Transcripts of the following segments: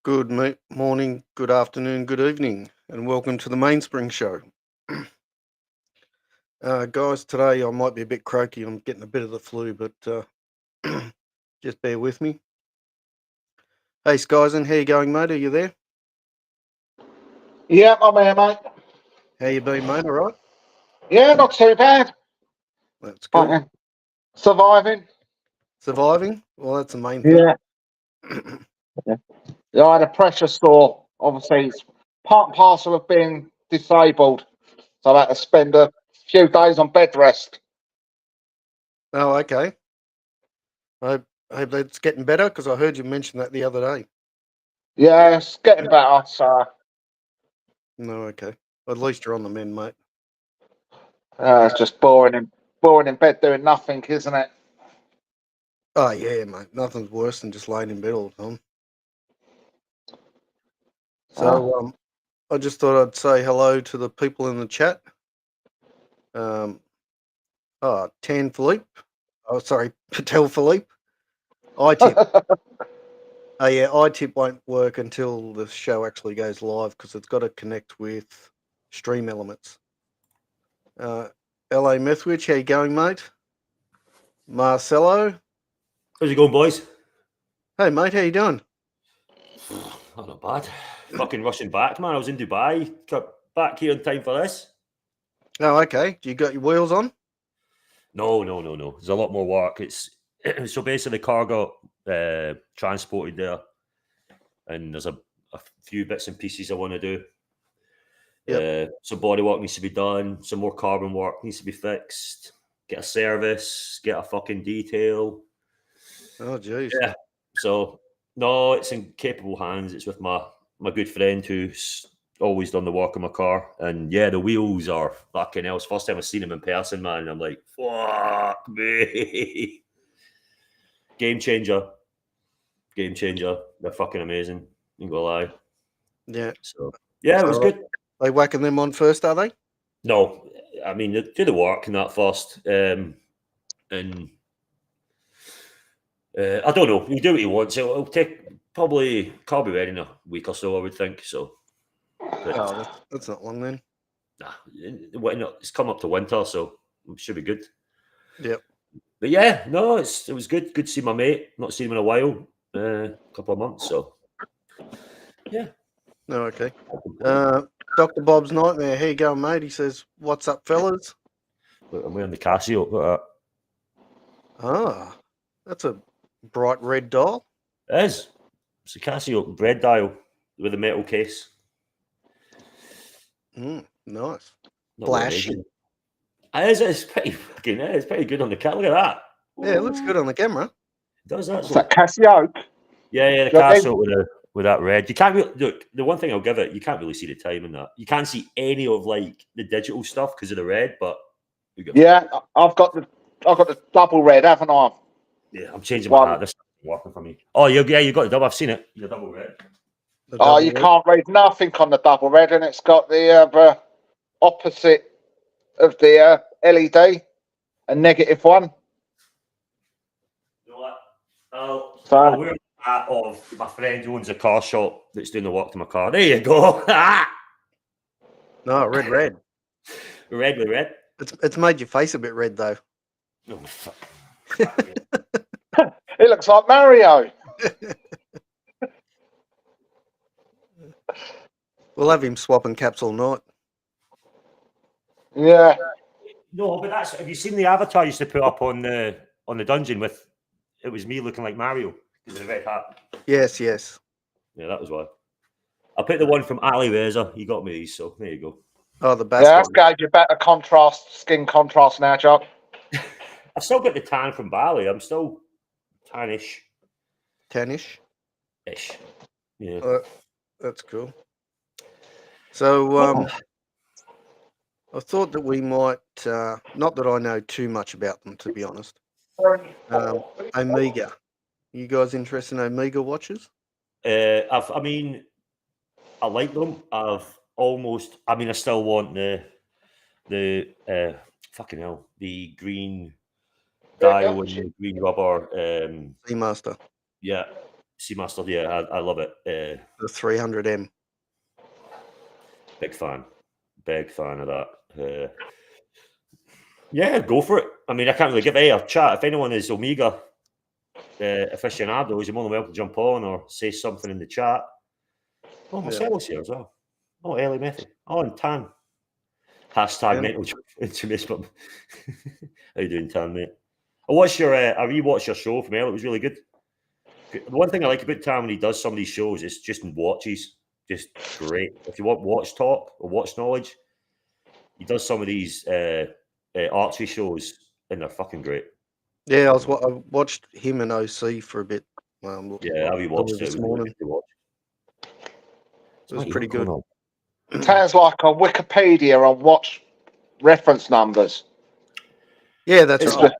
Good morning, good afternoon, good evening, and welcome to the Mainspring show. Guys, today I might be a bit croaky. I'm getting a bit of the flu, but just bear with me. Hey, Skyzen, how you going, mate? Are you there? Yeah, I'm here, mate. How you been, mate? All right? Yeah, not too bad. That's good. Fucking surviving. Surviving? Well, that's the main thing. Yeah. Yeah, I had a pressure sore. Obviously, it's part and parcel of being disabled. So I had to spend a few days on bed rest. Oh, okay. I hope that's getting better, because I heard you mention that the other day. Yeah, it's getting better. So No, okay. At least you're on the mend, mate. it's just boring in bed doing nothing, isn't it? Oh, yeah, mate. Nothing's worse than just laying in bed all the time. So, I just thought I'd say hello to the people in the chat. Tan Philippe. Oh, sorry, Patel Philippe. iTip. Oh, yeah, iTip won't work until the show actually goes live because it's got to connect with Stream Elements. LA Methwich, how you going, mate? Marcelo. How's it going, boys? Hey, mate, how you doing? Not bad. Fucking rushing back, man. I was in Dubai. Got back here in time for this. Oh, okay. Do you got your wheels on? No. There's a lot more work. It's so basically the car got transported there, and there's a few bits and pieces I want to do. Some body work needs to be done. Some more carbon work needs to be fixed. Get a service. Get a fucking detail. Oh, jeez. Yeah. So no, it's in capable hands. It's with my good friend who's always done the work on my car. And yeah, the wheels are fucking hell. It's the first time I've seen him in person, man. And I'm like, fuck me. Game changer. They're fucking amazing. Ain't gonna lie. Yeah. So yeah, it was good. They whacking them on first, are they? No, I mean, do the work in that first. And I don't know. He'll do what he wants. It'll take probably car be ready in a week or so, I would think. So, but, Oh, that's not long then. nah, it's come up to winter, so it should be good. Yep. But yeah, no, it was good. Good to see my mate. Not seen him in a while, a couple of months. So yeah. No, okay. Dr. Bob's Nightmare, how you going, mate? He says, "What's up, fellas?" Look, I'm wearing the Casio. Look at that. Ah, that's a bright red dial. It is. It's a Casio red dial with a metal case. Nice. Not Flash. amazing. It's pretty fucking. It's pretty good on the camera. Look at that. Yeah, it looks good on the camera. It does that. Is that Casio? Yeah, the Casio with that red. You can't really look. The one thing I'll give it, you can't really see the time in that. You can't see any of like the digital stuff because of the red. But yeah, I've got the double red, haven't I? Yeah, I'm changing my hat. This is working for me. Oh, you got the double. I've seen it. The double red. You can't read nothing on the double red, and it's got the opposite of the LED, a negative one. You know what? I'll wear the hat of my friend who owns a car shop that's doing the work to my car. There you go. No, red. Red with red. It's made your face a bit red though. Oh, fuck. It looks like Mario. We'll have him swapping caps all night. Yeah. No, but have you seen the avatar I used to put up on the dungeon with? It was me looking like Mario with a red hat. Yes. Yeah, that was why. I picked the one from Ali Reza. He got me these, so there you go. Oh, the best. Yeah, that's gave you better skin contrast now, Chuck. I've still got the tan from Bali. I'm still tannish. Tannish? Ish. Yeah. That's cool. So, I thought that we might, not that I know too much about them, to be honest. Omega. You guys interested in Omega watches? I like them. I still want the fucking hell, the green dial and the green rubber. Seamaster. Yeah. Seamaster, yeah, I love it. The 300M. Big fan of that. Yeah, go for it. I mean, I can't really give a chat. If anyone is Omega aficionados, you're more than welcome to jump on or say something in the chat. Oh, Marcelo's here as well. Oh, Ellie Methy. Oh, and Tan. Hashtag mental information. How you doing, Tan, mate? I rewatched your show from Ellie. It was really good. The one thing I like about Tan when he does some of these shows is just watches. Just great. If you want watch talk or watch knowledge, he does some of these archery shows and they're fucking great. Yeah, I watched him and OC for a bit. Yeah, I rewatched it. This morning. It was pretty good. Sounds like a Wikipedia on watch reference numbers. Yeah, that's right.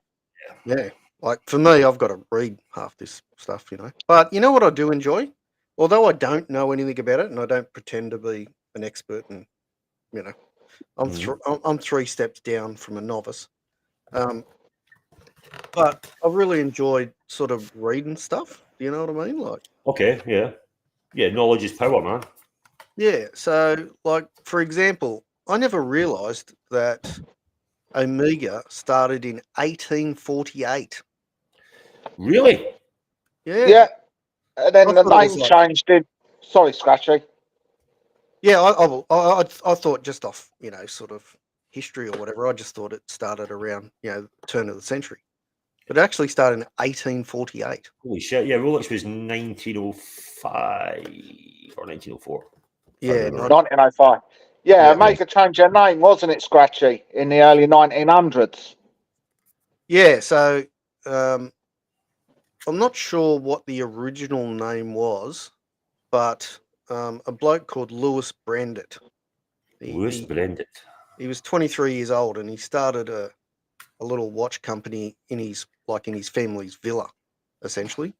Yeah, like for me, I've got to read half this stuff, you know. But you know what I do enjoy? Although I don't know anything about it and I don't pretend to be an expert, and you know, I'm 3 steps down from a novice. But I've really enjoyed sort of reading stuff. Do you know what I mean? Like, okay, yeah, knowledge is power, man. Yeah, so like for example, I never realised that Omega started in 1848. Really? Yeah. Yeah, and then the name changed in. Sorry, Scratchy. Yeah, I thought just off, you know, sort of history or whatever. I just thought it started around, you know, turn of the century, but it actually started in 1848. Holy shit! Yeah, Rolex was 1905 or 1904. Yeah, 1905. Yeah, make a change of name, wasn't it, Scratchy, in the early 1900s? Yeah, so I'm not sure what the original name was, but a bloke called Louis Brandit. Louis Brandit. He was 23 years old, and he started a little watch company in his family's villa, essentially.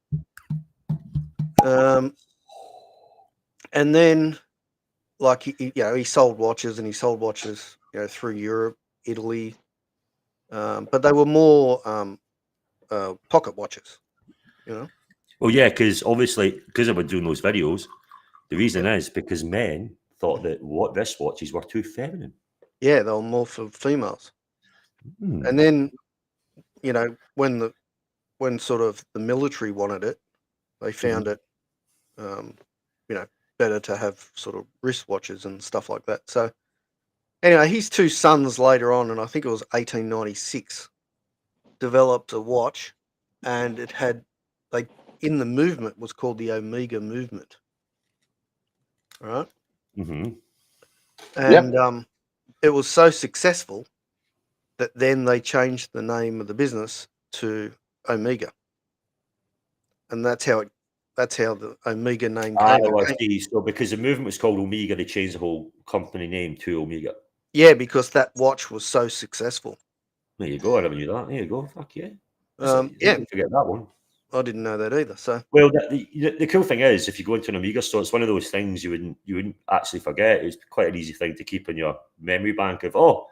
And then, like he sold watches, and he sold watches, you know, through Europe, Italy, but they were more pocket watches, you know. Well, yeah, because obviously, because I've been doing those videos, the reason is because men thought that wristwatches were too feminine. Yeah, they were more for females. And then, you know, when sort of the military wanted it, they found it, you know, better to have sort of wristwatches and stuff like that. So anyway, his 2 sons later on, and I think it was 1896, developed a watch, and it had, like, in the movement was called the Omega movement. All right. And it was so successful that then they changed the name of the business to Omega, and that's how the Omega name came. I see. So because the movement was called Omega, they changed the whole company name to Omega. Yeah, because that watch was so successful. There you go. I never knew that. There you go. Fuck yeah. Yeah. Forget that one. I didn't know that either. So well, the cool thing is, if you go into an Omega store, it's one of those things you wouldn't actually forget. It's quite an easy thing to keep in your memory bank of. Oh,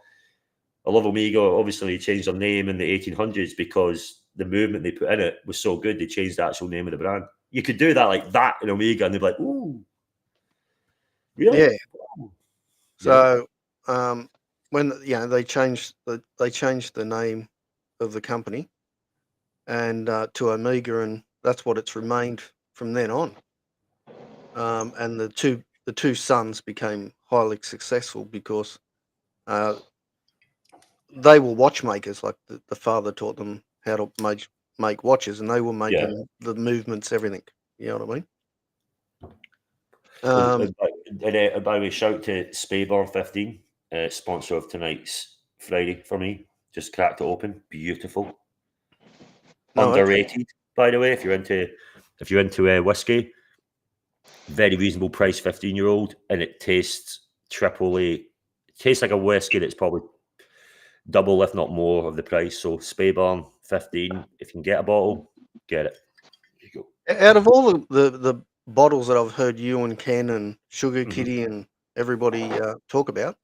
I love Omega. Obviously, they changed their name in the 1800s because the movement they put in it was so good. They changed the actual name of the brand. You could do that like that in Omega, and they'd be like, "Ooh, really?" Yeah. So when they changed the name of the company and to Omega, and that's what it's remained from then on. And the two sons became highly successful because they were watchmakers. Like the father taught them how to make watches, and they were making the movements, everything. You know what I mean? And by the way, shout to Spayborn15, sponsor of tonight's Friday for me. Just cracked it open, beautiful. Underrated, by the way. If you're into whiskey, very reasonable price, 15-year-old, and it tastes triple A. It tastes like a whiskey that's probably double, if not more, of the price. So Spayborn 15. If you can get a bottle, get it. There you go. Out of all the bottles that I've heard you and Ken and Sugar Kitty and everybody talk about,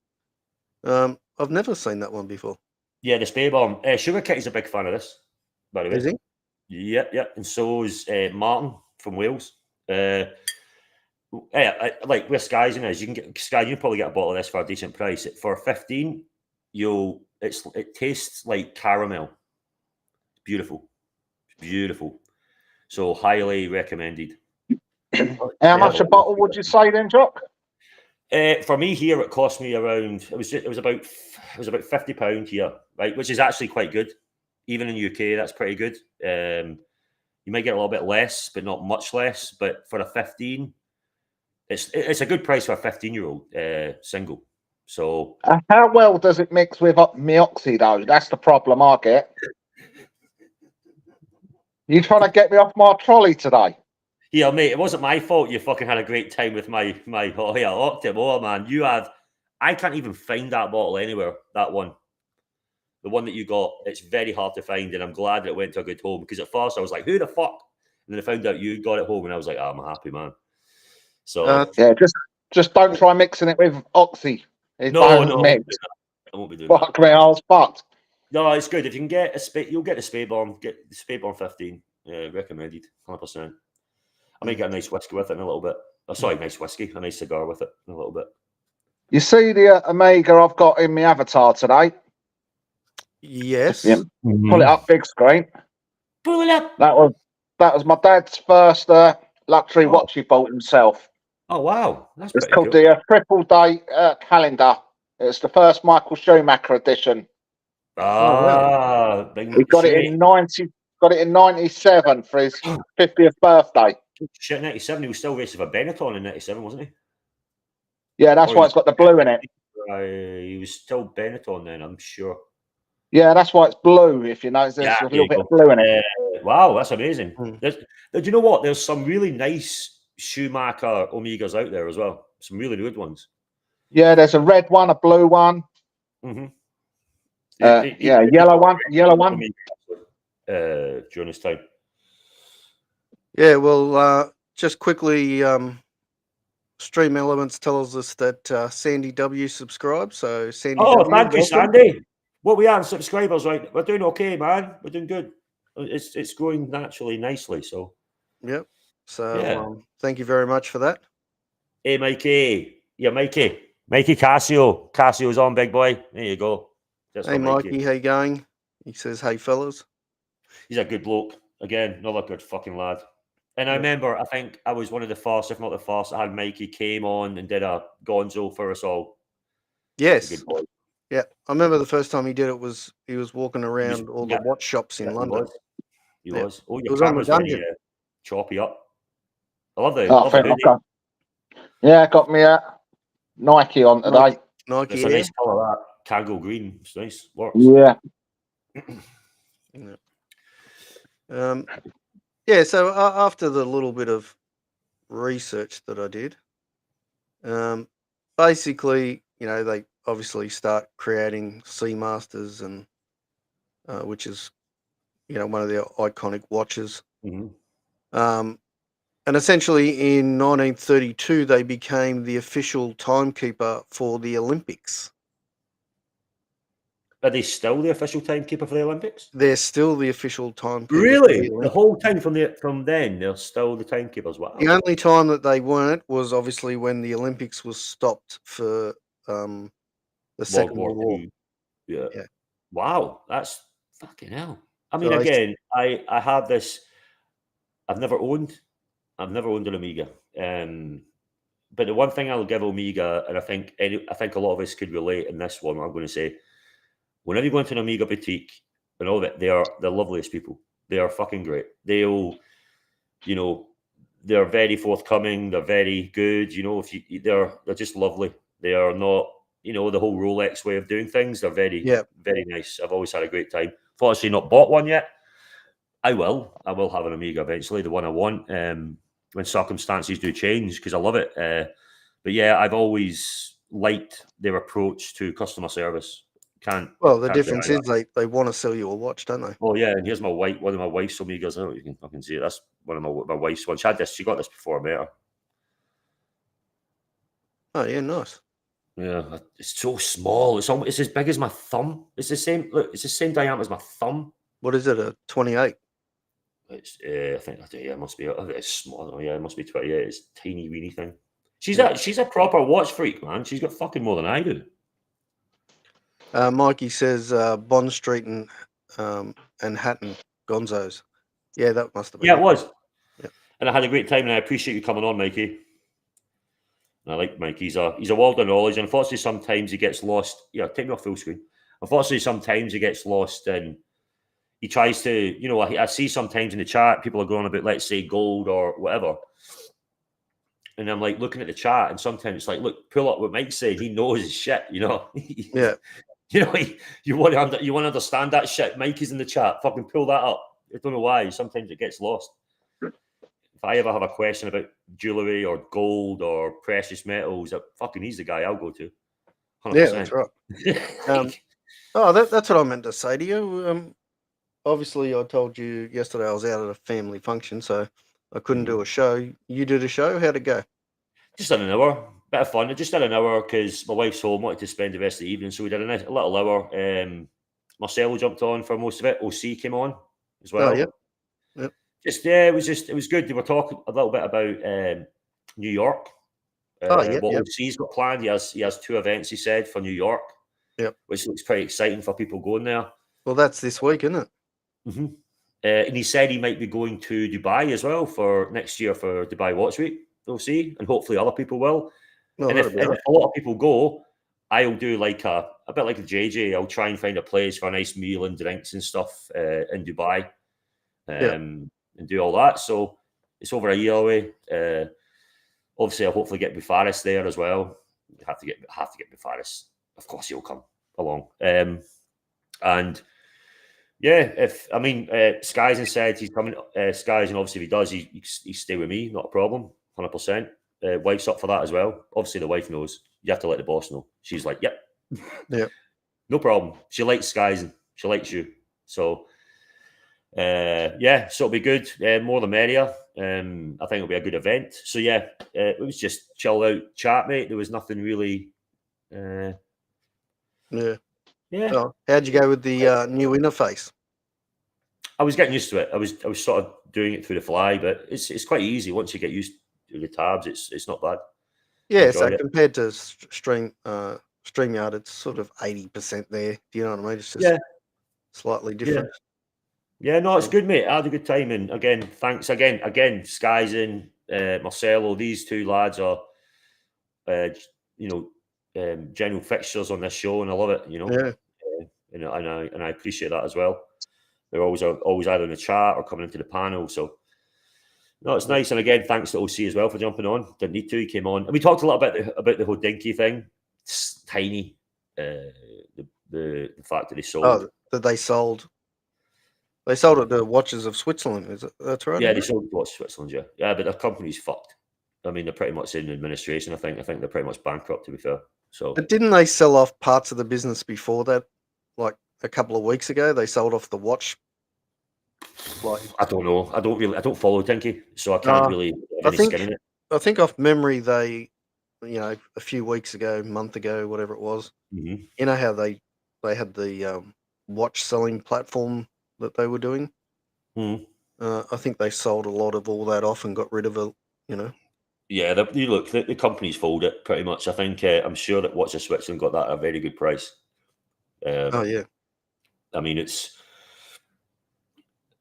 I've never seen that one before. Yeah, the Spayborn. Sugar Kitty's a big fan of this, by the way. Is he? Yep. And so is Martin from Wales. Like where Skyzen is, you can get Sky. You can probably get a bottle of this for a decent price. For 15, it tastes like caramel. Beautiful, beautiful. So highly recommended. How much a bottle would you say then, Jock? For me here, it cost me around. It was about £50 here, right, which is actually quite good. Even in the UK, that's pretty good. You might get a little bit less, but not much less. But for a 15, it's a good price for a 15-year-old single. So how well does it mix with my Oxy though? That's the problem I get. You trying to get me off my trolley today? Yeah, mate, it wasn't my fault. You fucking had a great time with my Octave. Oh man, you had. I can't even find that bottle anywhere. That one, the one that you got, it's very hard to find, and I'm glad that it went to a good home because at first I was like, "Who the fuck?" And then I found out you got it home, and I was like, "Oh, I'm a happy man." So yeah, just don't try mixing it with Oxy. no, I won't be doing that. Fuck me, I was fucked. No, it's good if you can get you'll get the Spayborn. Get the Spayborn 15. Recommended, 100%. I might get a nice whiskey with it in a little bit. Oh, sorry, nice whiskey, a nice cigar with it in a little bit. You see the Omega I've got in my avatar today? Yes. Yeah. Pull it up big screen. Pull it up. That was my dad's first luxury watch he bought himself. Oh wow, that's it's pretty called cool. The Triple Day Calendar. It's the first Michael Schumacher edition. He got it in 97 for his 50th birthday. Shit, 97. He was still racing for Benetton in 97, wasn't he? Yeah, that's why it's got the blue in it. He was still Benetton then, I'm sure. Yeah, that's why it's blue. If you notice, there's a little bit of blue in it. Wow, that's amazing. Do you know what? There's some really nice Schumacher Omegas out there as well. Some really good ones. Yeah, there's a red one, a blue one. Mm-hmm. Yellow one. During this time. Yeah, well, just quickly, Stream Elements tells us that Sandy W subscribed. So Sandy W, thank you, Sandy. What we are in subscribers, right? We're doing okay, man. We're doing good. It's growing naturally, nicely. So, yep. So, thank you very much for that. Hey, Mikey. Yeah, Mikey. Mikey Cassio. Cassio's on, big boy. There you go. Hey, Mikey, how you going? He says, "Hey, fellas." He's a good bloke. Again, another good fucking lad. And I remember, I think I was one of the first, if not the first, I had Mikey came on and did a gonzo for us all. Yes. Yeah, I remember the first time he did it he was walking around all the watch shops in London. He was. Oh, your camera's very choppy up. I love the Yeah, got me a Nike on today. Nike, it's a nice colour, that Kangol green. It's nice. Works. Yeah. Yeah, so after the little bit of research that I did, basically, they obviously start creating Seamasters, and which is, one of their iconic watches. Mm-hmm. And essentially in 1932, they became the official timekeeper for the Olympics. Are they still the official timekeeper for the Olympics? They're still the official timekeeper. Really? The whole time from then, they're still the timekeepers. Wow. The only time that they weren't was obviously when the Olympics was stopped for the Second World War. Yeah. Wow, that's fucking hell. I mean, So again, I have this. I've never owned an Omega. But the one thing I'll give Omega, and I think a lot of us could relate in this one, what I'm going to say. Whenever you go into an Omega boutique and all of it, they're the loveliest people. They are fucking great. They're very forthcoming. They're very good. They're just lovely. They are not, the whole Rolex way of doing things. They're very, very nice. I've always had a great time. Fortunately, not bought one yet. I will have an Omega eventually, the one I want, when circumstances do change, because I love it. But yeah, I've always liked their approach to customer service. The difference is they want to sell you a watch, don't they? Oh yeah, and here's one of my wife's Omegas. I don't know if you can see it. That's one of my wife's ones. She got this before I met her. Oh yeah, nice. Yeah, it's so small. It's as big as my thumb. It's the same. Look, it's the same diameter as my thumb. What is it? A 28? It's I think it must be. It's small. Oh, yeah, it must be 28. It's a tiny weeny thing. She's a proper watch freak, man. She's got fucking more than I do. Mikey says Bond Street and Hatton Gonzo's. Yeah, that must have been. Yeah, it was. Yep. And I had a great time, and I appreciate you coming on, Mikey. And I like Mike. He's a world of knowledge. Unfortunately, sometimes he gets lost. Yeah, take me off full screen. Unfortunately, sometimes he gets lost, and he tries to. You know, I see sometimes in the chat people are going about, let's say, gold or whatever. And I'm like looking at the chat, and sometimes it's like, look, pull up what Mike said. He knows his shit, you know. Yeah. You know, you want to understand that shit. Mike is in the chat. Fucking pull that up. I don't know why. Sometimes it gets lost. If I ever have a question about jewelry or gold or precious metals, fucking he's the guy I'll go to. 100%. Yeah, that's right. That's what I meant to say to you. Obviously, I told you yesterday I was out at a family function, so I couldn't do a show. You did a show. How'd it go? Just did an hour. Bit of fun. I just did an hour because my wife's home, wanted to spend the rest of the evening, so we did a little hour. Marcelo jumped on for most of it. OC came on as well. Oh, yeah. Yep. It was good. They were talking a little bit about New York. What OC's got planned. He has 2 events, he said, for New York. Yep. Which looks pretty exciting for people going there. Well, that's this week, isn't it? Mm-hmm. And he said he might be going to Dubai as well for next year for Dubai Watch Week. We'll see, and hopefully other people will. And if a lot of people go, I'll do like a bit like a JJ. I'll try and find a place for a nice meal and drinks and stuff in Dubai, and do all that. So it's over a year away. Obviously, I'll hopefully get Bufaris there as well. Have to get Bufaris. Of course, he'll come along. And yeah, Skyzen said he's coming. Skyzen, obviously, if he does, he stay with me, not a problem, 100%. Wife's up for that as well. Obviously, the wife knows. You have to let the boss know. She's like, yep, no problem. She likes Skyzen. She likes you. So, so it'll be good. More the merrier. I think it'll be a good event. So yeah, it was just chill out chat, mate. There was nothing really. Yeah. So how'd you go with the new interface? I was getting used to it. I was sort of doing it through the fly, but it's quite easy once you get used to the tabs. It's not bad. Yeah, so compared to StreamYard, it's sort of 80% there. Do you know what I mean? It's just slightly different. Yeah, no, it's good, mate. I had a good time, and again, thanks again, Skyzen, Marcelo. These 2 lads are, general fixtures on this show, and I love it. You know, and I appreciate that as well. They're always either in the chat or coming into the panel. So no, it's nice. And again, thanks to OC as well for jumping on. Didn't need to. He came on, and we talked a lot about the Hodinky thing. It's tiny. The fact that they sold. Oh, that they sold. They sold it to Watches of Switzerland. Is it? That's right. Yeah, they sold it to Watches of Switzerland. Yeah, but their company's fucked. I mean, they're pretty much in administration. I think they're pretty much bankrupt, to be fair. So, but didn't they sell off parts of the business before that? Like a couple of weeks ago, they sold off the watch. Like, I don't know. I don't follow Tinky, so I can't really have any skin in it. I think off memory, they, a few weeks ago, month ago, whatever it was. Mm-hmm. You know how they had the watch selling platform that they were doing. Mm. I think they sold a lot of all that off and got rid of it. Yeah, the company's folded pretty much. I think I'm sure that Watches of Switzerland got that at a very good price. Oh yeah. I mean,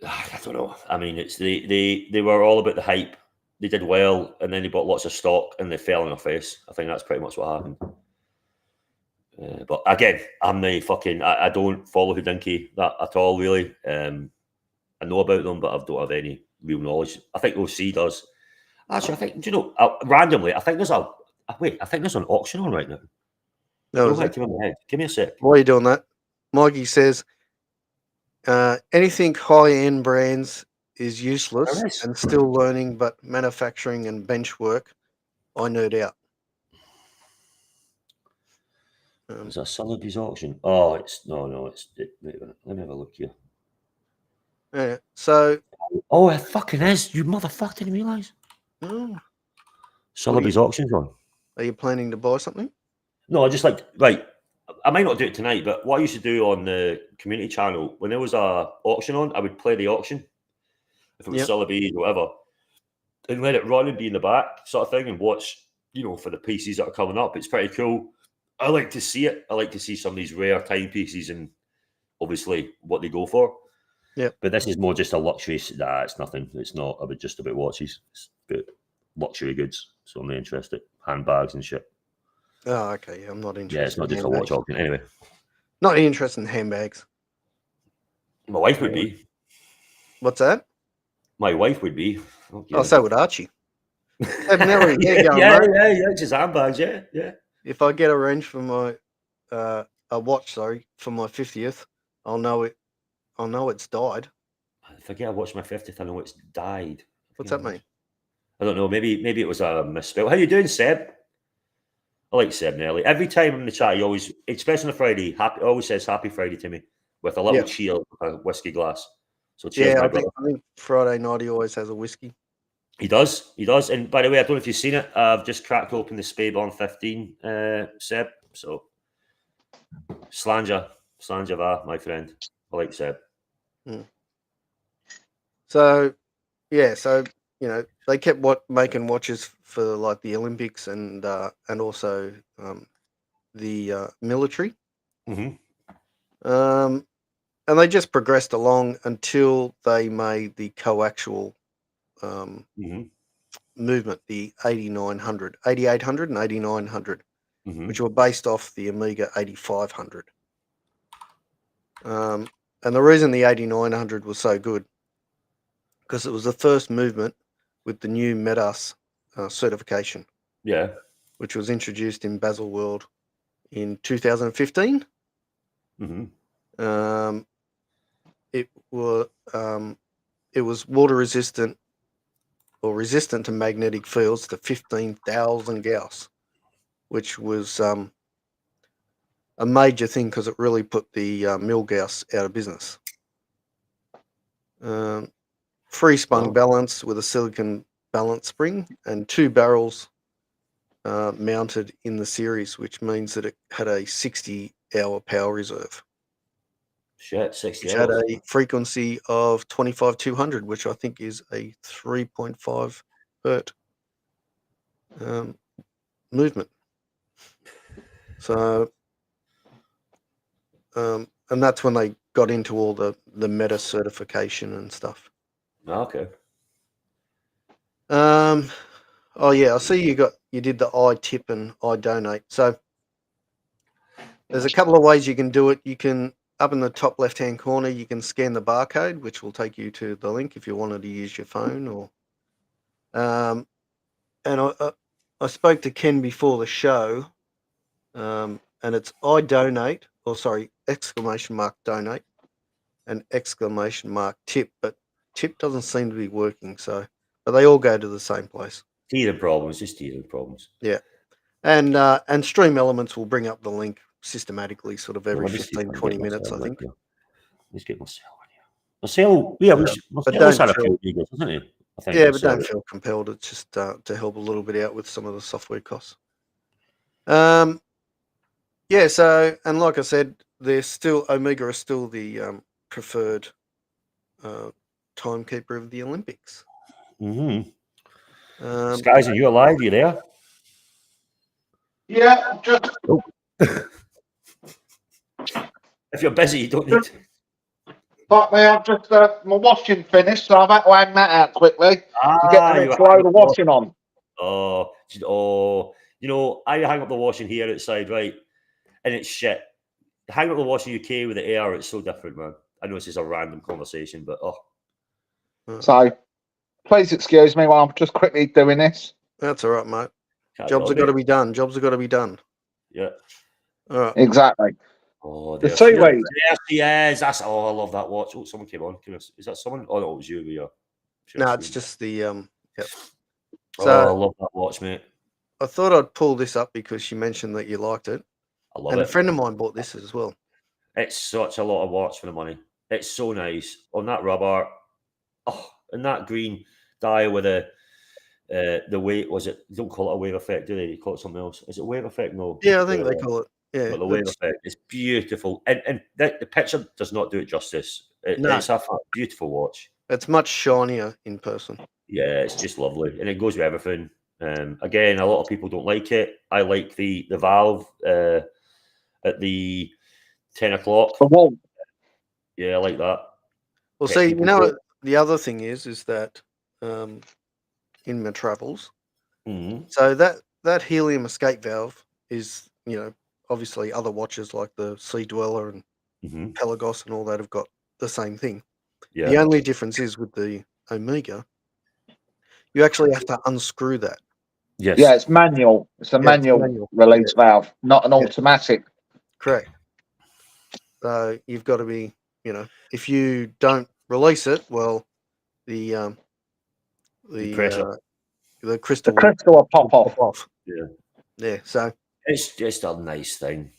I don't know. I mean, it's they were all about the hype. They did well, and then they bought lots of stock, and they fell on their face. I think that's pretty much what happened. But again, I'm the fucking. I don't follow Hodinky that at all, really. I know about them, but I don't have any real knowledge. I think OC does. Actually, do you know? Randomly, I think there's an auction on right now. No, give me a sec. Why are you doing that? Mikey says, anything high-end brands is useless and still learning, but manufacturing and bench work, I nerd out. Is that Sotheby's auction? Oh, it's no. Wait, let me have a look here. Yeah. So. Oh, it fucking is. You motherfucker! Didn't realise. Oh. Sotheby's auction's on. Are you planning to buy something? No, I just right. I might not do it tonight, but what I used to do on the community channel, when there was a auction on, I would play the auction. if it was Sotheby's or whatever, and let it run and be in the back sort of thing and watch, for the pieces that are coming up. It's pretty cool. I like to see it. I like to see some of these rare timepieces and obviously what they go for. Yeah. But this is more just a luxury. It's nothing. It's not just about watches. It's about luxury goods. So I'm not interested. Handbags and shit. Oh, okay. I'm not interested. Yeah, it's not just a watch auction. Anyway. Not interested in handbags. My wife would be. What's that? My wife would be. Oh, so would Archie. Yeah, just handbags, yeah. If I get a range for my a watch, for my 50th, I'll know it's died. If I get a watch my 50th, I know it's died. What's that mean? I don't know. Maybe it was a misspell. How you doing, Seb? I like Seb Nelly. Every time I'm in the chat, he always, especially on a Friday, always says Happy Friday to me with a little cheer, a whiskey glass. So cheers, my brother. I think Friday night he always has a whiskey. He does. And by the way, I don't know if you've seen it. I've just cracked open the Speyborn 15, Seb. So Slanja va, my friend. I like Seb. So they kept making watches for like the Olympics and also the military. Mm-hmm. And they just progressed along until they made the coaxial movement, the 8800 and 8900, which were based off the Omega 8500. And the reason the 8900 was so good, because it was the first movement with the new MEDAS certification. Yeah. Which was introduced in Baselworld in 2015. It was water resistant or resistant to magnetic fields to 15,000 Gauss, which was a major thing because it really put the Milgauss out of business. Free spun balance with a silicon balance spring and 2 barrels mounted in the series, which means that it had a 60-hour power reserve. Shit, 60 which hours. had a frequency of 25,200, which I think is a 3.5 hertz movement. So, and that's when they got into all the meta certification and stuff. Okay. Oh yeah, I see you did the I tip and I donate. So there's a couple of ways you can do it. You can, up in the top left-hand corner, you can scan the barcode, which will take you to the link if you wanted to use your phone. Or, and I spoke to Ken before the show, and it's I donate, or sorry, !donate and !tip, but tip doesn't seem to be working. So, but they all go to the same place. Teething problems. Yeah, and Stream Elements will bring up the link systematically, sort of every 15-20 minutes, I think. Let's get Marcel in here. Marcel, yeah, Marcel's had a few videos, hasn't he? I think. Yeah, but don't feel compelled. It's just to help a little bit out with some of the software costs. Yeah, so, and like I said, Omega is still the preferred timekeeper of the Olympics. Skies, are you alive? You there? Yeah, just. Oh. If you're busy, you don't need to. Fuck me, I've just my washing finished, so I've had to hang that out quickly to get the next load of washing on. Oh, I hang up the washing here outside, right? And it's shit. Hang up the washing UK with the air, it's so different, man. I know this is a random conversation, but So, please excuse me while I'm just quickly doing this. That's all right, mate. Jobs have got to be done. Yeah. All right. Exactly. Oh, the seaweed. Yes, yes. I love that watch. Oh, someone came on. Is that someone? Oh, no, it was you. Yeah. No, it's just the yep. So, I love that watch, mate. I thought I'd pull this up because you mentioned that you liked it. I love it. And a friend of mine bought this as well. It's such a lot of watch for the money. It's so nice on that rubber. Oh, and that green dial with the wave. Was it? Don't call it a wave effect, do they? You call it something else. Is it wave effect? No. Yeah, I think they call it. Yeah, but the wave effect is beautiful, and the picture does not do it justice. It's a beautiful watch. It's much shinier in person. Yeah, it's just lovely, and it goes with everything. Again, a lot of people don't like it. I like the valve at the 10 o'clock. The wall. Yeah, I like that. Well, Pet see, people you know, quote. the other thing is that in my travels, Mhm. so that helium escape valve is, obviously other watches like the Sea Dweller and Mhm. Pelagos and all that have got the same thing. The Yeah. only difference is with the Omega, you actually have to unscrew that. Yes. Yeah, it's manual. It's a Yeah, it's manual manual. release valve, not an Yeah. automatic. Correct. So you've got to be, if you don't release it, well, the Pressure. the crystal The crystal will pop will off. pop off. Yeah. Yeah. So It's just a nice thing.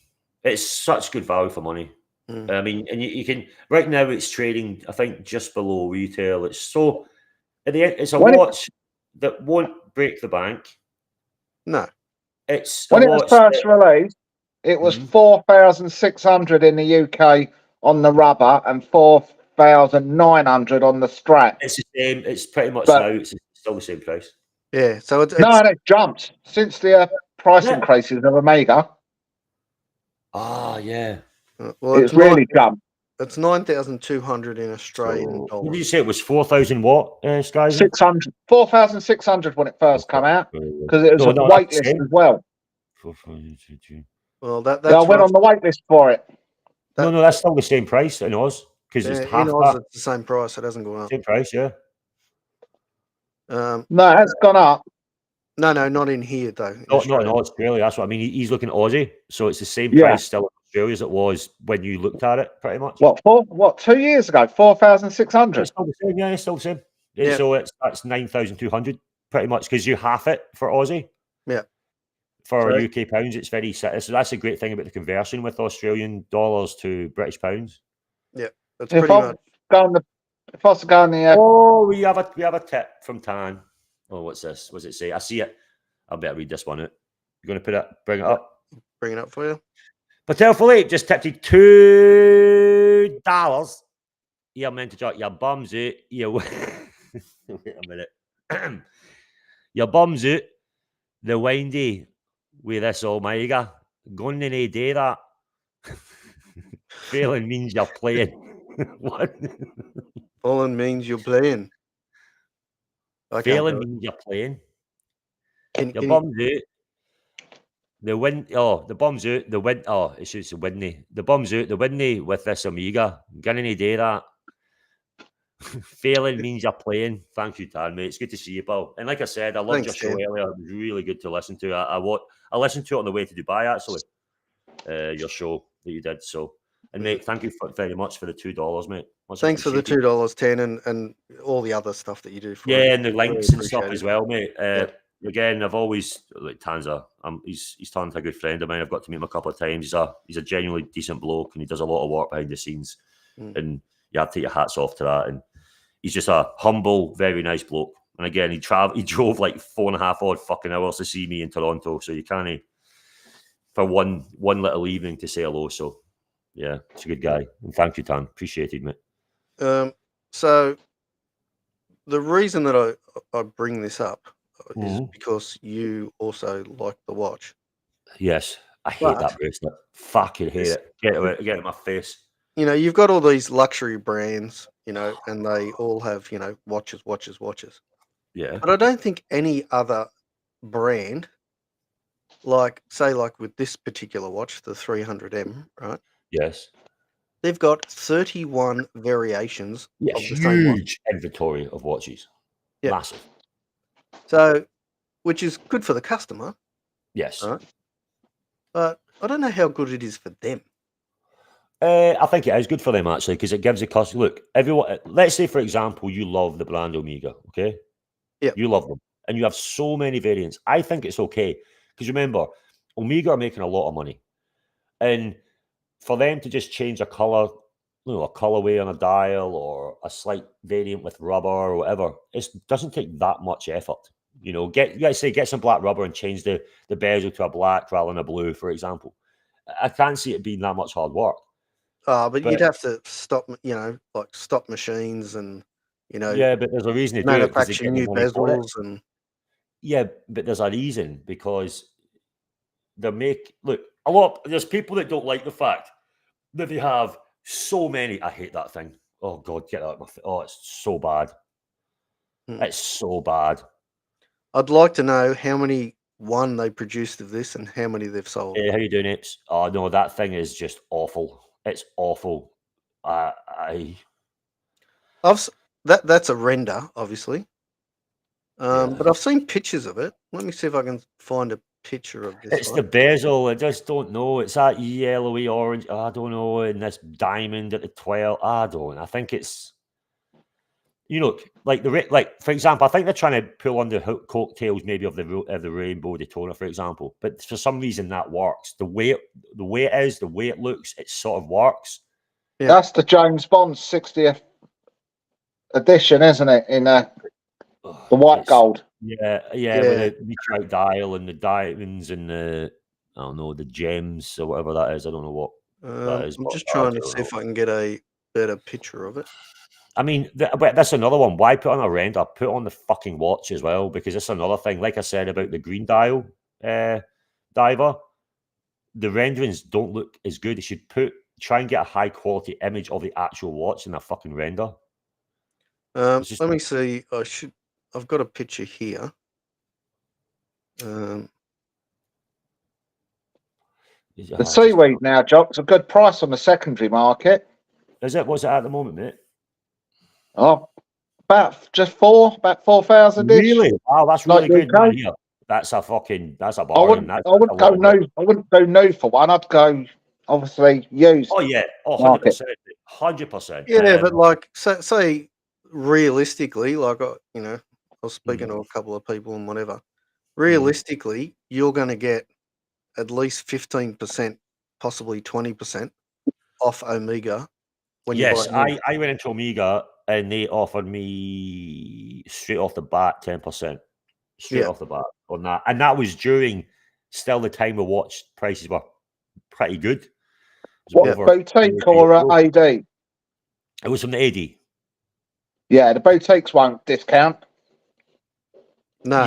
It's such good value for money. mm, I mean, and you can right now it's trading, I think, just below retail. It's so at the end, it's a When it watch that won't break the bank. no, It's a when it was watch first released, it was Mhm. 4,600 in the UK on the rubber and 4,900 on the strap. It's the same. It's pretty much But now. It's still the same price. yeah. So it's no, and it jumped since the price Yeah. increases of Omega. Ah, yeah. well, It's really jumped. It's 9,200 in Australian So, what did you dollars. say? It was 4,000 what, Skies? 4,600 when it first came out because it was No, a no, wait that's the list same. as well. 4,000. Well, Yeah, I that's went on the wait list for it. No, that's still the same price in Oz because it's in half Oz. that. It's the same price. It hasn't gone up. Same price, yeah. No, No, it's gone up. not in here though. In Not in Australia. Australia. That's what I mean. He's looking at Aussie, so it's the same Yeah. price still in Australia as it was when you looked at it, pretty much. What 2 years ago? 4,600. It's still the same. Yeah, it's still the same. Yeah. So that's 9,200, pretty much, because you half it for Aussie. Yeah. For So- UK pounds, it's very. So that's a great thing about the conversion with Australian dollars to British pounds. That's If pretty I much. if I was to go on the Oh, we have a tip from Tan. Oh, what's this? What does it say? I see it. I better read this one out. You're going to bring it Yeah. up. Bring it up for you. Patel Philippe just tipped you $2. You're meant to drop your bums out. You wait a minute. Your bums out. The windy with this Omega. Going to do that. Failing means you're playing. What? Fallen means you're playing. I can't Failing do it. means you're playing. Can Your you- bums out. The win. Oh, the bums out. The win. Oh, it's just windy. The bums out. The windy with this Omega. Gonna do that. Failing means you're playing. Thank you, Tan, mate. It's good to see you, pal. And like I said, I loved your Thanks, show Dan. earlier. It was really good to listen to. I listened to it on the way to Dubai, actually. Your show that you did. So, and mate, thank you very much for the $2, mate. Much Thanks for the appreciated. $2.10 and all the other stuff that you do for us. Yeah, and the Really links and stuff appreciate as it. well, mate. Yep. Again, I've always like Tanza. He's Tanza, a good friend of mine. I've got to meet him a couple of times. He's a genuinely decent bloke, and he does a lot of work behind the scenes. And you have to take your hats off to that. And he's just a humble, very nice bloke. And again, he drove like 4.5 odd fucking hours to see me in Toronto. So you can't for one little evening to say hello. So yeah, it's a good guy. And thank you, Tan. Appreciated, mate. So the reason that I bring this up is because you also like the watch. Yes, I hate that bracelet. Fucking hate it. Get it out of my face. You've got all these luxury brands, and they all have, watches. Yeah. But I don't think any other brand, like with this particular watch, the 300M, right? Yes. They've got 31 variations Yeah, of the same watch. huge inventory of watches. Yeah. Massive. So, which is good for the customer, Yes. right? But I don't know how good it is for them. I think it is good for them actually because it gives the customer. Look, everyone. Let's say, for example, you love the brand Omega, okay? Yeah. You love them, and you have so many variants. I think it's okay because remember, Omega are making a lot of money, and for them to just change a color, a colorway on a dial or a slight variant with rubber or whatever, it doesn't take that much effort. Get some black rubber and change the bezel to a black rather than a blue, for example. I can't see it being that much hard work. But you'd have to stop, stop machines and Yeah, but there's a reason to do it because they manufacture get the new money for it. bezels and Yeah, but there's a reason because there's people that don't like the fact that they have so many. I hate that thing. Oh God, get that out of my face. Oh, it's so bad. It's so bad. I'd like to know how many they produced of this and how many they've sold. Hey, how you doing, Apes? Oh no, that thing is just awful. It's awful. That's a render, obviously. Yeah. But I've seen pictures of it. Let me see if I can find a picture of this It's one. the bezel. I just don't know. It's that yellowy orange. I don't know. And this diamond at the 12. I don't. I think it's, like for example, I think they're trying to pull on the coattails maybe of the rainbow Daytona, for example. But for some reason that works. The way it is, the way it looks, it sort of works. Yeah. That's the James Bond 60th edition, isn't it? In the white gold. Yeah, with the meteorite dial and the diamonds and the, I don't know, the gems or whatever that is. I don't know what that is. I'm but just I trying to don't see know. if I can get a better picture of it. I mean, but that's another one. Why put on a render? Put on the fucking watch as well, because it's another thing. Like I said about the green dial diver, the renderings don't look as good. They should try and get a high quality image of the actual watch in a fucking render. Let me see. I've got a picture here. The seaweed now, Jock's a good price on the secondary market. Is it? What's it at the moment, mate? Oh, about 4,000. Really? Wow, that's really Like good, UK? man. Here, that's a bargain. I wouldn't go new for one. I'd go obviously used. Oh yeah, 100%, 100%. Yeah, but like, say realistically, like I was speaking to a couple of people and whatever. Realistically, you're going to get at least 15%, possibly 20% off Omega when you buy it. I went into Omega and they offered me straight off the bat 10%, straight off the bat on that, and that was during still the time the watch prices were pretty good. What, boutique or AD? It was from the AD. Yeah, the boutiques won't discount. No.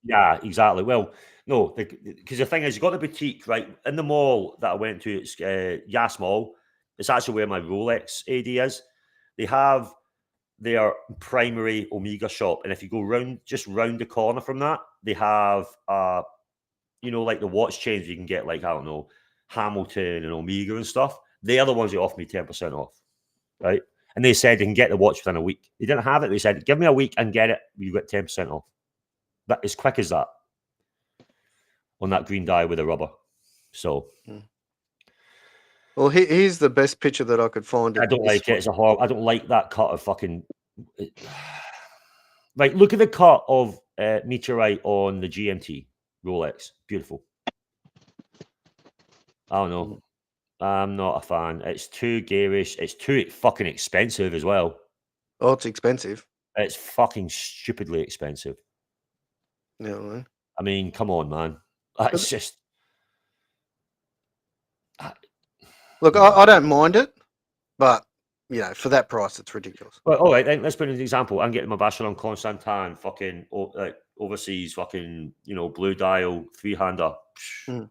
Yeah, exactly. Well, no, because the thing is, you got the boutique right in the mall that I went to. It's Yas Mall. It's actually where my Rolex AD is. They have their primary Omega shop, and if you go just round the corner from that, they have like the watch chains you can get, like, I don't know, Hamilton and Omega and stuff. They are the ones that offer me 10% off, right? And they said they can get the watch within a week. They didn't have it. They said, give me a week and get it. You get 10% off. That as quick as that on that green dye with the rubber. So, well, here's the best picture that I could find. I don't like it. It's a horror. I don't like that cut of fucking. Like, look at the cut of meteorite on the GMT Rolex. Beautiful. I don't know. I'm not a fan. It's too garish. It's too fucking expensive as well. Oh, it's expensive. It's fucking stupidly expensive. Yeah. I mean, come on, man. It's just. Look, I don't mind it, but for that price, it's ridiculous. Well, all right, then let's put an example. I'm getting my Bachelor Constantin fucking overseas fucking blue dial 3-hander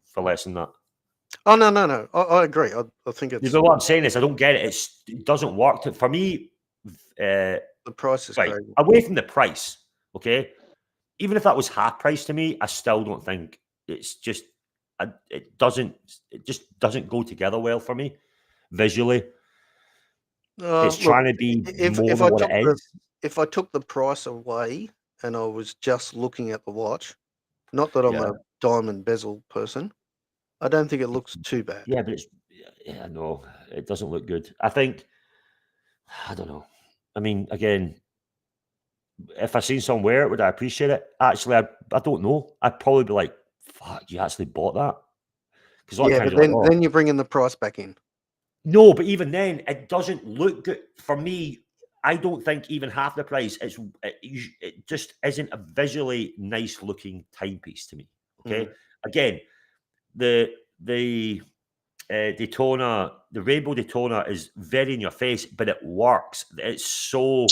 for less than that. Oh no! I agree. I think it's. What I'm saying is, I don't get it. It doesn't work for me. The price is crazy. Away from the price, okay. Even if that was half price to me, I still don't think it's just. It just doesn't go together well for me visually. It's trying to be more than what it is. If I took the price away and I was just looking at the watch, not that I'm a diamond bezel person, I don't think it looks too bad. Yeah, but no, it doesn't look good. I think, I don't know. I mean, again, if I seen somewhere, would I appreciate it? Actually, I don't know. I'd probably be like, fuck, you actually bought that? Because then you bring in the price back in. No, but even then, it doesn't look good. For me, I don't think even half the price, it just isn't a visually nice looking timepiece to me. Okay. Again, the Daytona, the Rainbow Daytona is very in your face, but it works. It's so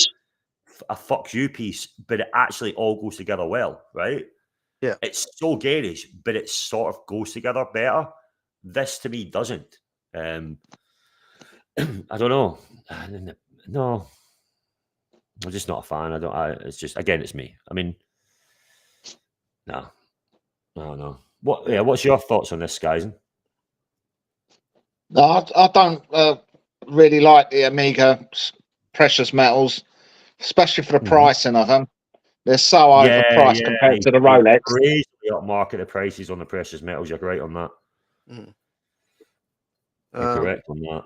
a fuck you piece, but it actually all goes together well, right? Yeah. It's so garish, but it sort of goes together better. This to me doesn't. I don't know. No, I'm just not a fan. It's just, again, it's me. I mean, no. What? Yeah. What's your thoughts on this, guys? No, I don't really like the Amiga precious metals, especially for the pricing of them. They're so overpriced compared to the Rolex. Crazy upmarket the prices on the precious metals. You're right on that. You're correct on that.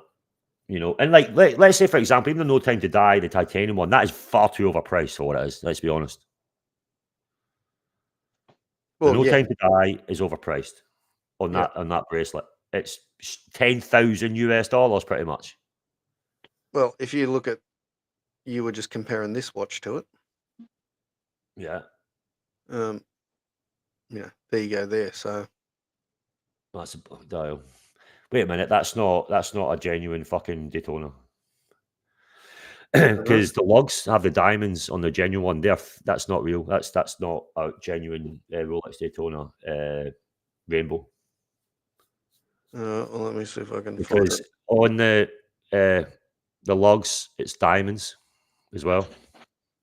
You know, and like let's say, for example, even the No Time to Die, the titanium one, that is far too overpriced for what it is. Let's be honest. Well, No Time to Die is overpriced on that bracelet. It's $10,000 pretty much. Well, if you look at, you were just comparing this watch to it. Yeah. Yeah, there you go there. So that's a dial. Wait a minute, that's not a genuine fucking Daytona. Because the lugs have the diamonds on the genuine one. That's not real. That's not a genuine Rolex Daytona rainbow. well, let me see if I can Because find it. on the lugs, it's diamonds as well.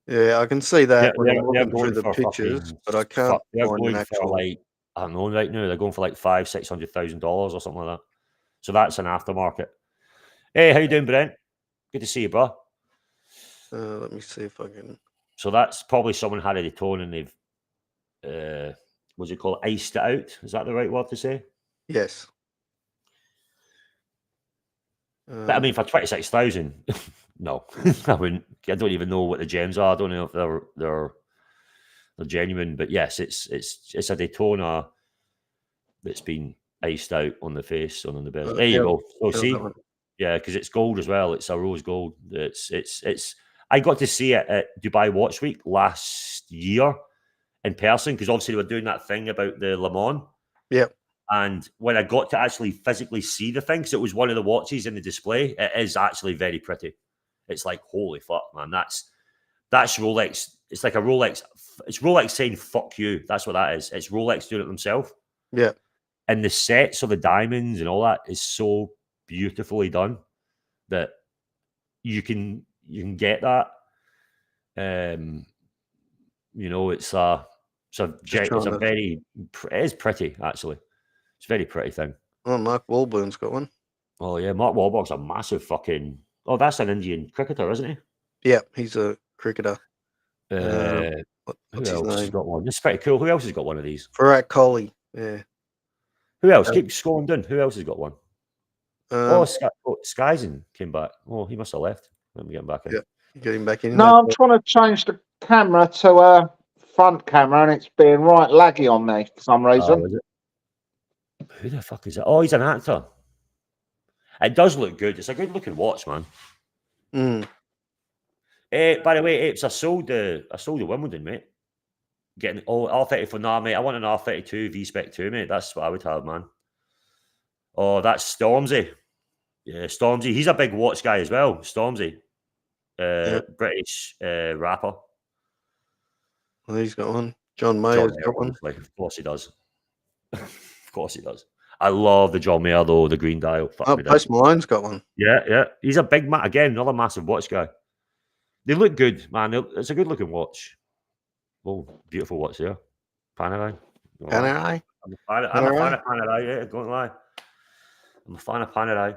Yeah, I can see that when I'm they're looking through the pictures, but I can't find an actual. Like, I don't know right now. They're going for like $500,000-$600,000 or something like that. So that's an aftermarket. Hey, how you doing, Brent? Good to see you, bro. Let me see if I can. So that's probably someone had a Daytona and they've, what's it called, iced it out? Is that the right word to say? Yes. But I mean, for 26,000, no, I wouldn't. I don't even know what the gems are. I don't know if they're genuine. But yes, it's a Daytona that's been iced out on the face and on the bezel. There you go. Oh, see, yeah, because it's gold as well. It's a rose gold. It's. I got to see it at Dubai Watch Week last year in person because obviously they were doing that thing about the Le Mans. Yep. And when I got to actually physically see the thing, because it was one of the watches in the display, it is actually very pretty. It's like, holy fuck, man. That's Rolex. It's like a Rolex. It's Rolex saying fuck you. That's what that is. It's Rolex doing it themselves. Yeah. And the sets of the diamonds and all that is so beautifully done that you can get that. You know, it is pretty actually. It's a very pretty thing. Oh, Mark Wahlberg's got one. Oh yeah, Mark Wahlberg's a massive fucking. Oh, that's an Indian cricketer, isn't he? Yeah, he's a cricketer. What's who else his name? has got one? It's pretty cool. Who else has got one of these? Virat Kohli. Yeah. Who else? Keep scrolling down. Who else has got one? Skyzen came back. Oh, he must have left. Let me get him back in. Yeah, get him back in. No, I'm trying to change the camera to a front camera, and it's being right laggy on me for some reason. Oh, is it? Who the fuck is that? Oh, he's an actor. It does look good. It's a good looking watch, man. By the way, Apes, I sold the Wimbledon, mate. Getting R34. Nah, mate. I want an R32 V-Spec 2, mate. That's what I would have, man. Oh, that's Stormzy. Yeah, Stormzy. He's a big watch guy as well. Stormzy, British rapper. Well, he's got one. John Mayer's got one. Of course he does. Of course he does. I love the John Mayer though, the green dial. Post Malone's got one. Yeah. He's a big man. Again, another massive watch guy. They look good, man. It's a good looking watch. Oh, beautiful watch there. Panerai. Panerai? I'm a fan of Panerai, yeah, don't lie. I'm a fan of Panerai.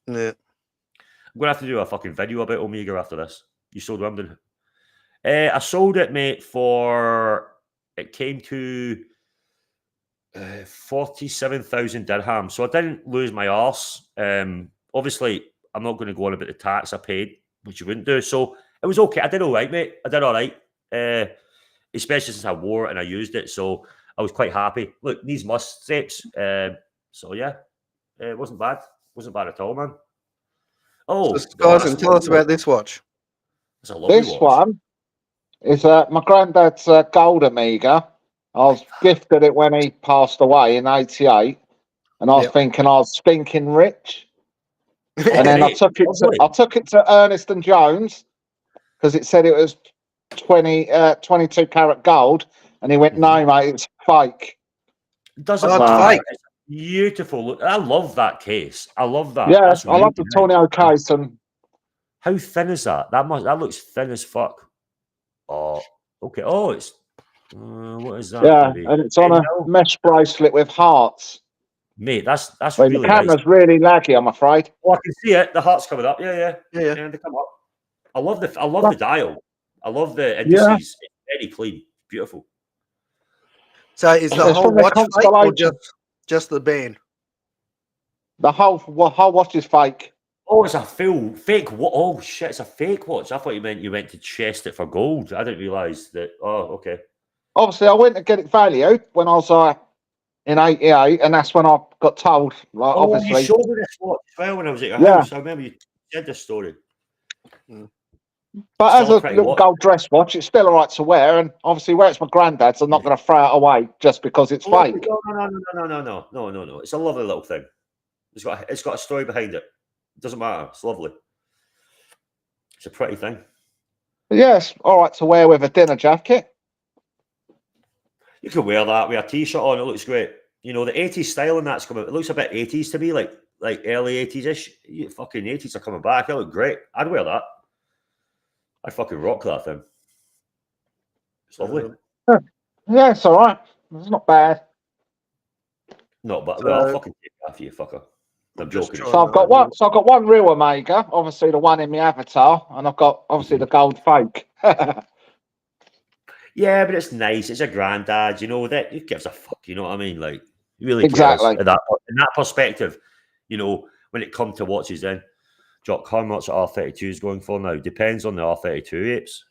Yeah. I'm going to have to do a fucking video about Omega after this. You sold Wimbledon. I sold it, mate, it came to 47,000 dirham. So I didn't lose my arse. Obviously, I'm not going to go on about the tax I paid, which you wouldn't do. So it was okay. I did all right, mate. I did all right. Especially since I wore it and I used it. So I was quite happy. Look, these must-steps. So yeah, it wasn't bad. Wasn't bad at all, man. Oh, so guys, tell us about this watch. It's a lovely watch. One is my granddad's gold Amiga. I was gifted it when he passed away in '88, and I was thinking I was stinking rich. And then I took it to Ernest and Jones because it said it was 22 karat gold, and he went, "No, mate, it's fake." Doesn't Oh, it's matter. fake. It's beautiful. Look, I love that case. I love that. Yeah, That's I love the really nice. tornado case, and How thin is that? That looks thin as fuck. Oh, okay. Oh, it's what is that? yeah, Maybe and it's on 10 a mil? mesh bracelet with hearts. Mate, that's I mean, really the nice. camera's really laggy, I'm afraid. Oh, I can see it. The heart's coming up. Yeah. Yeah. And they come up. I love the dial. I love the Yeah. indices. It's very clean. Beautiful. So is the It's whole from the watch fake or Constellation. just the band? The whole watch is fake. Oh, it's a full fake. Oh shit, it's a fake watch. I thought you went to chest it for gold. I didn't realise that. Oh, okay. Obviously, I went to get it valued when I was in '88, and that's when I got told. Like, Oh, obviously, you showed me this watch as well when I was at your Yeah. house. I remember you said this story. but as Still a pretty little watch. gold dress watch, it's still alright to wear. And obviously, where it's my granddad's, I'm not going to throw it away just because it's Oh, fake. No. It's a lovely little thing. It's got a story behind it. It doesn't matter. It's lovely. It's a pretty thing. But yeah, it's alright to wear with a dinner jacket. You can wear that with a t-shirt on. It looks great. You know, the 80s style and that's coming. It looks a bit 80s to me, like early 80s-ish. Fucking 80s are coming back. It look great. I'd wear that. I'd fucking rock that thing. It's lovely. Yeah, it's alright. It's not bad. No, but So- I'll fucking take that for you, fucker. I'm Just joking. trying So I've got one. So I've got one real Omega, obviously the one in my avatar, and I've got obviously the gold fake. Yeah, but it's nice. It's a granddad, you know, that it gives a fuck, you know what I mean? Like, really Exactly. cares. In that perspective, you know, when it comes to watches then, Jock, how much R32 is going for now? Depends on the R32 apes.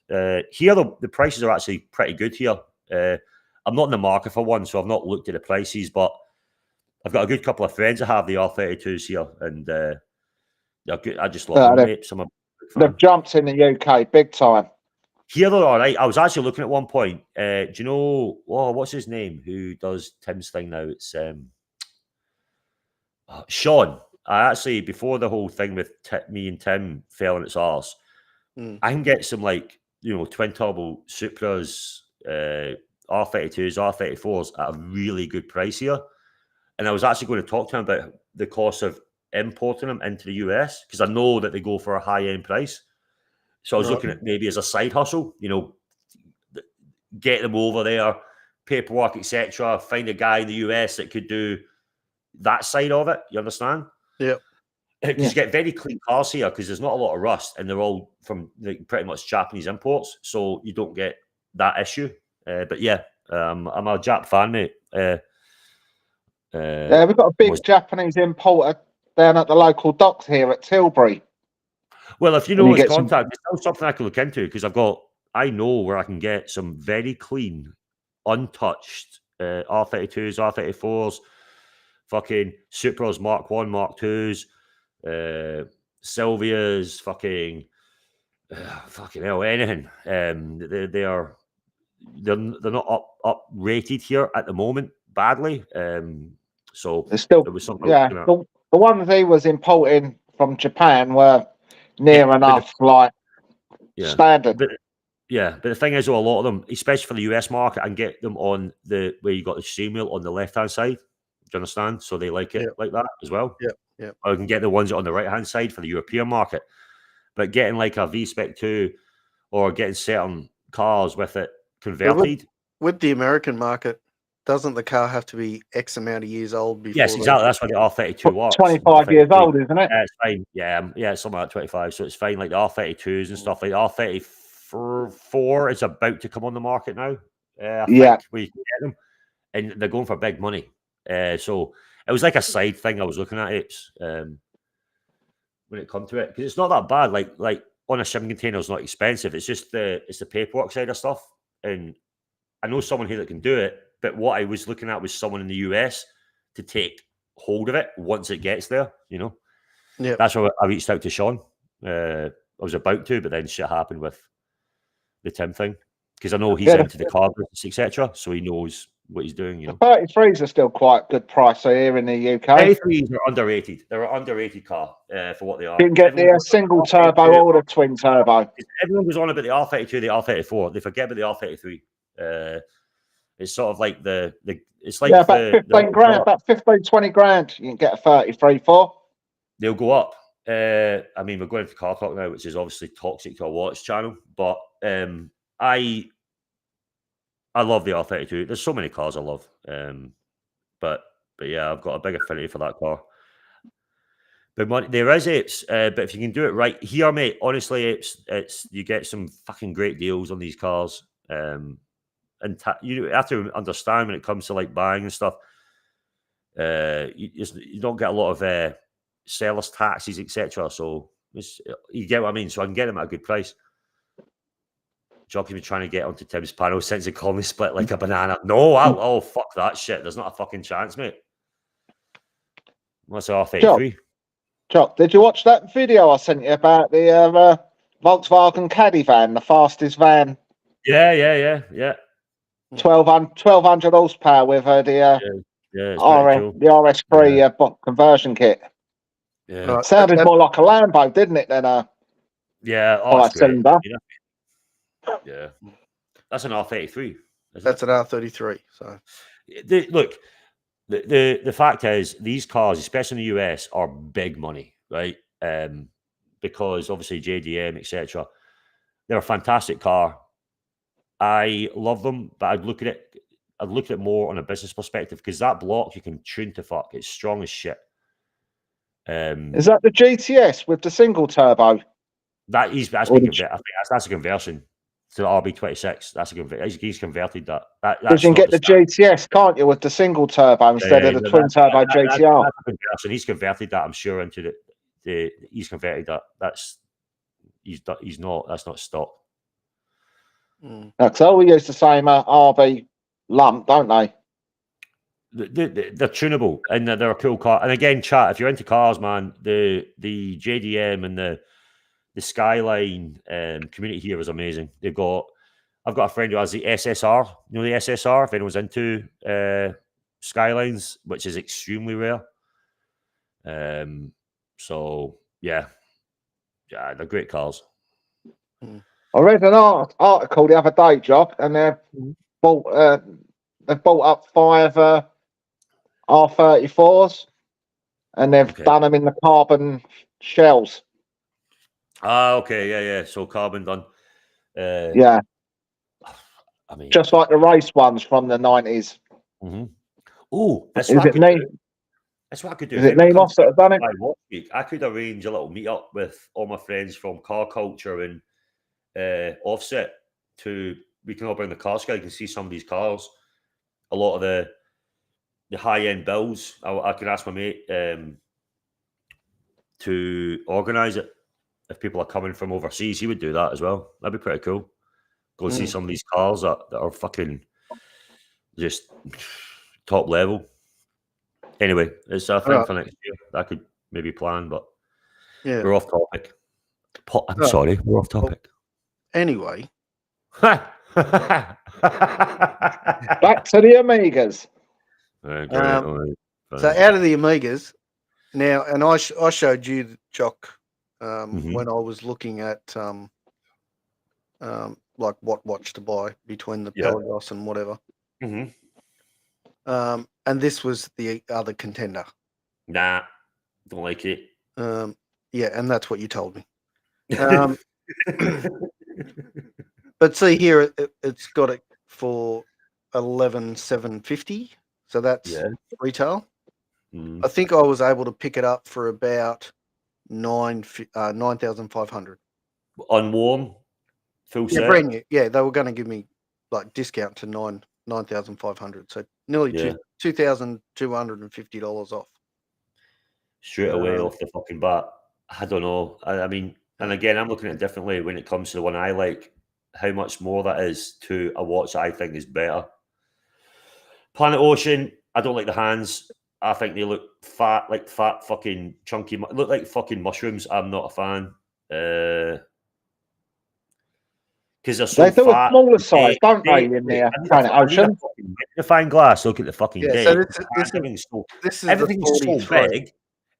Here, the prices are actually pretty good here. I'm not in the market for one, so I've not looked at the prices, but I've got a good couple of friends that have the R32s here, and they're good. I just love them apes. I'm a big fan. They've jumped in the UK big time. Here they're all right. I was actually looking at one point. Do you know? Oh, what's his name? Who does Tim's thing now? It's Sean. I actually, before the whole thing with me and Tim fell on its arse, I can get some twin turbo Supras, R32s, R34s at a really good price here. And I was actually going to talk to him about the cost of importing them into the US because I know that they go for a high end price. So I was looking at maybe as a side hustle, get them over there, paperwork, etc. Find a guy in the US that could do that side of it. You understand? Yeah. Because you get very clean cars here because there's not a lot of rust and they're all from pretty much Japanese imports. So you don't get that issue. But yeah, I'm a Jap fan, mate. Yeah, we've got a big Japanese importer down at the local docks here at Tilbury. Well, if you know his contact, it's still something I can look into because I know where I can get some very clean, untouched R32s, R34s, fucking Supras, Mark 1, Mark 2s, Sylvias, fucking hell, anything. They're not up rated here at the moment badly. So it's still, it was something. Yeah, the ones he was importing from Japan were near enough standard. But the thing is, though, a lot of them, especially for the US market, I can get them on the where you got the steering wheel on the left hand side. Do you understand? So they like it like that as well. Yeah. Or I can get the ones on the right hand side for the European market. But getting like a V-Spec 2 or getting certain cars with it converted. With the American market, doesn't the car have to be X amount of years old before? Yes, exactly. That's why the R32 works. 25 years old, isn't it? Yeah, it's fine. Yeah, it's something like 25. So it's fine. Like the R32s and stuff. Like the R34 is about to come on the market now. I think where you can get them, and they're going for big money. So it was like a side thing I was looking at it when it comes to it because it's not that bad. Like on a shipping container is not expensive. It's just the paperwork side of stuff, and I know someone here that can do it. But what I was looking at was someone in the US to take hold of it once it gets there. Yeah, that's why I reached out to Sean. I was about to, but then shit happened with the Tim thing because I know he's into the car business, etc. So he knows what he's doing. You The know, 33s are still quite good price here in the UK. 33s are underrated. They're an underrated car for what they are. You can get the single turbo or the twin turbo. Everyone goes on about the R32, the R34. They forget about the R33. It's sort of like it's like about 15 grand, about 15, 20 grand. You can get a 33 for. They'll go up. I mean, we're going into car talk now, which is obviously toxic to a watch channel. But I love the R32. There's so many cars I love. But yeah, I've got a big affinity for that car. But there is apes, but if you can do it right here, mate, honestly, it's you get some fucking great deals on these cars. And you have to understand when it comes to like buying and stuff. You don't get a lot of sellers taxes, etc. So you get what I mean. So I can get them at a good price. Jockey's been trying to get onto Tim's panel since he called me split like a banana. No, oh fuck that shit. There's not a fucking chance, mate. What's R33? Jock, did you watch that video I sent you about the Volkswagen Caddy van, the fastest van? Yeah. 1200 horsepower with the RS3 conversion kit. Yeah, sounded more like a Lambo, didn't it? Than a cylinder. Yeah, that's an R33. That's an R33. So look. The fact is, these cars, especially in the US, are big money, right? Because obviously JDM, etc. They're a fantastic car. I love them, but I'd look at it more on a business perspective because that block you can tune to fuck. It's strong as shit. Is that the GTS with the single turbo? I think that's a conversion to the RB26. That's he's converted that. You can get the GTS, can't you, with the single turbo instead of the twin turbo GTR? That's a conversion. He's converted that, I'm sure, into he's converted that. That's not stock. That's all we use the same RB lump, don't they? They're tunable and they're a cool car. And again, chat, if you're into cars, man, the JDM and the Skyline community here is amazing. I've got a friend who has the SSR. You know the SSR, if anyone's into Skylines, which is extremely rare. So yeah, they're great cars. I read an article the other day, Jock, and they've bought up 5 R34s, and they've done them in the carbon shells. Okay, yeah. So carbon done. Yeah. I mean, just like the race ones from the 90s. Mm-hmm. Oh, that's what I could do. That's what I could do. Is it Nemos that have done it? I could arrange a little meetup with all my friends from Car Culture and Offset we can all bring the car scale. You can see some of these cars. A lot of the high-end bills. I can ask my mate to organise it. If people are coming from overseas, he would do that as well. That'd be pretty cool. Go see some of these cars that are fucking just top level. Anyway, it's a thing for next year. I could maybe plan, but we're off topic. I'm sorry, we're off topic. Anyway. Back to the Amigas. So out of the Amigas, now, and I showed you, Jock, when I was looking at like what watch to buy between the Pelagos and whatever. And this was the other contender. Nah, don't like it. Yeah, and that's what you told me. But see here, it's got it for 11,750. So that's retail. I think I was able to pick it up for about 9,500. Unworn, full set. Brand new. Yeah, they were going to give me like discount to 9,500. So nearly $2,250 off. Straight away off the fucking bat. I don't know. I mean, and again, I'm looking at it differently when it comes to the one I like. How much more that is to a watch that I think is better. Planet Ocean, I don't like the hands. I think they look fat fucking chunky. Look like fucking mushrooms. I'm not a fan. because they're so They do a fat. smaller size, don't they, in the Planet Ocean? Magnifying glass. Look at the fucking Yeah, date. so Everything's so everything's the 43. big.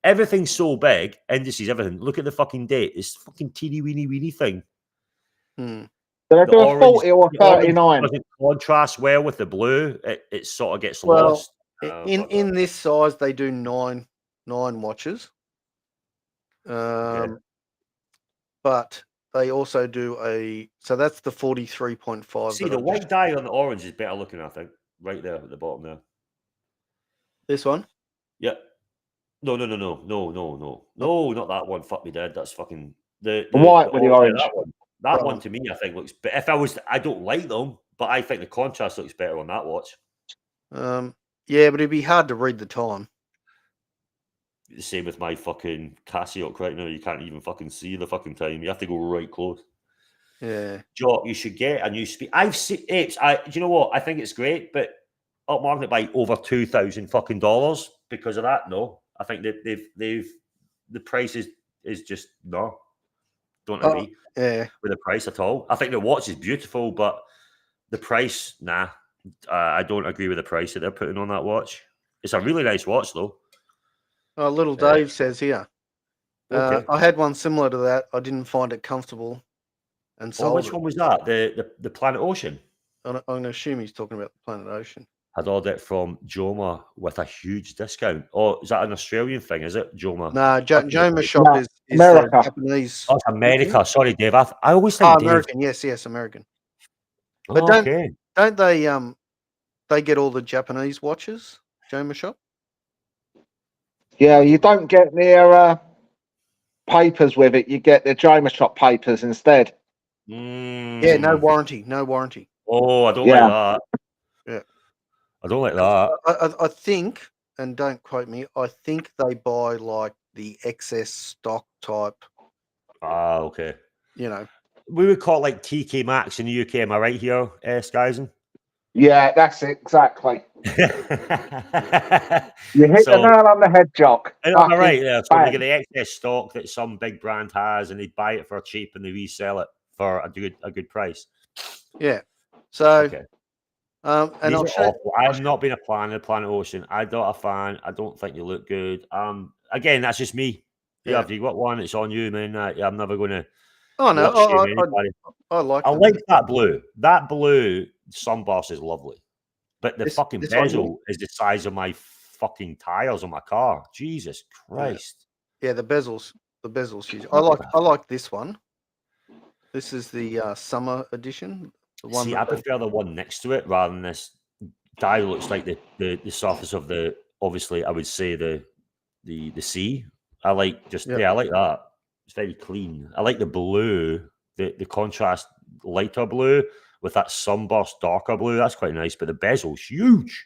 Everything's so big. Indices, everything. Look at the fucking date. It's fucking teeny weeny thing. Hmm. Do they do a 40 or The orange 39? doesn't contrast well with the blue. It sort of gets Well, lost. in this size, they do nine watches. But they also do so that's the 43.5. See, the white dye on the orange is better looking, I think. Right there at the bottom there. This one? Yeah. No, not that one. Fuck me dead. That's fucking the white with the orange. That one to me, I think looks. But if I don't like them, but I think the contrast looks better on that watch. Yeah, but it'd be hard to read the time. The same with my fucking Casio right now. You can't even fucking see the fucking time. You have to go right close. Yeah. Jock, you should get a new speed. I've seen Ep8. Do you know what? I think it's great, but upmarket it by over $2,000 fucking dollars because of that. No, I think that they've the price is just no. Don't agree with the price at all. I think the watch is beautiful, but the price, nah. I don't agree with the price that they're putting on that watch. It's a really nice watch though. Oh, little Dave says here. Okay. I had one similar to that. I didn't find it comfortable, and sold which one was that? The Planet Ocean. I'm going to assume he's talking about the Planet Ocean. I'd ordered it from Joma with a huge discount. Oh, is that an Australian thing? Is it Joma? No, Joma shop is America. Japanese. Oh, it's America. Sorry, Dave. I always think American. Yes, American. But don't they get all the Japanese watches? Joma shop. Yeah, you don't get their papers with it. You get the Joma shop papers instead. Yeah, no warranty. Oh, I don't like that. Yeah, I don't like that. I think, and don't quote me, I think they buy like the excess stock type. Okay. You know, we would call it like TK Maxx in the UK. Am I right here, Skyzen? Yeah, that's it, exactly. You hit the nail on the head, Jock. Am I right there? So they get the excess stock that some big brand has, and they buy it for cheap and they resell it for a good price. Yeah. So, okay. And These are awful. I have not been a fan of Planet Ocean. I'm not a fan. I don't think you look good. Again, that's just me. Yeah, if you got one, it's on you, man. I'm never going to. Oh no, I like that blue. That blue sunburst is lovely, but the fucking bezel is the size of my fucking tires on my car. Jesus Christ! Yeah, the bezels huge. I like this one. This is the summer edition. The one. See, I prefer the one next to it rather than this. Dial looks like the surface of the. Obviously, I would say the sea. I like I like that. It's very clean. I like the blue, the contrast lighter blue with that sunburst darker blue. That's quite nice. But the bezel's huge.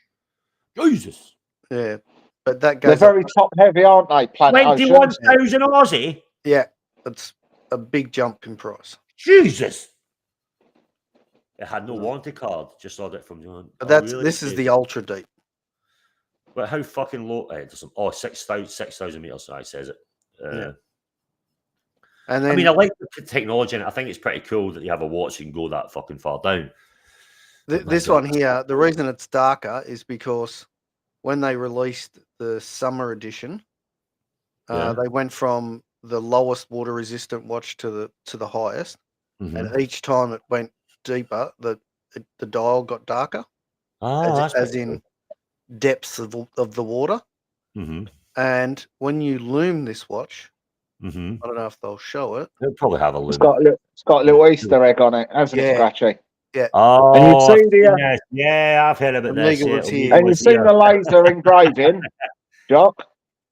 Jesus. Yeah, but that goes. They're very top heavy, aren't they? Planet 21,000 Aussie. Yeah, it's a big jump in price. Jesus. It had no warranty card. Just ordered it from John. But this is the ultra deep. But how fucking low? It doesn't. 6,000 meters. I says it. Yeah. And then, I mean, I like the technology, and I think it's pretty cool that you have a watch and go that fucking far down. This one here, the reason it's darker is because when they released the summer edition, they went from the lowest water resistant watch to the highest, and each time it went deeper, the dial got darker, as in depths of the water. And when you loom this watch, I don't know if they'll show it. They'll probably have a loom. It's got a little Easter egg on it, hasn't it, Scratchy? Yeah. Oh, and you see I've heard about this. And you've seen the laser engraving, Jock.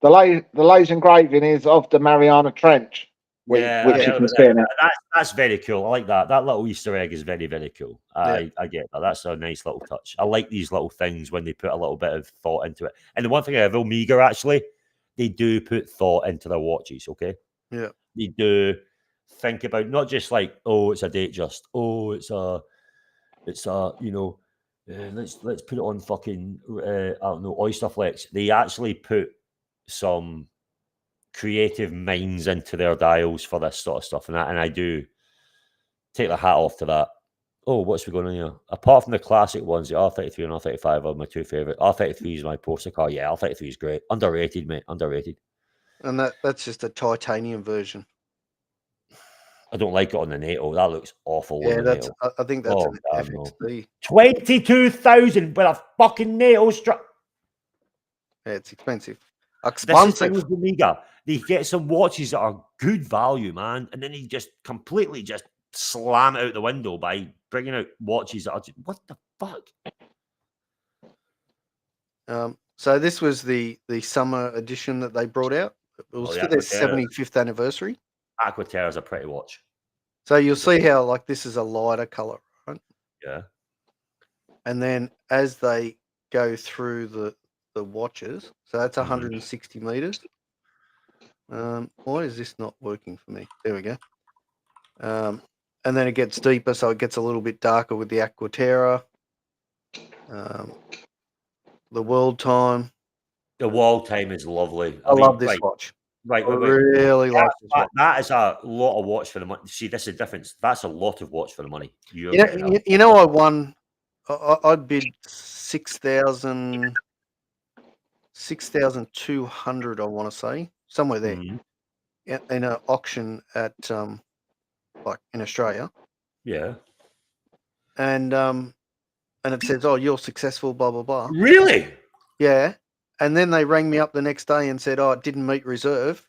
The laser engraving is of the Mariana Trench, which you can see in it. That's very cool. I like that. That little Easter egg is very, very cool. I get that. That's a nice little touch. I like these little things when they put a little bit of thought into it. And the one thing I have, Omega, actually, they do put thought into their watches, okay? Yeah. They do think about not just like, oh, it's a date just. Oh, it's a let's put it on fucking, I don't know, Oyster Flex. They actually put some creative minds into their dials for this sort of stuff. And I do take the hat off to that. Oh, what's we going on here? Apart from the classic ones, the R33 and R35 are my two favourite. R33 is my poster car. Yeah, R33 is great. Underrated, mate. Underrated. And that's just a titanium version. I don't like it on the NATO. That looks awful on Yeah, the NATO. I think that's an God, no. FXD. 22,000 with a fucking NATO strap. Yeah, it's expensive. This is Expensive. the Amiga. They get some watches that are good value, man, and then they just completely just slam it out the window by bringing out watches that are just, what the fuck? So this was the summer edition that they brought out. It was for their 75th anniversary. Aquaterra is a pretty watch. So you'll see how like this is a lighter color, right? Yeah. And then as they go through the watches, so that's 160 meters. Why is this not working for me? There we go. And then it gets deeper, so it gets a little bit darker with the Aquaterra. The world time. The wall time is lovely. I love this watch. Right. I really like this watch. That is a lot of watch for the money. See, this is the difference. That's a lot of watch for the money. You know, I won. I'd bid 6,200. I want to say somewhere there in an auction at like in Australia. Yeah. And it says, "Oh, you're successful." Blah blah blah. Really? Yeah. And then they rang me up the next day and said, "Oh, it didn't meet reserve.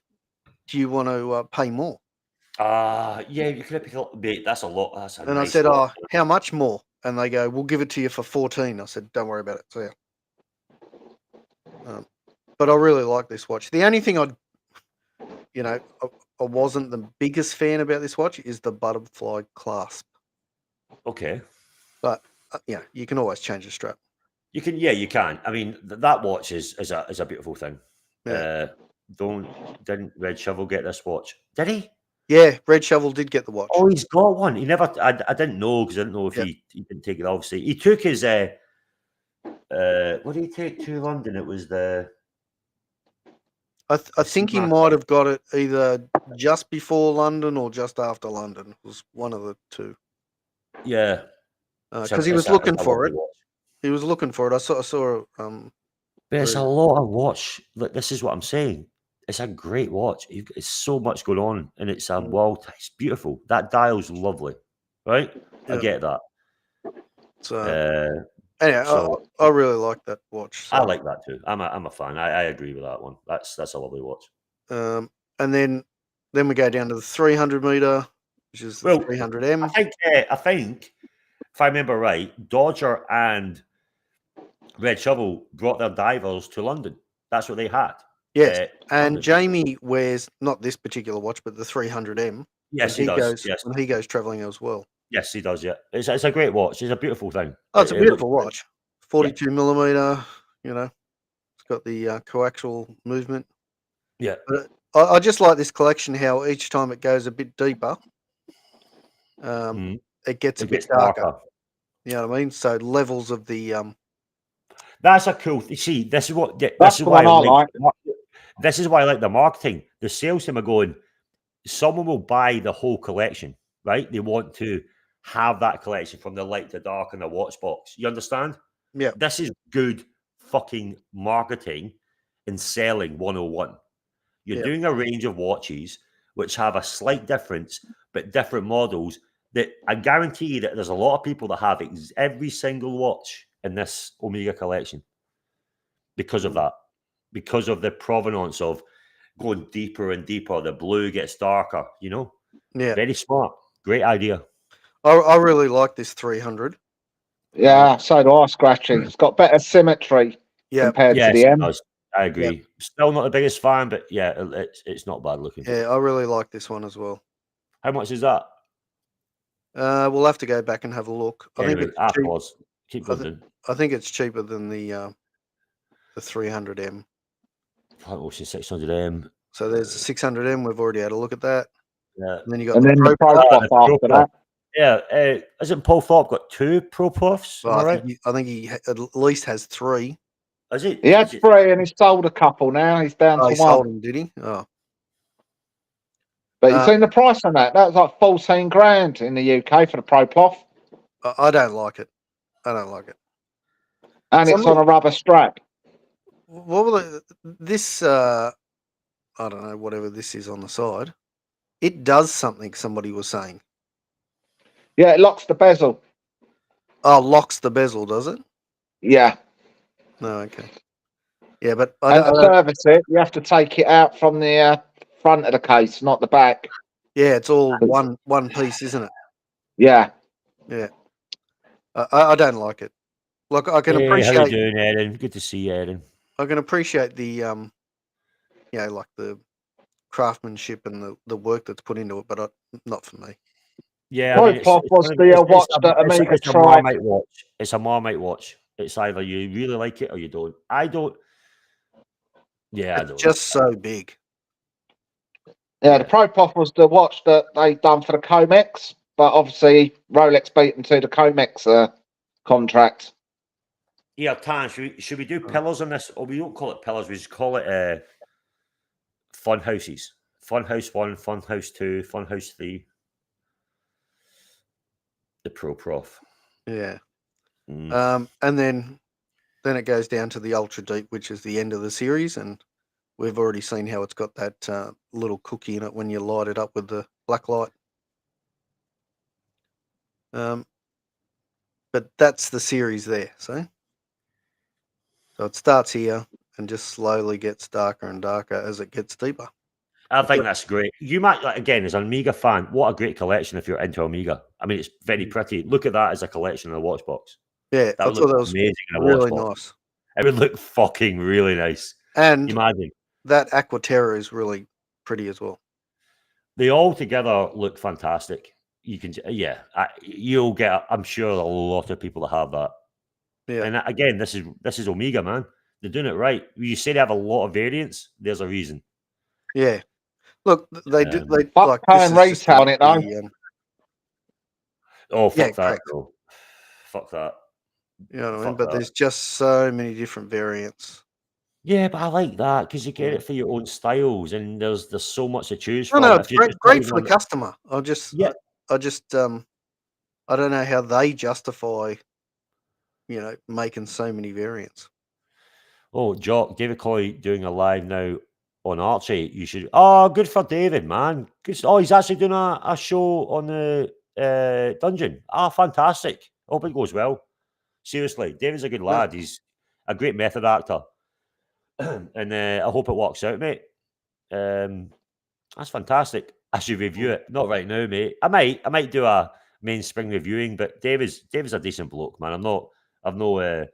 Do you want to pay more?" Yeah, you could pick a little bit. That's a lot. That's a and nice I said, lot. "Oh, how much more?" And they go, "We'll give it to you for 14." I said, "Don't worry about it." So yeah. But I really like this watch. The only thing I wasn't the biggest fan about this watch is the butterfly clasp. Okay. But yeah, you can always change the strap. You can, yeah, you can. I mean, that watch is a beautiful thing. Yeah. Didn't Red Shovel get this watch? Did he? Yeah, Red Shovel did get the watch. Oh, he's got one. He never. I didn't know because I didn't know if he didn't take it. Obviously, he took his. What did he take to London? It was the. I think he might have got it either just before London or just after London. It was one of the two. Yeah, because he was looking for it. He was looking for it. I saw. But it's a lot of watch. Look, this is what I'm saying. It's a great watch. It's so much going on, and it's a it's beautiful. That dial's lovely, right? I get that. So anyway, I really like that watch. So. I like that too. I'm a fan. I agree with that one. That's a lovely watch. And then we go down to the 300 meter, which is the 300M. I think if I remember right, Dodger and Red Shovel brought their divers to London. That's what they had. Yes, and London. Jamie wears not this particular watch, but the 300M. Yes, he does. When he goes traveling as well. Yes, he does. Yeah, it's a great watch. It's a beautiful thing. Oh, it's a beautiful watch. 42 millimeter. You know, it's got the coaxial movement. Yeah, but I just like this collection. How each time it goes a bit deeper, it gets a bit darker. You know what I mean? So levels of the. That's a cool. You see, this is what. This is why I like. This is why I like the marketing. The sales team are going. Someone will buy the whole collection, right? They want to have that collection from the light to dark in the watch box. You understand? Yeah. This is good fucking marketing and selling 101. You're doing a range of watches which have a slight difference, but different models that I guarantee you that there's a lot of people that have every single watch in this Omega collection because of that, because of the provenance of going deeper and deeper. The blue gets darker, you know? Yeah. Very smart. Great idea. I really like this 300. Yeah, so do I, Scratchy. It's got better symmetry compared to the M. Does. I agree. Yep. Still not the biggest fan, but yeah, it's not bad looking. Yeah, I really like this one as well. How much is that? We'll have to go back and have a look. Anyway, I think it's cheap. Keep going. I think it's cheaper than the 300M. Oh, she's 600M. So there's the 600M. We've already had a look at that. Yeah. And then you got the Pro after that. Yeah. Isn't Paul Thorpe got 2 Pro Profs? Well, I think he at least has 3. Is it? He had 3 and he's sold a couple now. He's down to 1. Sold them, did he? Oh. But you've seen the price on that? That was like 14 grand in the UK for the Pro Plof. I don't like it. I don't like it. And it's on a rubber strap. What will this? I don't know. Whatever this is on the side, it does something. Somebody was saying. Yeah, it locks the bezel. Oh, locks the bezel, does it? Yeah. No, okay. Yeah, but And to service it, you have to take it out from the front of the case, not the back. Yeah, it's all one piece, isn't it? Yeah. Yeah. I don't like it. Look, I can Hey, appreciate. how you doing, Erin? Good to see you, Erin. I can appreciate the you know, like the craftsmanship and the work that's put into it, but not for me. Yeah, I mean, Pop was the watch that Amiga it's a tried. Marmite watch. It's a Marmite watch. It's either you really like it or you don't. I don't. Yeah, I It's don't. just so big. Yeah, the Pro-Pop was the watch that they done for the Comex, but obviously Rolex beat them to the Comex contract. Yeah, Tan, should we do pillars on this? Or we don't call it pillars, we just call it fun houses. Fun house 1, fun house 2, fun house 3. The Pro Prof. Yeah. And then it goes down to the Ultra Deep, which is the end of the series, and we've already seen how it's got that little cookie in it when you light it up with the black light. But that's the series there, see? So it starts here and just slowly gets darker and darker as it gets deeper. I think that's great. You might, like, again, as an Amiga fan, what a great collection if you're into Amiga. I mean, it's very pretty. Look at that as a collection in a watch box. Yeah, that would look amazing in a really watch box. nice. It would look fucking really nice. And imagine that Aqua Terra is really pretty as well. They all together look fantastic. You can, you'll get. I'm sure a lot of people that have that. Yeah. And again, this is Omega, man. They're doing it right. You say they have a lot of variants. There's a reason. Yeah. Look, they do. They like paying retail on it though. Oh, fuck that, bro. Fuck that. You know what I mean? But there's just so many different variants. Yeah, but I like that because you get it for your own styles, and there's so much to choose from. No, it's great for the customer. I just I don't know how they justify, making so many variants. Oh, Jock, David Coy doing a live now on Archie. You should. Oh, good for David, man. Good. Oh, he's actually doing a show on the dungeon. Ah, fantastic. Hope it goes well. Seriously, David's a good lad. He's a great method actor. And I hope it works out, mate. That's fantastic. I should review it. Not right now, mate. I might do a Mainspring reviewing, but David's a decent bloke, man. I've no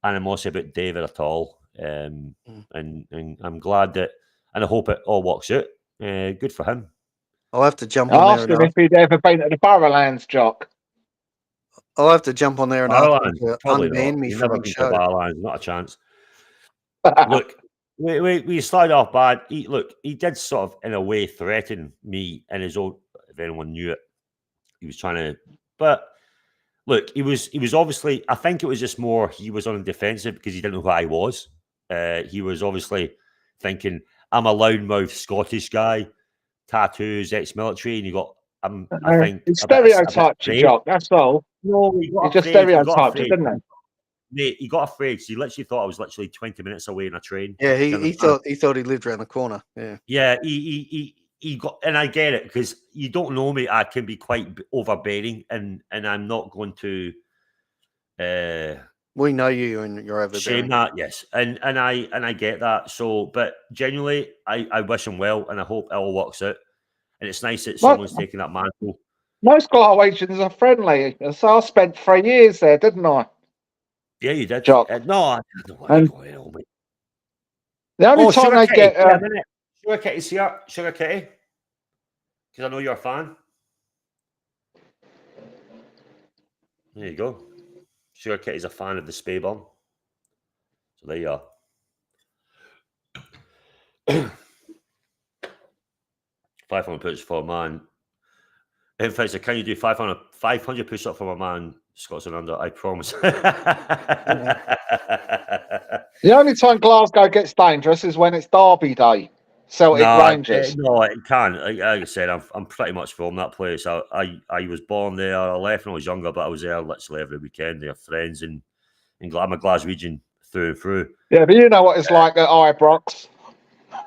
animosity about David at all. And I'm glad that, and I hope it all works out. Good for him. I'll have to jump on there. Ask him if he'd ever been at the Barrowlands, Jock. I'll have to jump on there and ask him to unban me He's from never his been show. to Barrowlands, not a chance. Look, we started off bad. He did sort of, in a way, threaten me and his own. If anyone knew it, he was trying to. But look, he was obviously. I think it was just more he was on the defensive because he didn't know who I was. He was obviously thinking I'm a loudmouth Scottish guy, tattoos, ex-military, and you got. I think he stereotyped you, Jock. That's all. No, he just stereotyped you, didn't he? Mate, he got afraid because he literally thought I was literally 20 minutes away in a train. Yeah, he thought he lived around the corner. Yeah. Yeah, he got, and I get it because you don't know me. I can be quite overbearing, and I'm not going to. We know you, and you're overbearing. Shame that, yes, and I get that. So, but genuinely, I wish him well, and I hope it all works out. And it's nice that someone's taking that mantle. Most Galwegians are friendly, so I spent 3 years there, didn't I? Yeah, you did. Jock. No, I don't know what's going on, mate. The only time they get Sugar Kitty's here. Sugar Kitty, because I know you're a fan. There you go. Sugar Kitty's a fan of the Spayburn. So there you are. 500 push for a man. In fact, can you do 500 push up for my man, Scots and under? I promise. The only time Glasgow gets dangerous is when it's Derby Day. Celtic No, Rangers. no, it can. Like I said, I'm pretty much from that place. I was born there. I left when I was younger, but I was there literally every weekend. They have friends and I'm a Glaswegian through and through. Yeah, but you know what it's like at Ibrox.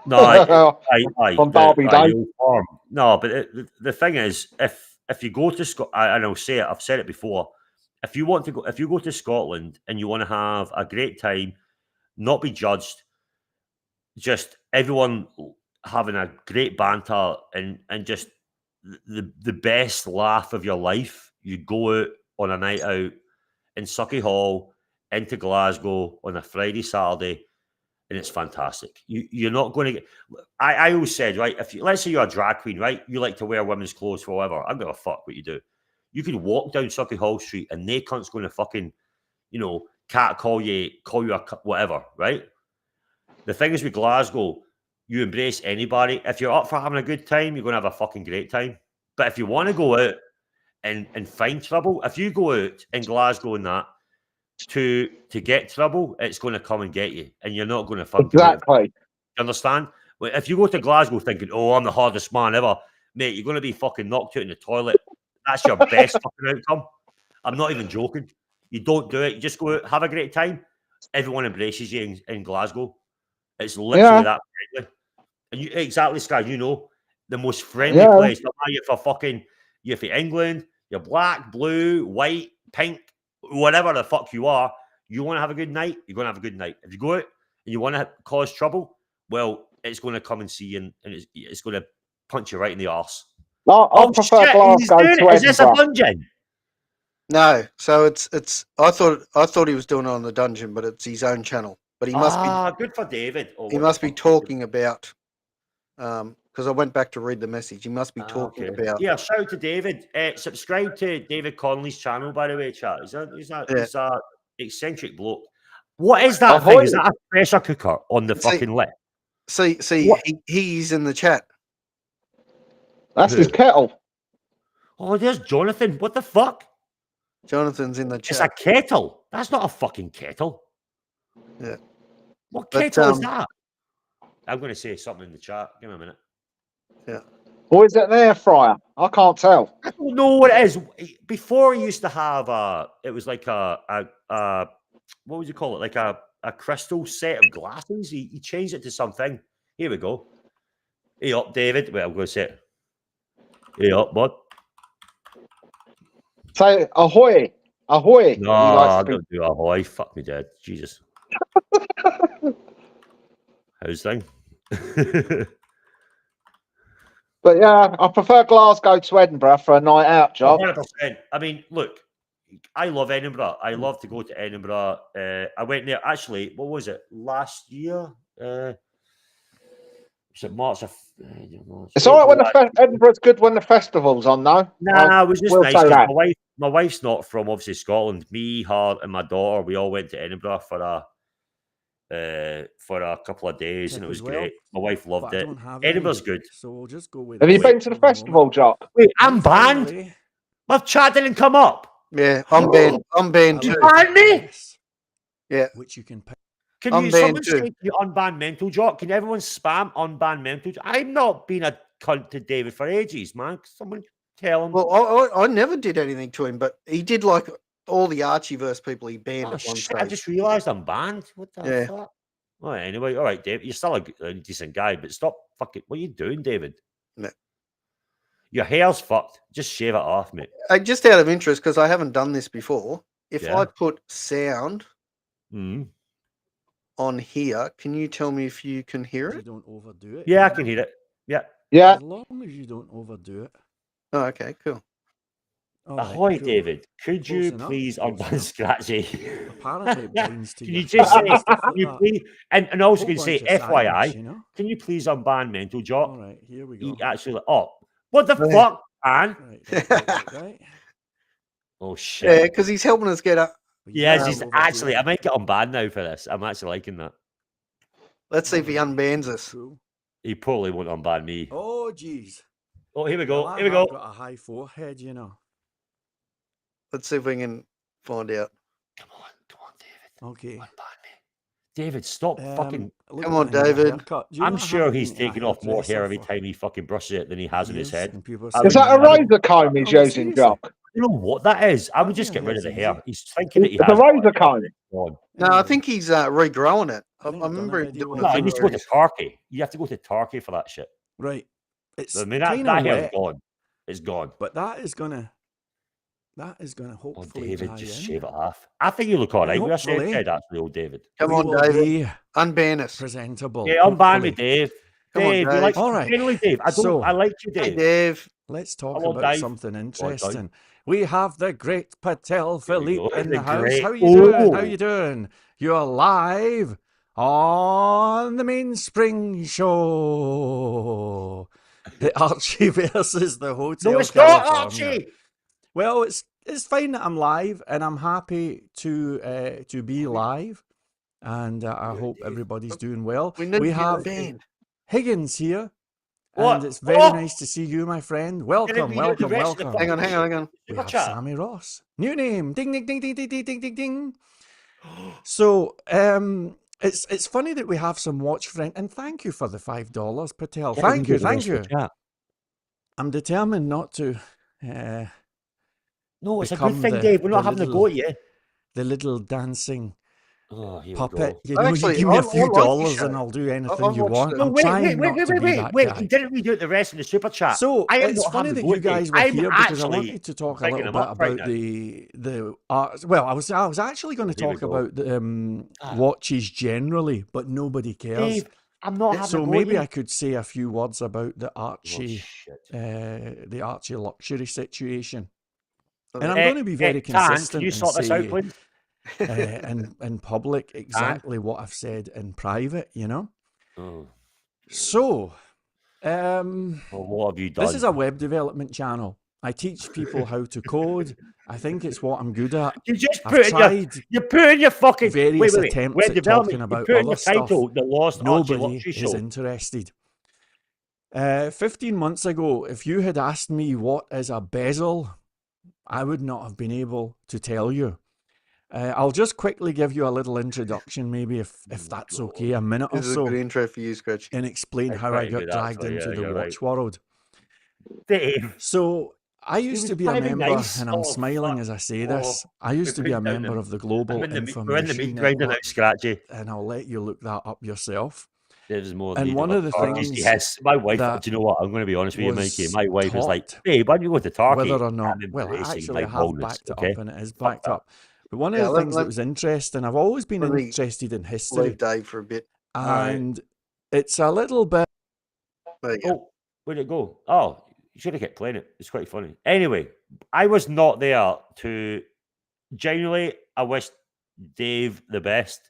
No, I On Derby Day. farm. No, but the thing is, if you go to Scotland, and I'll say it, I've said it before. If you go to Scotland and you want to have a great time, not be judged, just everyone having a great banter and just the best laugh of your life, you go out on a night out in Sucky Hall into Glasgow on a Friday, Saturday, and it's fantastic. You're not going to get. I always said, right, if you, let's say you're a drag queen, right, you like to wear women's clothes forever. I don't give a fuck what you do. You can walk down Sucky Hall Street and they cunts going to fucking, cat call you whatever, right? The thing is with Glasgow, you embrace anybody. If you're up for having a good time, you're going to have a fucking great time. But if you want to go out and find trouble, if you go out in Glasgow and that to get trouble, it's going to come and get you, and you're not going to fucking come out. Exactly. You understand? Well, if you go to Glasgow thinking, "Oh, I'm the hardest man ever," mate, you're going to be fucking knocked out in the toilet. That's your best fucking outcome. I'm not even joking. You don't do it. You just go out, have a great time. Everyone embraces you in Glasgow. It's literally that friendly. And you exactly, Sky, the most friendly place. No matter you're for England, you're black, blue, white, pink, whatever the fuck you are, you want to have a good night, you're going to have a good night. If you go out and you want to cause trouble, well, it's going to come and see you and it's going to punch you right in the arse. I prefer Glasgow to Edinburgh. Is this a dungeon? No, so it's. I thought he was doing it on the dungeon, but it's his own channel. But he must be good for David. He must be talking about. Because I went back to read the message. He must be talking about. Yeah, shout out to David. Subscribe to David Connolly's channel, by the way, chat. He's a eccentric bloke. What is that thing? Is that a pressure cooker on the fucking lip? See, he's in the chat. That's his kettle. Oh, there's Jonathan. What the fuck? Jonathan's in the chat. It's a kettle. That's not a fucking kettle. Yeah. What kettle is that? I'm going to say something in the chat. Give me a minute. Yeah. Or is it an air fryer? I can't tell. I don't know what it is. Before he used to have it was like a what would you call it? Like a crystal set of glasses. He changed it to something. Here we go. Hey up, David. Wait, I'm going to say it. Hey up, bud. Say ahoy. Ahoy. No, I don't do ahoy. Fuck me dead. Jesus. How's thing? But yeah, I prefer Glasgow to Edinburgh for a night out, Job. 100%. I mean, look, I love Edinburgh. I love to go to Edinburgh. I went there actually. What was it? Last year? Was it March? It's all right when Edinburgh's good when the festival's on, though. Nah, it was just nice. My wife's not from obviously Scotland. Me, her, and my daughter, we all went to Edinburgh for a couple of days, and it was great. My wife loved it. Edinburgh's good. So we'll just go with. Have you been to the festival, Jock? Wait, I'm banned. My chat didn't come up. Yeah, I'm banned. I'm banned too. Ban me? Yeah. Which you can pick. Can someone say can you unban Mental Jock? Can everyone spam unban Mental Jock? I've not been a cunt to David for ages, man. Someone tell him. Well, I never did anything to him, but he did like all the Archieverse people he banned at one stage. I just realised I'm banned. What the fuck? Well, anyway, all right, David. You're still a decent guy, but stop fucking. What are you doing, David? No. Your hair's fucked. Just shave it off, mate. Just out of interest, because I haven't done this before. If I put sound on here, can you tell me if you can hear it? You don't overdo it. Yeah, I can hear it. Yeah. Yeah. As long as you don't overdo it. Oh, okay, cool. Ahoy, cool. David. Could you please unban Scratchy? Apparently it binds to can you just say, can you please, and also can you say, FYI, can you please unban Mental Jock? All right, here we go. He actually, what the fuck, man? Right. Oh, shit. Yeah, because he's helping us get up. Yes, he's actually, I might get unbanned now for this. I'm actually liking that. Let's see if he unbans us. He probably won't unban me. Oh, jeez. Oh, here we go. Well, here we go. I've got a high forehead, you know. Let's see if we can find out. Come on, David. Okay. Unban me. David, stop fucking. look Come at on, that, your David. haircut. Do you I'm not sure have he's been a taking off more hair every hairdresser time he fucking brushes it than he has in his years, head. and people are I Is would that a never- razor comb he's No, but using, seriously. Jock? You know what that is? I would Cutting just your get rid of the hair's hair. easy. He's thinking that he It's has. a razor comb. Gone. No, I Anyway, think he's regrowing it. I think I've done a remember him video doing on a No, he thing needs to where go to he's... Turkey. You have to go to Turkey for that shit. right. It's I mean, kind that of hair is wet, gone. It's gone. but that is gonna Oh, hopefully David, dry just in. shave it off. I think you look all right. We're saying hopefully Ted, actually, old David. Come we on, will David. be Unban us. presentable. Yeah, unban me, hopefully. Dave. Come on, Dave, you Dave. like All right. generally, Dave. So- I like you, Hey, Dave. Dave. Let's talk Hello, about Dave. something Dave. interesting. We have the great Patel Here we Philippe go. in The the house. great- How you doing? How Oh. you doing? You're live on the Mainspring show. The Archie versus the Hotel No, it's not, California. Archie. Well, it's fine that I'm live, and I'm happy to be live, and I hope everybody's doing well. We need We to get have banned. Higgins here, What? and it's very Oh! nice to see you, my friend. Didn't Welcome, we do the welcome, rest of the welcome. Hang on, hang on, hang on. We Super have chat. Sammy Ross. New name. Ding ding ding ding ding ding ding ding ding. So it's funny that we have some watch friend, and thank you for the $5, Patel. Yeah, we Thank do you, the thank rest of you. the chat. I'm determined not to No, it's a become good thing, the- Dave. We're not the having a little- go at you. the little dancing Oh, here puppet. we go. You know, Actually, you give me I a few like your dollars show. and I'll do anything I've you watched want. it. No, I'm wait, trying wait, not wait, to wait, be wait, that wait. guy. He didn't redo it the rest in the super chat. So I am it's not funny having that a go you at Dave. guys were I'm here because I actually wanted to talk a picking little him bit up right about now. the art. Well, I was actually going to Here we talk go. about the watches generally, but nobody cares. Dave, I'm not having So a go maybe at I you. could say a few words about Oh, shit. the Archie luxury situation. Okay. And I'm going to be very Tan, can consistent you and sort this out, say please? in public exactly what I've said in private, you know? Oh, So, well, what have you done? this is a web development channel. I teach people how to code. I think it's what I'm good at. You just I've put in your, tried you put in your fucking various wait. attempts Web at development. talking You about put in your other stuff. title, the Lost Archie Nobody Luxury is Show. interested. 15 months ago, if you had asked me what is a bezel, I would not have been able to tell you. I'll just quickly give you a little introduction, maybe if that's okay, a minute or This is a good so, intro for you, Scratchy. and explain It's how I pretty got good, dragged actually, into yeah, the you're watch right. world. Dave, So I used was to be a trying to be member, nice. and I'm Oh, smiling fuck. as I say Oh, this. I used to be put a down the- member of the Global we're in the Information meat grinder now, Network, Scratchy. and I'll let you look that up yourself. There's more. And need one of of the Turkey. things Yes, my wife. that Do you know what? I'm going to be honest with you, Mikey. was My wife was like, taught "Hey, why don't you go to Turkey?" Whether or not, I'm well, embracing actually, my I have boldness, backed it okay? up, and it is Fuck backed that. up. But one of Yeah, the things that was interesting, I've always been let me interested in history, Leave Dave for a bit. Alright. and it's a little bit. There you go. Oh, where'd it go? Oh, you should have kept playing it. It's quite funny. Anyway, I was not there to. Genuinely, I wish Dave the best.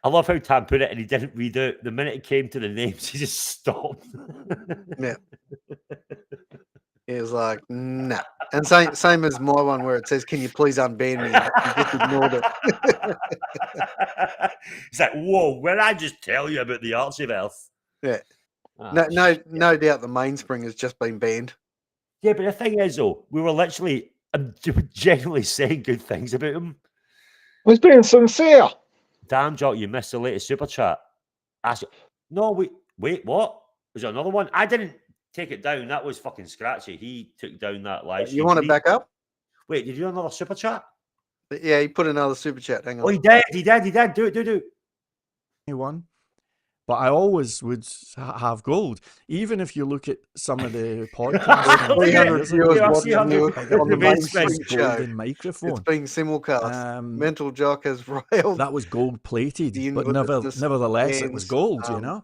I love how Tam put it, and he didn't read it. The minute it came to the names, he just stopped. Yeah. He was like, nah. And same as my one where it says, "Can you please unban me?" He just ignored it. It's like, whoa, when I just tell you about the Archieverse? Yeah. Ah, No doubt the Mainspring has just been banned. Yeah, but the thing is, though, we were literally genuinely saying good things about him. He's being sincere. Damn, Jock, you missed the latest super chat. No, wait, what? Was there another one? I didn't take it down. That was fucking Scratchy. He took down that live stream. You want it back up? Wait, did you do another super chat? Yeah, he put another super chat. Hang on. Oh, he did. Do it. One, but I always would have gold. Even if you look at some of the podcasts, from 300 years viewers ago, watching on you the on the Mainspring Mainspring show. golden microphone. It's being simulcast. Um, Mental Jock has railed. that was gold plated, The but inwardness nevertheless, it was scans, gold. You know.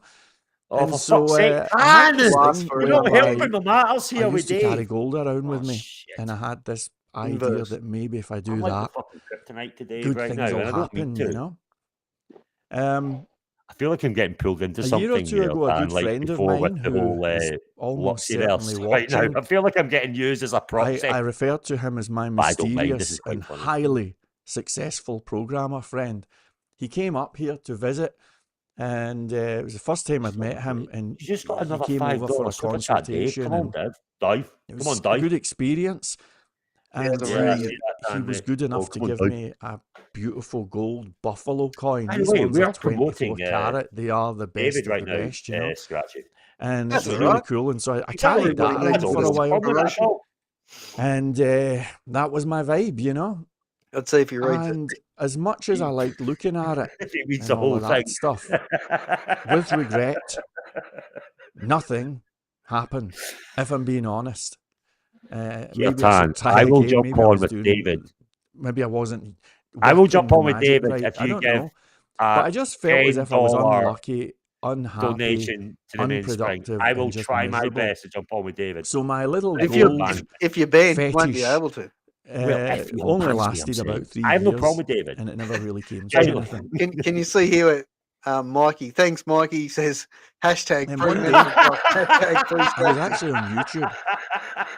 Oh, And for so, fuck's sake. I had this Last thing forever. You're not whereby helping them out. I'll see I how we used to carry do. gold around with Oh, me, shit. and I had this idea Inverse. that maybe if I do I'm like that, the fucking kryptonite today, good right things now, will and I don't mean happen. to. You know. I feel like I'm getting pulled into A something. year or two ago, a Dan, good like friend of before mine with the who whole is almost Luxieverse certainly right now. watching, I feel like I'm getting used as a proxy. I refer to him as my But I don't mind, this mysterious is quite and funny. highly successful programmer friend. He came up here to visit, and it was the first time I'd met him, and You just got he another came over for a $5 super chat, Dave. consultation, Come on, and Dave. Dive. it Come on, was a dive. good experience. Yeah, And the Yeah, radio. he was good enough to give me a beautiful gold buffalo coin. By the These way, ones we are are 24 promoting carat. They are the best David of right the now, best, you know. Scratchy. And That's it's all really right. cool. And so I You can't carried really that need around to for a list while. promotion. And that was my vibe, you know. Let's see if he reads it. And as much as I liked looking at it He reads and the all whole of that thing. stuff, with regret, nothing happened, if I'm being honest. Maybe I should try I will again. jump Maybe I on was with doing, David. maybe I wasn't I will working jump the on with magic David right. if I you don't give know. But I just felt as if I was $10 unlucky, unhappy, donation to the Mainspring. unproductive, I will and just try my miserable. best to jump on with David. So my little If gold you're banned, you won't be fetish able to. Well, if he only unbans me, I'm lasted saying. about 3 I have no years, problem with David. and it never really came to Hey, anything. Can you see here, Mikey? Thanks, Mikey. He says hashtag And free one day, mental block, hashtag free I was scratchy. actually on YouTube,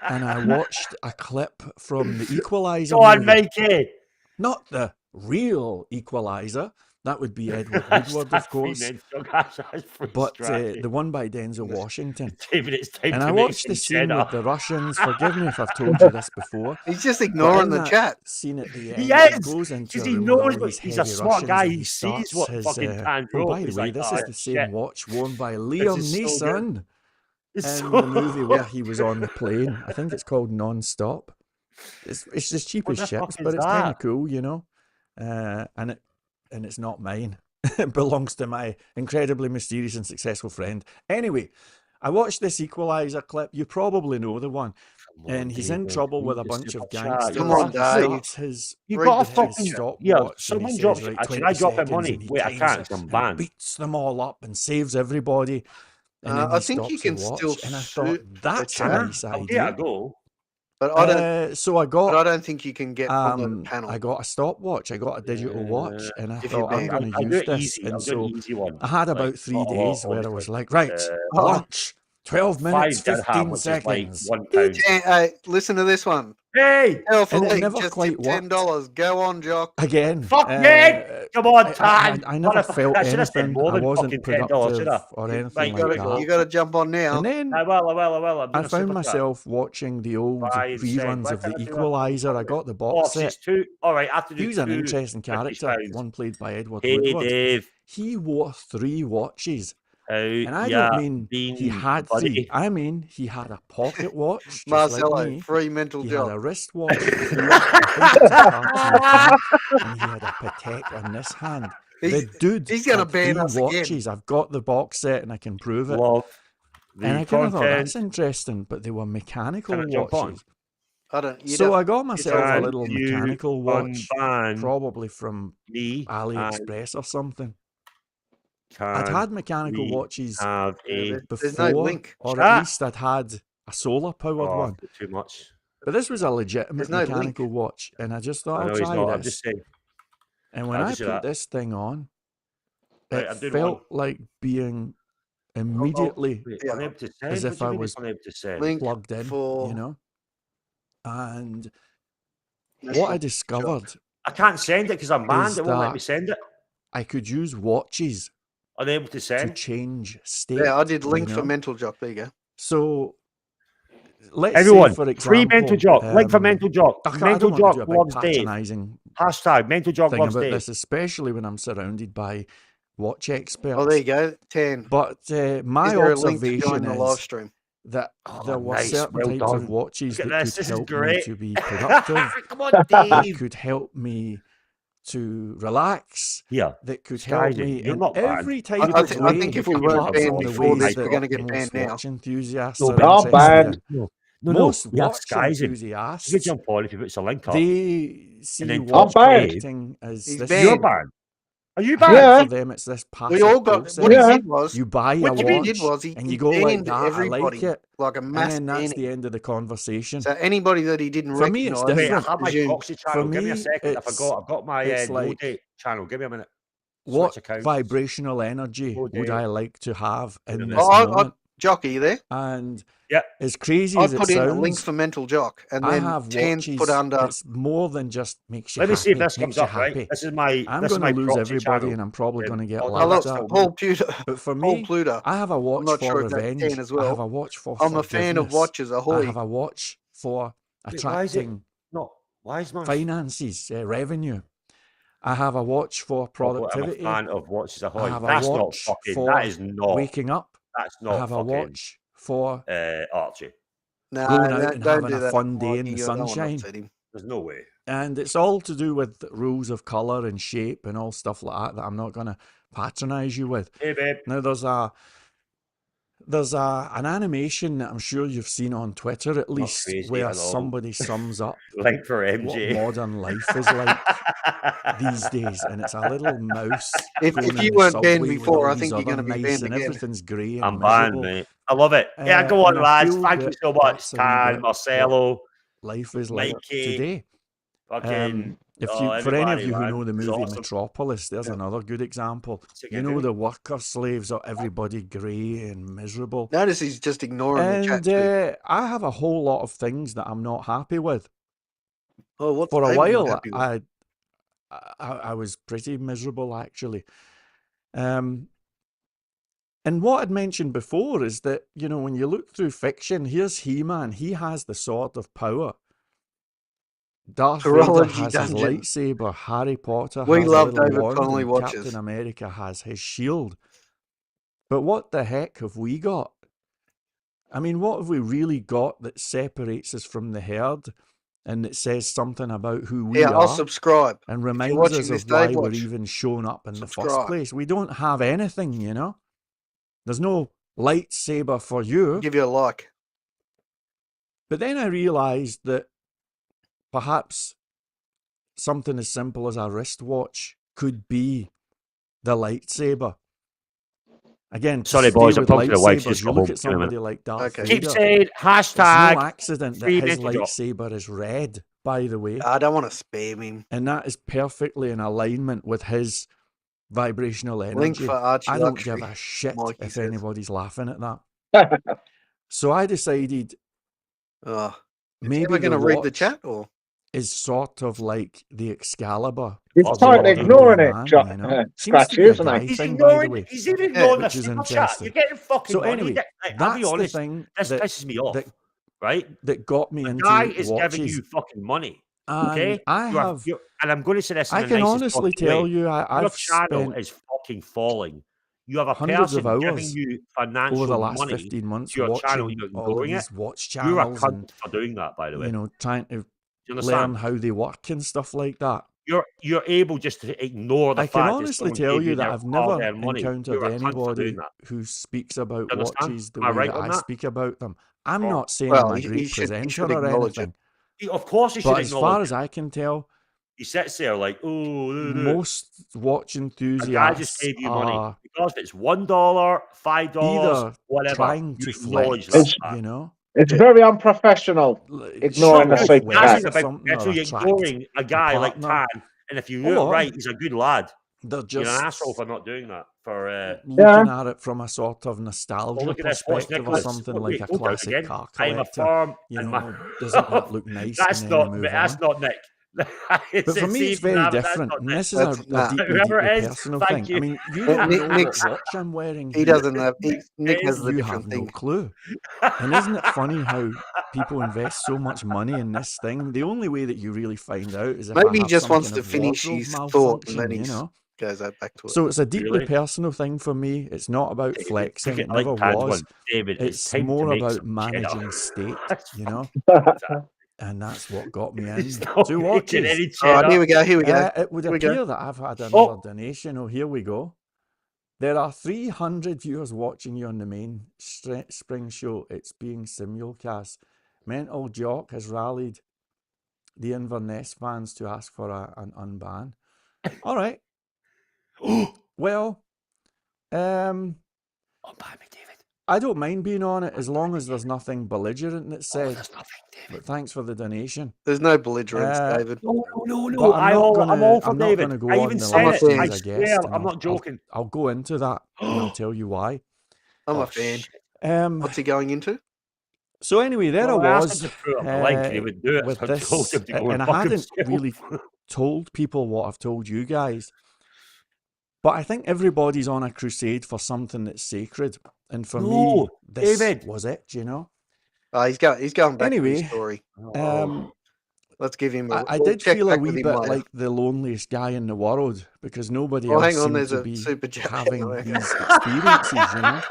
and I watched a clip from the Equalizer Go on, movie. Mikey. Not the real Equalizer. That would be Edward Woodward, of course. But the one by Denzel Washington. David, it's time And to I make watched some the scene cheddar. with the Russians. Forgive me if I've told you this before. He's just But ignoring in the that chat. scene at the He end, he is, goes into a because he room with all knows these he's a heavy smart Russians, guy. and He he sees starts what his. fucking pan Oh, by the He's way, like, this "Oh, is the same shit. watch worn by This Liam is so good." Neeson It's in so- the movie where he was on the plane. I think it's called Non-Stop. It's just cheap What as the fuck chips, is but it's kind that? of cool, you know. And it's not mine. It belongs to my incredibly mysterious and successful friend. Anyway, I watched this Equalizer clip. You probably know the one. Come on, And he's in David. trouble with Read a the bunch of super chat. gangsters. Come on, He Dave. starts his You Read got a the fucking stopwatch, someone and he drops. says, right, Should 20 I drop him seconds, money? and he Wait, I times can't. it I'm and banned. beats them all up and saves everybody. And then I he think you stops can the still watch, and I sue thought, the that's a chat. nice I'll give it a idea. go. But I So don't think you can get on the panel. I got a stopwatch, I got a digital watch, and I if you're thought I'm banned. going to I'll do use it this. easy. And I'll do an so easy one. I had Like, about 3 not a lot, days where I was obviously. like, right, lunch, 12 minutes, 5 dirham, 15 which is like seconds. £1. Listen to this one. Hey, Tell And it Philippe, never just quite tip $10. Go on, Jock. Again, fuck me! Come on, Tan. I never felt I should have said anything. more I than wasn't fucking $10, should productive I? or anything Right, You like gotta, you that. gotta jump on now. And then I will. I'm doing I a found super myself watching the old 5 cent. reruns Why of can't The I do that? Equalizer. I got the Oh, box so set. it's two. All right, I have to do He was an two interesting British character, pounds. one played by Edward Hey, Woodward. Dave. He wore 3 watches. How And I ya don't mean he been, had buddy? 3. I mean he had a pocket watch, just Marcelo, like me. free mental He job. had a wristwatch here. I think it was a cartoon thing. And he had a Patek on this hand. The dude he's gonna had ban 3 us again. watches. I've got the box set and I can prove it. Love the And I kind of thought, content. that's interesting, but they were mechanical Can I jump on? watches. I don't. You So don't. I got myself a Can little you mechanical watch, unban probably from me and AliExpress or something. can I'd had mechanical we watches have a There's no before, link. or Chat. at least I'd had a solar powered oh, one. too much. But this was a legitimate There's no link. mechanical watch, and I just thought I know I'll he's try not. I'm this. just saying. And when I'll I just do put that. this thing on, Right, it I'm doing felt like being immediately Wait, Yeah. unable to send. as What if do you I mean was it's unable to send? Link plugged in, for you know. And mental what I job. discovered I can't send it because I'm banned. is It won't let that me send it. I could use watches Unable to to send. change state. Yeah, I did link you for know? mental job. There you go. So let's Everyone, say, for free example, mental jock. Link for mental jock. I Mental don't want to do jock a big loves Dave. patronising Hashtag mental jock thing loves about Dave. this, especially when I'm surrounded by watch experts. Oh, there you go. 10. But my Is there a link to join observation the live is stream? that Oh, there were nice. certain Well types of done. watches Look that at this. could This is help me great. to be productive, Come on, that Dave. could help me to relax, Here. that could help Skyden, me you're in not banned. every I, type I, of th- way, I think if we weren't apart banned from the before ways this, that we're going to the get most banned now. watch enthusiasts No, are but not interested banned. in. No, Most we have watch Skyzen. You could enthusiasts, jump on if he puts a link up. they see then watch I'm banned. collecting as He's this. banned. You're banned. Are you banned? Yeah. For them, it's this passive We all got. process. What he Yeah. did was. You buy a What do you What he mean? did watch, was and he you go like banned that. I like everybody it, like a and mass then that's banning. the end of the conversation. So anybody that he didn't For me, it's recognise, Wait, I different. have my presumed. proxy channel. For Give me a me, second. I it's forgot. I've got my it's no like, date channel. Give me a minute. what Switch accounts. vibrational energy No would date. I like to have Wait a in minute. this I moment? Jockey there. And Yeah. as crazy I as it put in a link sounds, for mental jock, and I then have 10's watches put under. that's more than just makes you Let me see if happy, this makes comes you up, right? happy. This is my I'm this is going to my lose proxy everybody, channel. and I'm probably going to get Hold on, Oh, look, laughed that's at. Paul Pluto. But for Paul me, Pluto. I have a I'm watch not for sure if that's revenge. 10 as I well. have a watch for I'm a fan of forgiveness. watches. I Ahoy. have a watch for Wait, why is it attracting not? Why is my finances, revenue. I have a watch for productivity. I'm a fan of watches. I have a That's not watch fucking. for That is not. waking up. That's I not have a fucking. watch for Archie. going out and don't having do a that, fun day in Mikey. the I don't wanna sunshine. upset him. There's no way. And it's all to do with rules of colour and shape and all stuff like that I'm not going to patronise you with. Hey, babe. Now, there's an animation that I'm sure you've seen on Twitter at least, crazy, I where know. somebody sums up Like for what MJ. modern life is like these days, and it's a little mouse If going you in the weren't banned subway with before, all I these think you're other gonna be mice, banned and again. everything's grey and I'm banned, miserable. mate. I love it. Yeah, go on, And I lads. feel Thank you that so much. that's a wee Tan, bit Marcelo, life is like Mikey, today. fucking. For any of you who man. know the It's movie awesome. Metropolis, there's Yeah. another good example. What's it You gonna know, do? the worker slaves are everybody grey and miserable. Notice he's just ignoring the chat And too. I have a whole lot of things that I'm not happy with. Oh, what's For a David not while, happy with? I was pretty miserable, actually. And what I'd mentioned before is that, you know, when you look through fiction, here's He-Man. He has the sword of power. Darth Vader Horology has Dungeon. his lightsaber. Harry Potter We has love a little David wand, Connolly and watches. Captain America has his shield. But what the heck have we got? I mean, what have we really got that separates us from the herd and that says something about who we Yeah, I'll are subscribe. and If you're reminds watching us this, of why Dave, we're watch. even shown up in the first Subscribe. place? We don't have anything, you know? There's no lightsaber for I'll you. give you a like. But then I realised that perhaps something as simple as a wristwatch could be the lightsaber. Again, to Sorry, stay boys, I'm with talking to the wife. She lightsabers, just you got look home. at somebody like Darth Okay. Keep Vader. saying It's no hashtag. accident that free his mental drop. lightsaber is red, by the way. I don't want to spam him. And that is perfectly in alignment with his vibrational Link energy. for Archie I don't Luxury. give a shit Mikey if says. anybody's laughing at that. So I decided Oh, is maybe ever going to the read the watch chat or? is sort of like the Excalibur He's of totally modern ignoring day it, man, John. you know? Seems to Scratchy, be a isn't he? guy He's thing, by the ignoring. way, He's even ignoring the which is super chat. interesting. You're getting fucking So money. anyway, I'll be that's honest. the thing This that, pisses me off. that, Right? that got me The into guy is giving watches. you fucking money. And Okay? And I'm going to say this in I the can nicest honestly possible tell way. you, Your I've channel spent is fucking falling. You have a hundreds person of giving hours you over financial the last money 15 months to your channel. watching You're all of ignoring it. these watch You're a channels cunt and, for doing that, by the way. you know, trying to Do you understand? learn how they work and stuff like that. You're able just to ignore the I can fact that honestly someone tell gave you that their I've never hard-earned money. encountered You're a cunt for doing anybody that. who speaks about You understand? watches the Am I way right that on I that? speak about them. I'm Oh, not saying well, I'm a he great should presenter or acknowledge it. anything, Of course, he should but as far acknowledge as it. I can tell, He sits there like, oh, most watch a guy just enthusiasts gave you money. are Because if it's $1, $5, either whatever, trying you to acknowledge flex, that. you know, It's very unprofessional. Ignoring show the off super wealth That's chat. a or big something, or so you're attract ignoring a guy like partner, Tan, and if you do it or right, he's a good lad. they're You're an just asshole for not doing that. For looking at it from a sort of nostalgia look at this. Watch perspective or Nicholas. something Wait, like a go down classic again. car I'm a collector. farm You and know, doesn't that look nice? that's And then not. you move That's on. not Nick. But for me, it's very different. And this is That's a nah. deeply, Whoever deeply it is, personal thank thing. I you. mean, you don't know Nick's- what watch I'm wearing He here. doesn't have. Nick has the You different have no thing. clue. And isn't it funny how people invest so much money in this thing? The only way that you really find out is if Maybe I he have just some wants kind to of finish wardrobe his thought and malfunction, then you he know? goes back to it. So it's a deeply Really? personal thing for me. It's not about flexing. It I like never Tan's was. one. David, it's It's time to more make about some cheddar. managing state, That's you know? fucking- And that's what got me He's in not to making watches. any All right, cheddar. here we go. Here we go. It would Here we go. appear that I've had another Oh. donation. Oh, here we go. There are 300 viewers watching you on the Mainspring show. It's being simulcast. Mental Jock has rallied the Inverness fans to ask for an unban. All right. Well, Unban me, David. I don't mind being on it as long as there's nothing belligerent that's Oh, said. there's nothing, David. But thanks for the donation. There's no belligerence, David. No. But I'm all for not David. gonna go I on even the said live it. I as a swear, guest, and I'm not joking. I'll go into that and I'll tell you why. I'm a fan. Shit. What's he going into? So anyway, there Well, I asked was him to put up a link and he would do it. with So I this, told him to go and I fuck hadn't himself. really told people what I've told you guys. But I think everybody's on a crusade for something that's sacred, and for me, No, this David. was it. You know. He's going back to Anyway, his story. Oh. Let's give him a. I we'll did check feel a back with wee him bit later. like the loneliest guy in the world because nobody Oh, else hang on, seemed there's to a be super chat. having these experiences, you know.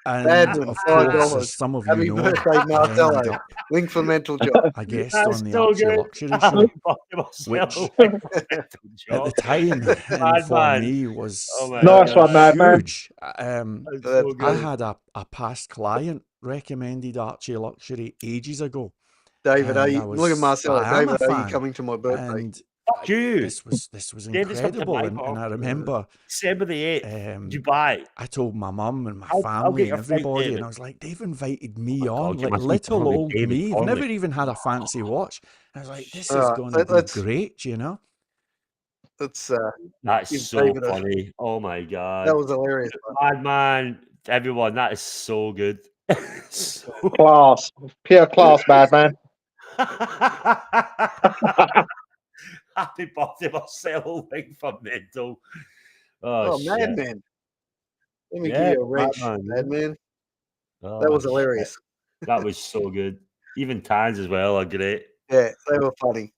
And Badman, of course, as $5. some of you Happy know, birthday, I ended Marcelo. up Link for mental job. a guest That's on the so Archie good. Luxury Show, which at the time and for Madman. me was Oh my Nice God. one, Madman. huge. That's That's so I good. had a past client recommended Archie Luxury ages ago. David, And look at Marcelo. I am David, a are you fan. coming to my birthday? And Fuck you. this was David's come to incredible. my And I birthday. remember December the 8th, um, Dubai. I told my mum and my I'll family get and your flight, everybody, David. and I was like, they've invited me Oh, on, God, you like must be little talking old David me. I've Conley. never even had a fancy watch. I was like, this is Alright, going to be let's- great, you know? That's That's give so David a- funny. Oh my God. that was hilarious. Madman, everyone, that is so good. So Class. Pure class, Madman. Happy birthday, Marcelo. Link for mental. Oh, shit. Madman. Let me give Yeah, you a wrench, Madman. Madman. Oh, That was shit. hilarious. That was so good. Even Tans as well are great. Yeah, they were funny.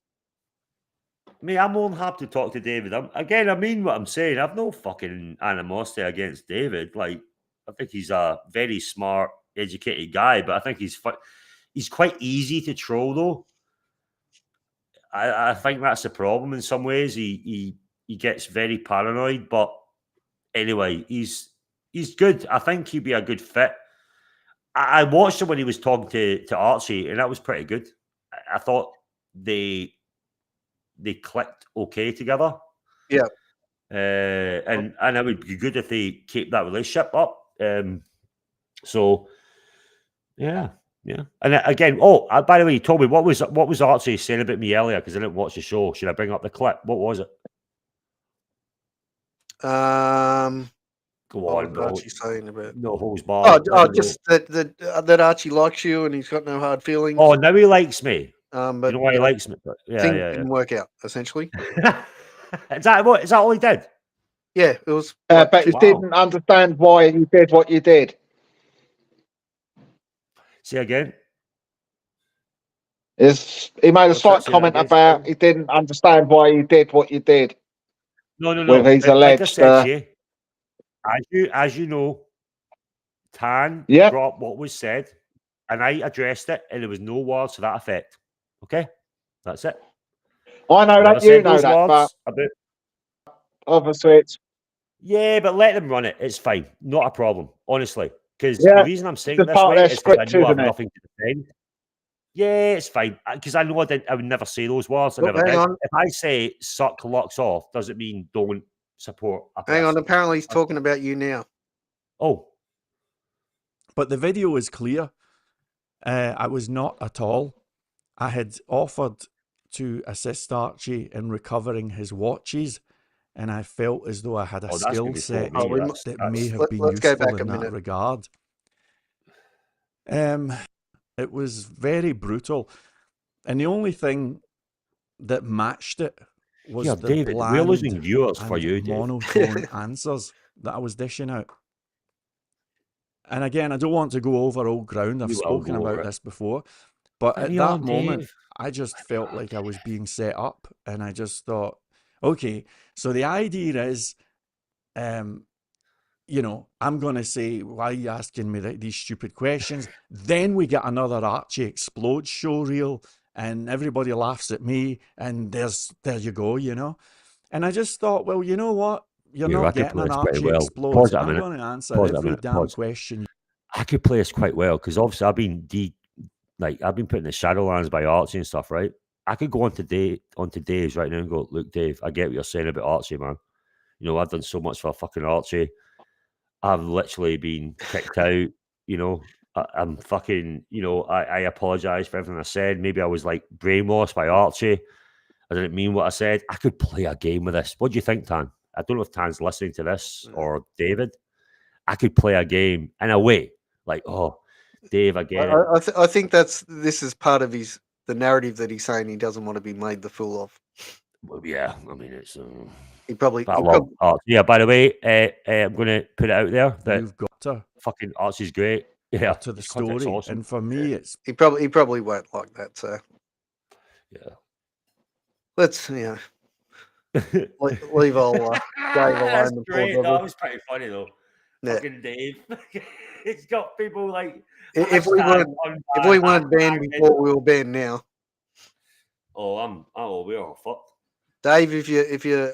I mean, I'm more than happy to talk to David. I mean what I'm saying. I've no fucking animosity against David. Like, I think he's a very smart, educated guy, but I think he's quite easy to troll, though. I think that's the problem in some ways. He gets very paranoid, but anyway, he's good. I think he'd be a good fit. I watched him when he was talking to Archie, and that was pretty good. I thought they clicked okay together. Yeah. And it would be good if they keep that relationship up. So yeah. And again, by the way, you told me what was Archie saying about me earlier because I didn't watch the show. Should I bring up the clip? What was it? Go what on, was bro. Archie saying about? No holds barred. Just that Archie likes you and he's got no hard feelings. Oh, now he likes me. But you know why he likes me? But, things didn't work out essentially. Is that all he did? Yeah, it was. But you didn't understand why you did what you did. Say again. He made a slight comment about he didn't understand why you did what you did. No. With his alleged. Like I said, as you know, Tan brought up what was said, and I addressed it, and there was no words to that effect. Okay, that's it. I know that you know that, but obviously it's. Yeah, but let them run it. It's fine, not a problem, honestly. Because the reason I'm saying it this way is because I know I have nothing to defend. Yeah, it's fine. Because I know I would never say those words. I never did. If I say suck Lux off, does it mean don't support a person? Hang on, apparently he's talking about you now. Oh. But the video is clear. I was not at all. I had offered to assist Archie in recovering his watches, and I felt as though I had a skill set that may have been useful in that regard. It was very brutal, and the only thing that matched it was the David, bland we're losing viewers and for you, monotone answers that I was dishing out. And again, I don't want to go over old ground. I've spoken about this before, but at that moment, I just felt like I was being set up, and I just thought, okay, so the idea is, you know, I'm going to say, why are you asking me these stupid questions? Then we get another Archie Explodes show reel, and everybody laughs at me, and there you go, you know. And I just thought, well, you know what? You're not getting an Archie Explodes. I'm going to answer every damn question. I could play this quite well because obviously I've been put in the Shadowlands by Archie and stuff, right? I could go onto Dave's right now and go, look, Dave, I get what you're saying about Archie, man. You know, I've done so much for fucking Archie. I've literally been kicked out. You know, I'm fucking, you know, I apologize for everything I said. Maybe I was like brainwashed by Archie. I didn't mean what I said. I could play a game with this. What do you think, Tan? I don't know if Tan's listening to this or David. I could play a game in a way. Like, oh, Dave, I get it. I think this is part of the narrative that he's saying he doesn't want to be made the fool of. Well, yeah, I mean, it's... He probably... yeah, by the way, I'm going to put it out there that you've got to. fucking Archie's great. Yeah, to the his content's story. awesome. And for me, it's He probably won't like that. So Yeah. let's leave old Dave That's alone. The poor great. devil. That was pretty funny though. Yeah. Fucking Dave. It's got people like If we hashtag weren't banned hashtag before, we were banned now. we are fucked. Dave, if you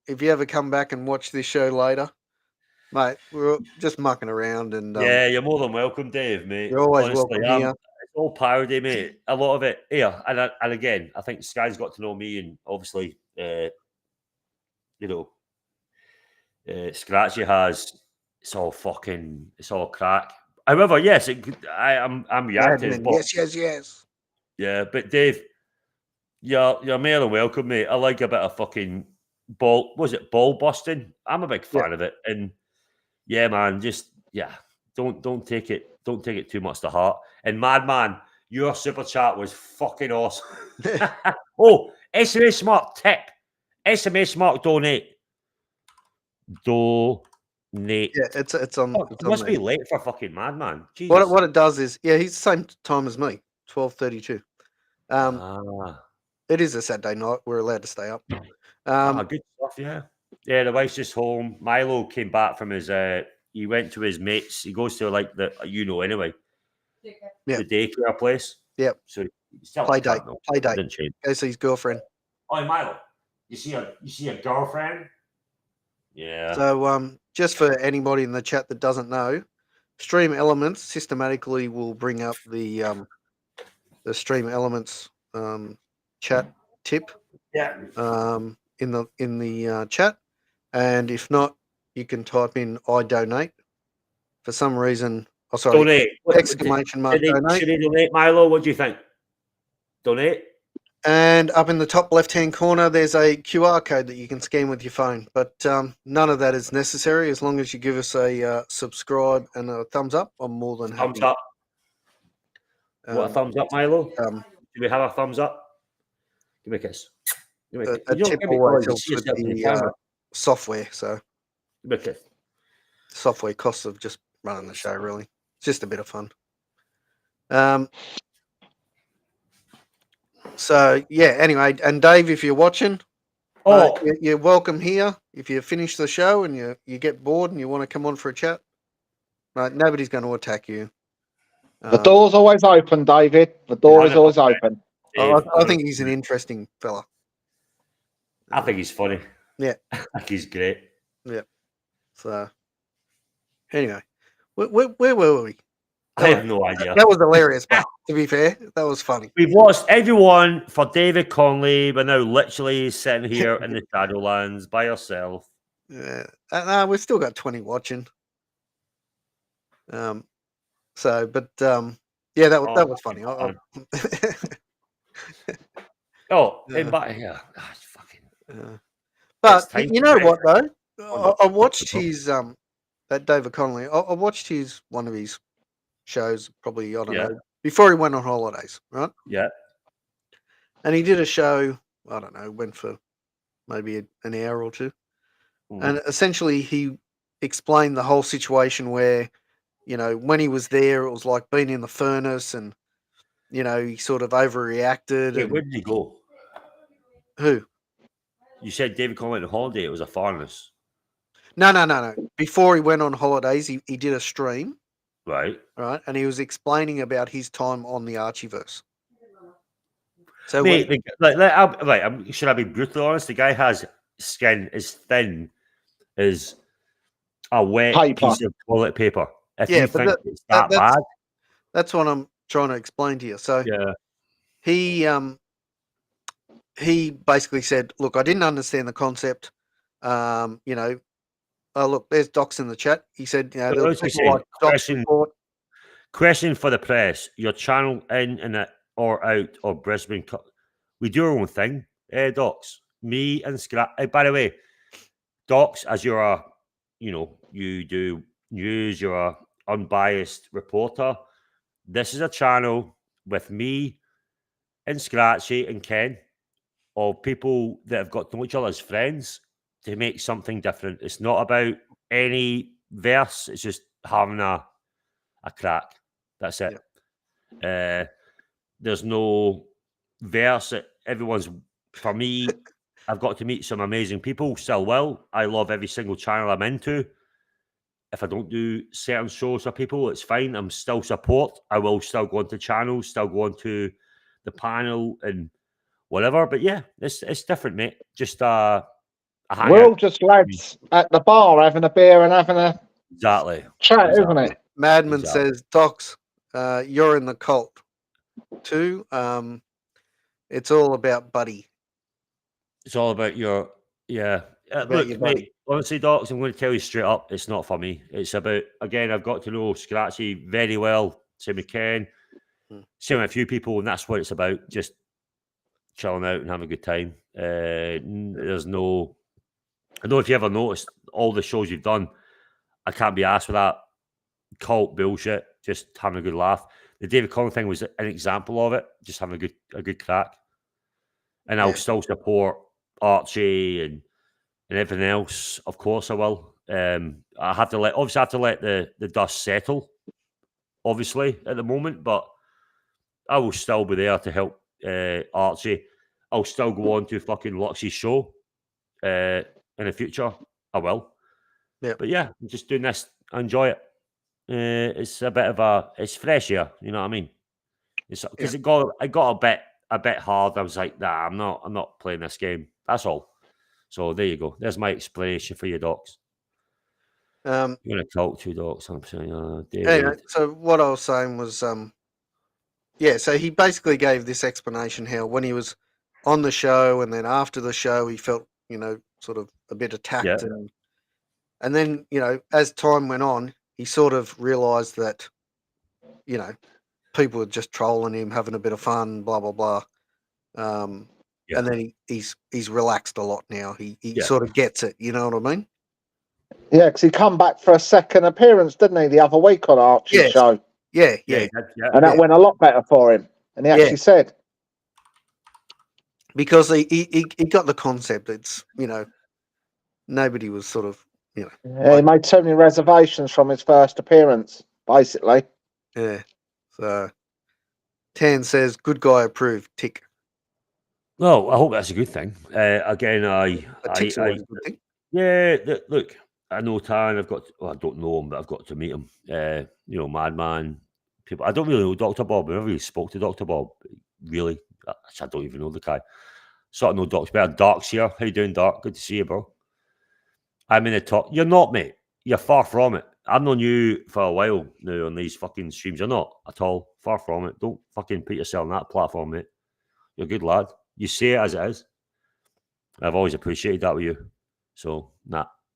ever come back and watch this show later, mate, we're just mucking around and Yeah, you're more than welcome, Dave, mate. you're always Honestly, welcome here. it's all parody, mate. A lot of it. Yeah, and again, I think Sky's got to know me, and obviously, Scratchy has. It's all crack. However, yes, I'm reactive. Admin, But yes. yeah, but Dave, you're more than welcome, mate. I like a bit of fucking ball. Was it ball busting? I'm a big fan of it, and yeah, man, don't take it too much to heart. And Madman, your super chat was fucking awesome. Oh, SMS Smart tip. SMS Smart donate. Donate. Yeah, it's on. Oh, It's you on must there. be late for fucking Madman. Jesus. What it does is, he's the same time as me, 12:32. It is a Saturday night. We're allowed to stay up. Good stuff. Yeah, yeah. The wife's just home. Milo came back from his. He went to his mates. He goes to like anyway. The daycare place. Yep. So still Play date. Didn't change. Go see his girlfriend. Oh, Milo, you see a girlfriend? Yeah. So just for anybody in the chat that doesn't know, Stream Elements systematically will bring up the Stream Elements chat tip Yeah. in the chat, and if not, you can type in "I donate." For some reason, Donate. Exclamation mark donate. Should they donate, Milo? What do you think? Donate. And up in the top left-hand corner, there's a QR code that you can scan with your phone. But none of that is necessary as long as you give us a subscribe and a thumbs up. I'm more than happy. Thumbs up. What a thumbs up, Milo? Do we have a thumbs up? Give me a kiss. Give me a kiss. A tip always helps with the camera. software. So Give me a kiss. software costs of just running the show, really. It's just a bit of fun. So yeah, anyway, and Dave, if you're watching, you're welcome here. If you finish the show and you get bored and you want to come on for a chat, right? Nobody's going to attack you. The door's always open, David. The door is always open. I think he's an interesting fella. I think he's funny. Yeah, I think he's great. Yeah. So anyway, where were we? I have no idea. That was hilarious, but to be fair, that was funny. We've lost everyone for David Conley. We're now literally sitting here in the Shadowlands by ourselves. Yeah, we've still got 20 watching. Yeah, that was funny. But you know what though? I watched his that David Connolly. I watched one of his shows, probably, I don't know, before he went on holidays, right? Yeah. And he did a show, I don't know, went for maybe an hour or two. And essentially he explained the whole situation where, when he was there, it was like being in the furnace and, he sort of overreacted. Wait, where did he go? Who? You said David Conley went on holiday. It was a furnace. No. Before he went on holidays, he did a stream. Right. Right. And he was explaining about his time on the Archieverse. So, mate, should I be brutally honest? The guy has skin as thin as a wet piece of toilet paper. If you think it's that bad. That's what I'm trying to explain to you. So he basically said, look, I didn't understand the concept. Look, there's Docs in the chat. He said, question for the press. Your channel in or out of Brisbane. We do our own thing, Docs. Me and Scrap. By the way, Docs, as you're you do news, you're a unbiased reporter. This is a channel with me and Scratchy and Ken of people that have got to know each other as friends to make something different. It's not about any verse. It's just having a a crack. That's it. There's no verse. Everyone's, for me, I've got to meet some amazing people. Still will. I love every single channel I'm into. If I don't do certain shows for people, it's fine. I'm still support. I will still go into channels, still go into the panel and whatever. But yeah, it's different, mate. Just a hangout. We're all just lads at the bar having a beer and having a chat, isn't it? Madman says, Docs, you're in the cult too. It's all about Buddy. It's all about your, About your buddy. mate, honestly, Docs, I'm going to tell you straight up, it's not for me. It's about, again, I've got to know Scratchy very well, same with Ken, same with a few people, and that's what it's about, just chilling out and having a good time. There's no, I don't know if you ever noticed all the shows you've done, I can't be asked for that cult bullshit, just having a good laugh. The David Conn thing was an example of it, just having a good crack. And I'll still support Archie and everything else. Of course I will. I have to let the dust settle, obviously, at the moment, but I will still be there to help Archie. I'll still go on to fucking Luxie's show in the future. I will. Yeah. But yeah, I'm just doing this. I enjoy it. It's a bit of it's fresh air, you know what I mean? It's because it got a bit hard. I was like, nah, I'm not playing this game. That's all. So there you go. There's my explanation for you, Docs. You're gonna talk to Docs. I'm saying, David. Anyway, so what I was saying was, so he basically gave this explanation how when he was on the show and then after the show, he felt, sort of a bit attacked, and then, as time went on, he sort of realised that, people were just trolling him, having a bit of fun, blah blah blah. And then he's relaxed a lot now. He sort of gets it. You know what I mean? Yeah, because he come back for a second appearance, didn't he, the other week on Archie's show? Yeah. And that went a lot better for him. And he actually said, because he got the concept. It's nobody was sort of he made so many reservations from his first appearance, basically. Yeah. So Tan says, "Good guy approved." Tick. Well, I hope that's a good thing. Again, A tick's always a good thing. Yeah, look, I know Tan. I don't know him, but I've got to meet him. Madman people. I don't really know Dr. Bob. I never really spoke to Dr. Bob. Really, I don't even know the guy. Sort of know Doc's better. Dark's here. How you doing, Dark? Good to see you, bro. I'm in the top. You're not, mate. You're far from it. I've known you for a while now on these fucking streams. You're not at all. Far from it. Don't fucking put yourself on that platform, mate. You're a good lad. You say it as it is. I've always appreciated that with you. So,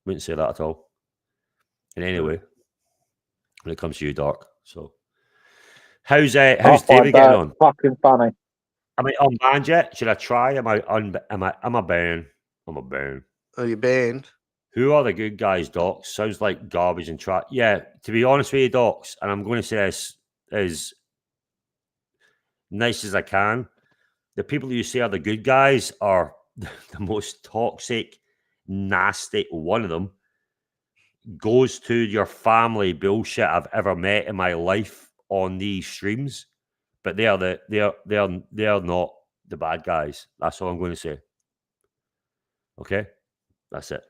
wouldn't say that at all. And anyway, when it comes to you, Dark. So, how's David getting on? Fucking funny. Am I unbanned yet? Should I try? Am I banned? I'm a banned. Are you banned? Who are the good guys, Docs? Sounds like garbage and trash. Yeah, to be honest with you, Docs, and I'm going to say this as nice as I can, the people that you say are the good guys are the most toxic, nasty. One of them goes to your family bullshit I've ever met in my life on these streams, but they're not the bad guys. That's all I'm going to say. Okay, that's it.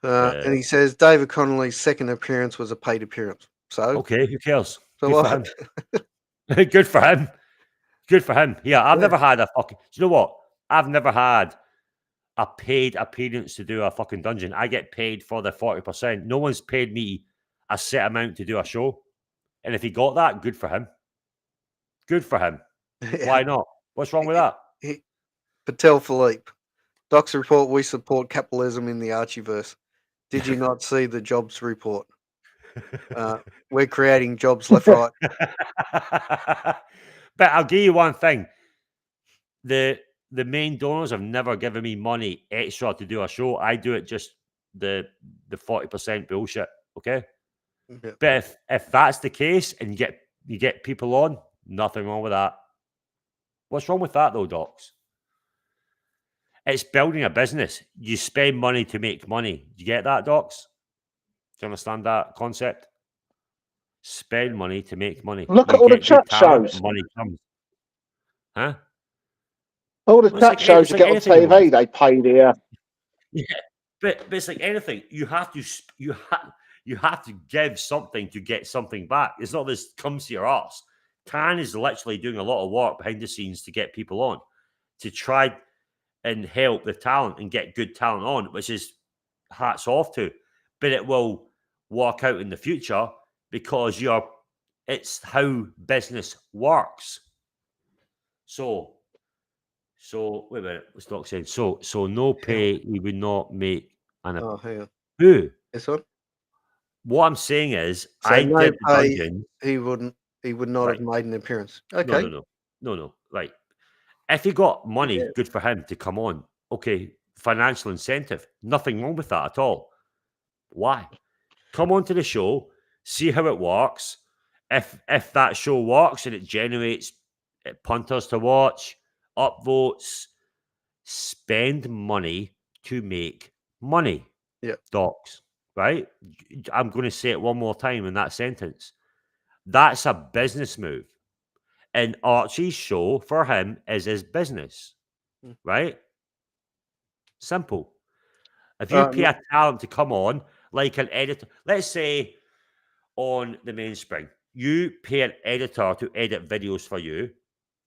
And he says David Connolly's second appearance was a paid appearance. So okay, who cares? So good for him. Good for him. Good for him. Yeah, I've never had a fucking. Do you know what? I've never had a paid appearance to do a fucking dungeon. I get paid for the 40%. No one's paid me a set amount to do a show. And if he got that, good for him. Good for him. Why not? What's wrong with that? Patel Philippe. Docs report, we support capitalism in the Archieverse. Did you not see the jobs report? We're creating jobs left, right. But I'll give you one thing. The main donors have never given me money extra to do a show. I do it just the 40% bullshit. Okay. Yeah. But if that's the case and you get people on, nothing wrong with that. What's wrong with that though, Docs? It's building a business. You spend money to make money. Do you get that, Docs? Do you understand that concept? spend money to make money. Look You at all the get good chat talent, shows. money comes. Huh? All the Well, chat shows you get on anything, TV, they pay the. Yeah, but it's like anything. You have to give something to get something back. It's not this comes to your ass. Tan is literally doing a lot of work behind the scenes to get people on, to try and help the talent and get good talent on, which is hats off to. But it will work out in the future because it's how business works. So wait a minute, let's not say so no pay he would not make an Oh, hang on. who? This one. What I'm saying is So I no did the pay. dungeon. He would not Right. have made an appearance. Okay. No. Right. If he got money, Yeah. good for him to come on. Okay, financial incentive. Nothing wrong with that at all. Why? Come on to the show, see how it works. If that show works and it generates punters to watch, upvotes, spend money to make money. Yeah. Docs, right? I'm going to say it one more time in that sentence. That's a business move. And Archie's show for him is his business, right? Simple. If you pay a talent to come on, like an editor, let's say on the Mainspring, you pay an editor to edit videos for you,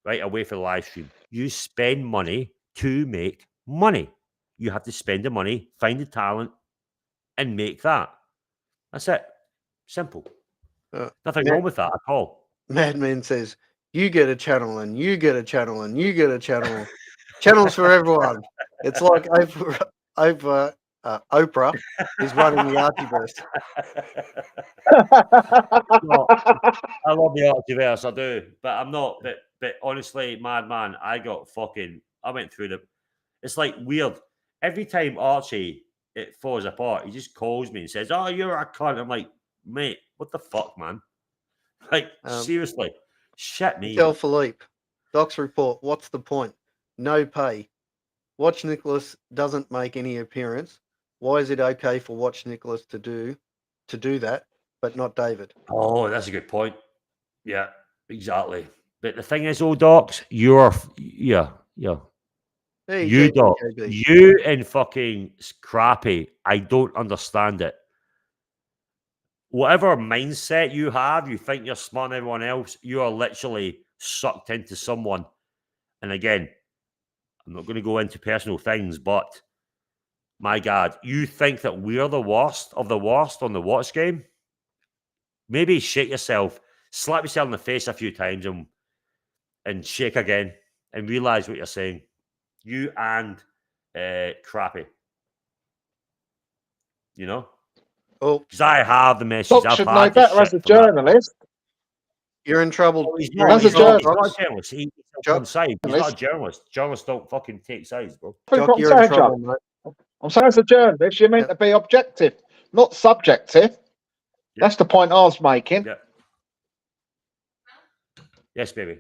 right, away from the live stream. You spend money to make money. You have to spend the money, find the talent, and make that. That's it. Simple. Nothing wrong with that at all. Madman says, you get a channel and you get a channel and you get a channel. Channels for everyone. It's like Oprah is running the Archieverse. No, I love the Archieverse, I do, but I'm not. But honestly, madman, I went through the. It's like weird. Every time Archie it falls apart, he just calls me and says, "Oh, you're a cunt." I'm like, mate, what the fuck, man? Like seriously, shit me. Tell Philippe, Doc's report. What's the point? No pay. Watch Nicholas doesn't make any appearance. Why is it okay for Watch Nicholas to do that, but not David? Oh, that's a good point. Yeah, exactly. But the thing is, Docs, yeah. Hey, You JB. you and fucking Scrappy, I don't understand it. Whatever mindset you have, you think you're smarter than everyone else, you are literally sucked into someone. And again, I'm not going to go into personal things, but my God, you think that we're the worst of the worst on the Watch game? Maybe shake yourself, slap yourself in the face a few times and shake again and realize what you're saying. You and Crappy. You know? Oh, because I have the message. Doc I've should had know the better shit as a from that. journalist. you're in trouble. Well, he's You're not, in As a he's trouble, not, he's not Jock. a journalist. He's Jock. on side. He's not a journalist. Journalists don't fucking take sides, bro. Jock, I'm you're in saying, trouble, Jock. mate. I'm saying, as a journalist, you're meant to be objective, not subjective. Yeah. That's the point I was making. Yeah. Yes, baby.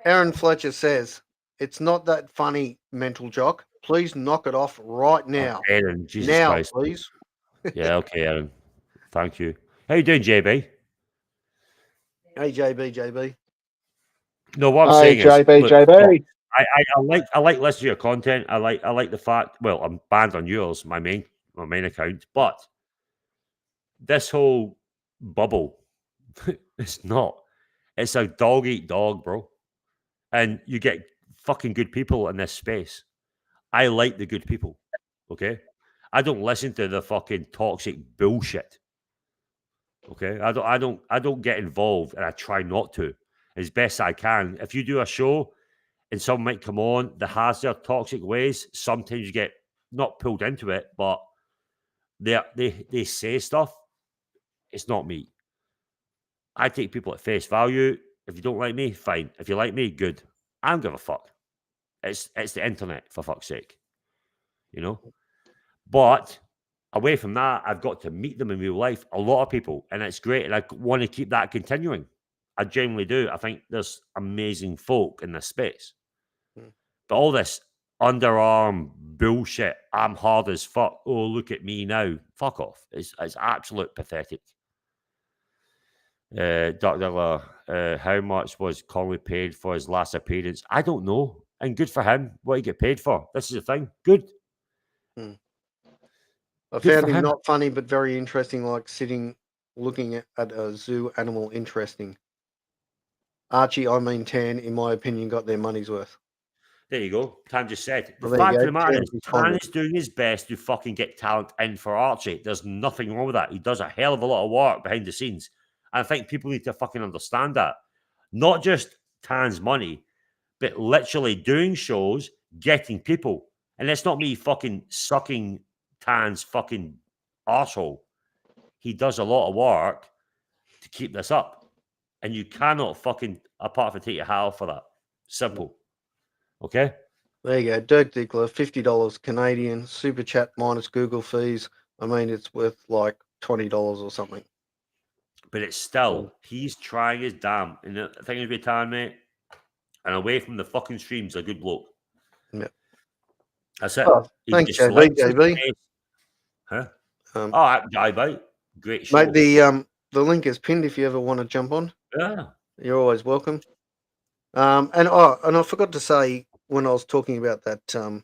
Aaron Fletcher says, it's not that funny, mental Jock. Please knock it off right now. Aaron, Jesus now, Christ. please. Yeah, okay, Aaron. Thank you. How you doing, JB? Hey, JB. No, what I'm Hey, saying is, JB, look, JB. I like listening to your content. I like the fact. Well, I'm banned on yours, my main account, but this whole bubble, it's not. It's a dog eat dog, bro. And you get fucking good people in this space. I like the good people. Okay, I don't listen to the fucking toxic bullshit. Okay, I don't get involved, and I try not to as best I can. If you do a show and someone might come on that has their toxic ways, sometimes you get not pulled into it, but they say stuff. It's not me. I take people at face value. If you don't like me, fine. If you like me, good. I don't give a fuck. It's the internet, for fuck's sake. You know? But away from that, I've got to meet them in real life, a lot of people, and it's great. And I want to keep that continuing. I genuinely do. I think there's amazing folk in this space. But all this underarm bullshit, I'm hard as fuck. Oh, look at me now. Fuck off. It's absolute pathetic. Dr. How much was Conley paid for his last appearance? I don't know. And good for him. What he get paid for. This is the thing. Good. I Good found for him him. not funny, but very interesting, like sitting, looking at a zoo animal interesting. Archie, I mean Tan, in my opinion, got their money's worth. There you go. Tan just said. The Well, there you fact of go. the matter Tan is, Tan responded. is doing his best to fucking get talent in for Archie. There's nothing wrong with that. He does a hell of a lot of work behind the scenes. And I think people need to fucking understand that. Not just Tan's money, but literally doing shows, getting people. And that's not me fucking sucking Tan's fucking arsehole. He does a lot of work to keep this up. And you cannot fucking, apart from take your hat off for that. Simple. Okay? There you go. Dirk Dickler, $50 Canadian, super chat minus Google fees. I mean, it's worth like $20 or something. But it's still, he's trying his damn. And the thing is with Tan, mate, and away from the fucking streams, a good bloke. Yeah. That's it. Oh, He thanks, just JB. licks his JB. face. Huh? Um, Oh, JB. Great show. Mate, the link is pinned if you ever want to jump on. Yeah. You're always welcome. And I forgot to say when I was talking about that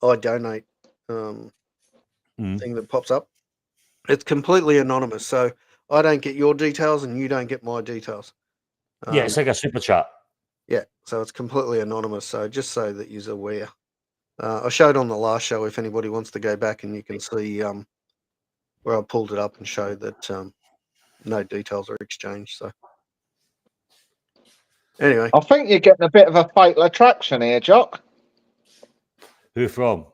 I donate thing that pops up, it's completely anonymous. So I don't get your details and you don't get my details. Yeah, it's like a super chat. Yeah, so it's completely anonymous. So just so that you're aware. I showed on the last show if anybody wants to go back and you can see where I pulled it up and showed that no details are exchanged. So anyway, I think you're getting a bit of a fatal attraction here, Jock. Who from?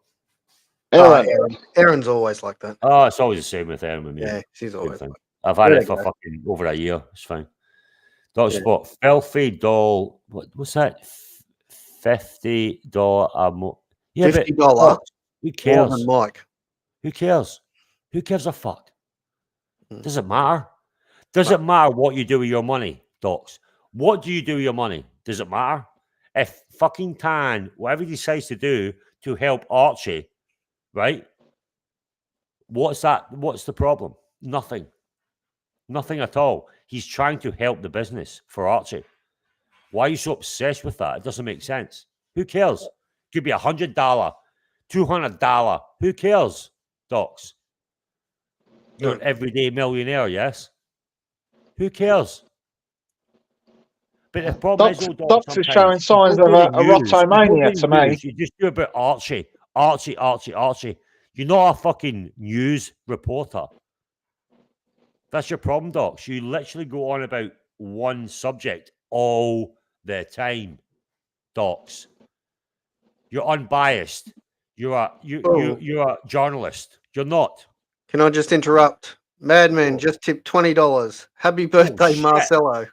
Aaron. Aaron's always like that. Oh, it's always the same with Aaron with me. Yeah, she's Same always thing. like I've had There it you for go. fucking over a year. It's fine. Dog Yeah. Spot. Filthy doll. What's that? $50 a month. Yeah, but $50 Docs, who more cares? than Mike. Who cares? Who gives a fuck? Mm. Does it matter? Does it matter what you do with your money, Docs? What do you do with your money? Does it matter? If fucking Tan, whatever he decides to do to help Archie, right? What's that? What's the problem? Nothing. Nothing at all. He's trying to help the business for Archie. Why are you so obsessed with that? It doesn't make sense. Who cares? Could be $100, $200. Who cares, Docs? You're an everyday millionaire, yes? Who cares? But the problem is, Docs is showing signs of a rotomania to me. You just do about Archie. You're not a fucking news reporter. That's your problem, Docs. You literally go on about one subject all the time, Docs. You're unbiased. You're a journalist. You're not. Can I just interrupt? Madman just tipped $20. Happy birthday, shit. Marcelo.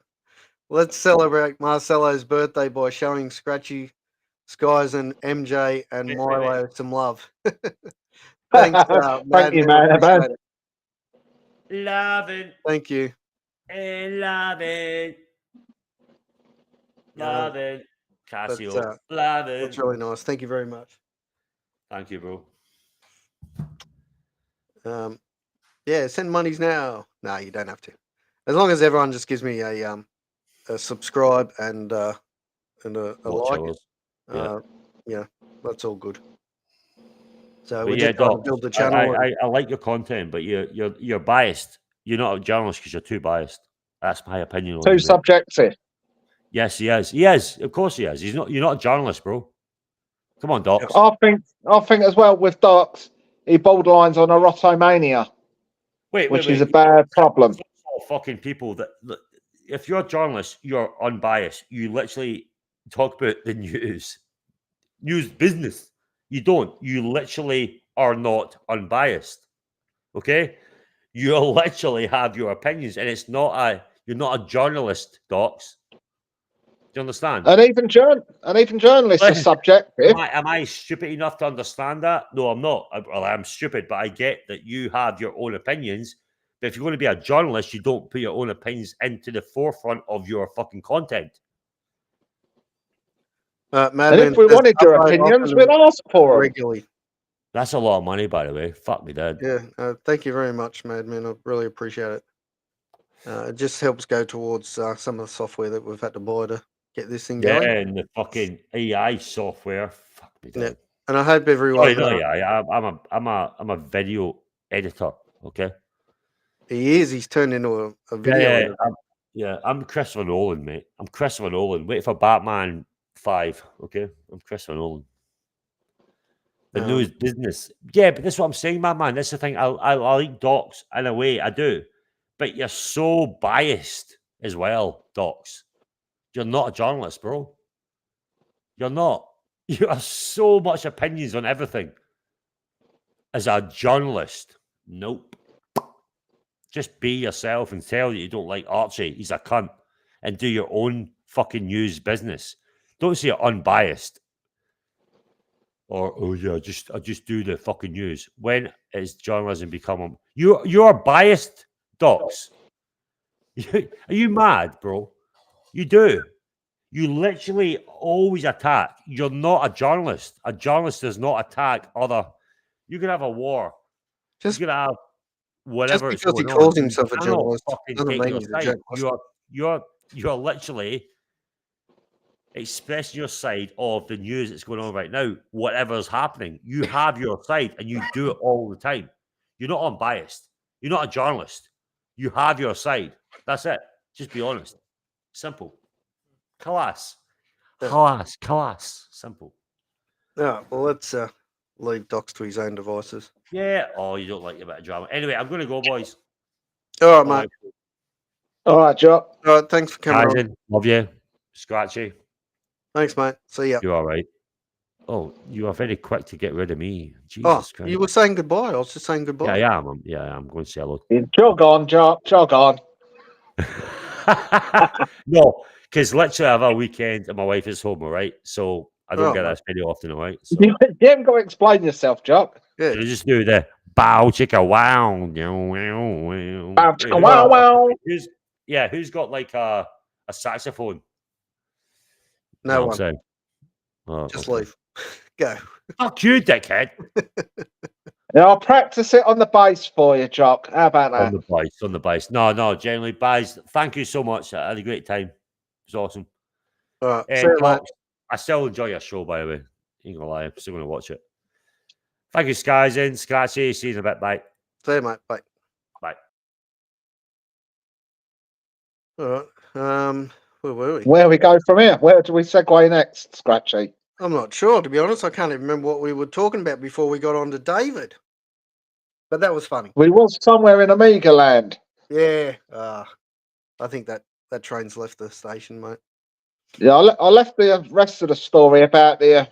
Let's celebrate Marcelo's birthday by showing Scratchy, Skies, and MJ and Milo some love. Thanks, Thank you, man. Appreciate it. Love it. Thank you. And love it. Love it. Casio. Love it. That's really nice. Thank you very much. Thank you, bro. Yeah, send monies now. No, you don't have to. As long as everyone just gives me a subscribe and a like. Yeah, that's all good. So we're just trying to build the channel. I like your content, but you're biased. You're not a journalist because you're too biased. That's my opinion. Too subjective. Yes, he is. He is. Of course he is. You're not a journalist, bro. Come on, Docs. I think as well with Docs, he borderlines on a rotomania. Which is a bad problem. Fucking people that if you're a journalist, you're unbiased. You literally talk about the news business. You don't. You literally are not unbiased. Okay? You literally have your opinions, and you're not a journalist, Docs. Do you understand? And even journalists are subjective. Am I stupid enough to understand that? No, I'm not. I'm stupid, but I get that you have your own opinions. But if you're going to be a journalist, you don't put your own opinions into the forefront of your fucking content. And if we wanted your opinions, we'd ask for them. Regularly. That's a lot of money, by the way. Fuck me, Dad. Yeah, thank you very much, Madman. I really appreciate it. It just helps go towards some of the software that we've had to buy to get this thing Yeah, going. and the fucking AI software. Fuck me, Yeah. dog. And I hope Sorry, everyone. no AI. I'm a video editor. Okay. He is. He's turned into a video. Yeah, editor. I'm Christopher Nolan, mate. I'm Christopher Nolan. Wait for Batman 5. Okay, I'm Christopher Nolan. The news business. Yeah, but that's what I'm saying, my man. That's the thing. I like docs in a way, I do. But you're so biased as well, docs. You're not a journalist, bro. You're not. You have so much opinions on everything. As a journalist, nope. Just be yourself and tell that you don't like Archie. He's a cunt. And do your own fucking news business. Don't say you're unbiased. Or oh yeah, I just do the fucking news. When is journalism become you're biased, docs? Are you mad, bro? You do. You literally always attack. You're not a journalist. A journalist does not attack other. You can have a war. Just, you can have just whatever is because he going calls on. himself a You cannot journalist fucking doesn't take mean your he's a side. journalist. You're literally expressing your side of the news that's going on right now, whatever's happening. You have your side and you do it all the time. You're not unbiased. You're not a journalist. You have your side. That's it. Just be honest. Simple. Class. Yeah. Class. Simple. Yeah. Well, let's leave Docs to his own devices. Yeah. Oh, you don't like a bit of drama. Anyway, I'm going to go, boys. All right, mate. All right, Jock. All right. Thanks for coming on. Kaizen, love you. Scratchy. Thanks, mate. See ya. You all right? Oh, you are very quick to get rid of me. Jesus Christ. You were saying goodbye. I was just saying goodbye. Yeah, I am. I'm going to say hello. Jog on, Jock. Jog on. No, because literally I have a weekend and my wife is home, all right? So I don't Oh, get mate. this video often, all right? So You haven't got to explain yourself, Jock. Yeah. you just do the bow chicka wow. Bow chicka wow wow. Who's got like a saxophone? No You know what one. I'm saying? Oh, Just okay. leave. Go. Fuck you, dickhead. Yeah, I'll practice it on the bass for you, Jock. How about that? On the base. No, generally, guys, thank you so much. I had a great time. It was awesome. All right. And See you, mate. I still enjoy your show, by the way. Ain't gonna lie, I'm still gonna watch it. Thank you, Skies in. Scratchy, see you in a bit. Bye. See you, mate. Bye. Bye. All right. Where were we? Where we go from here? Where do we segue next, Scratchy? I'm not sure, to be honest. I can't even remember what we were talking about before we got on to David. But that was funny. We was somewhere in Amiga land. Yeah. I think that train's left the station, mate. Yeah, I left the rest of the story about the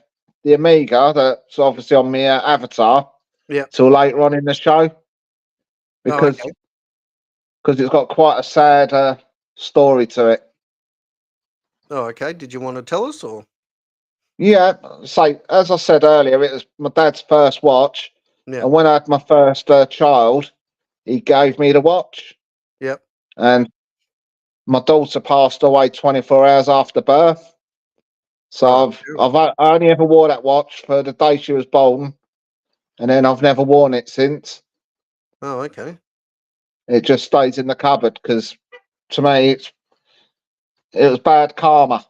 Amiga that's obviously on my avatar. Yeah. Till later on in the show, because it's got quite a sad story to it. Oh, okay. Did you want to tell us, or? Yeah, so as I said earlier, it was my dad's first watch, Yeah. and when I had my first child, he gave me the watch. Yep. And my daughter passed away 24 hours after birth. So I only ever wore that watch for the day she was born, and then I've never worn it since. Oh, okay. It just stays in the cupboard because, to me, it was bad karma.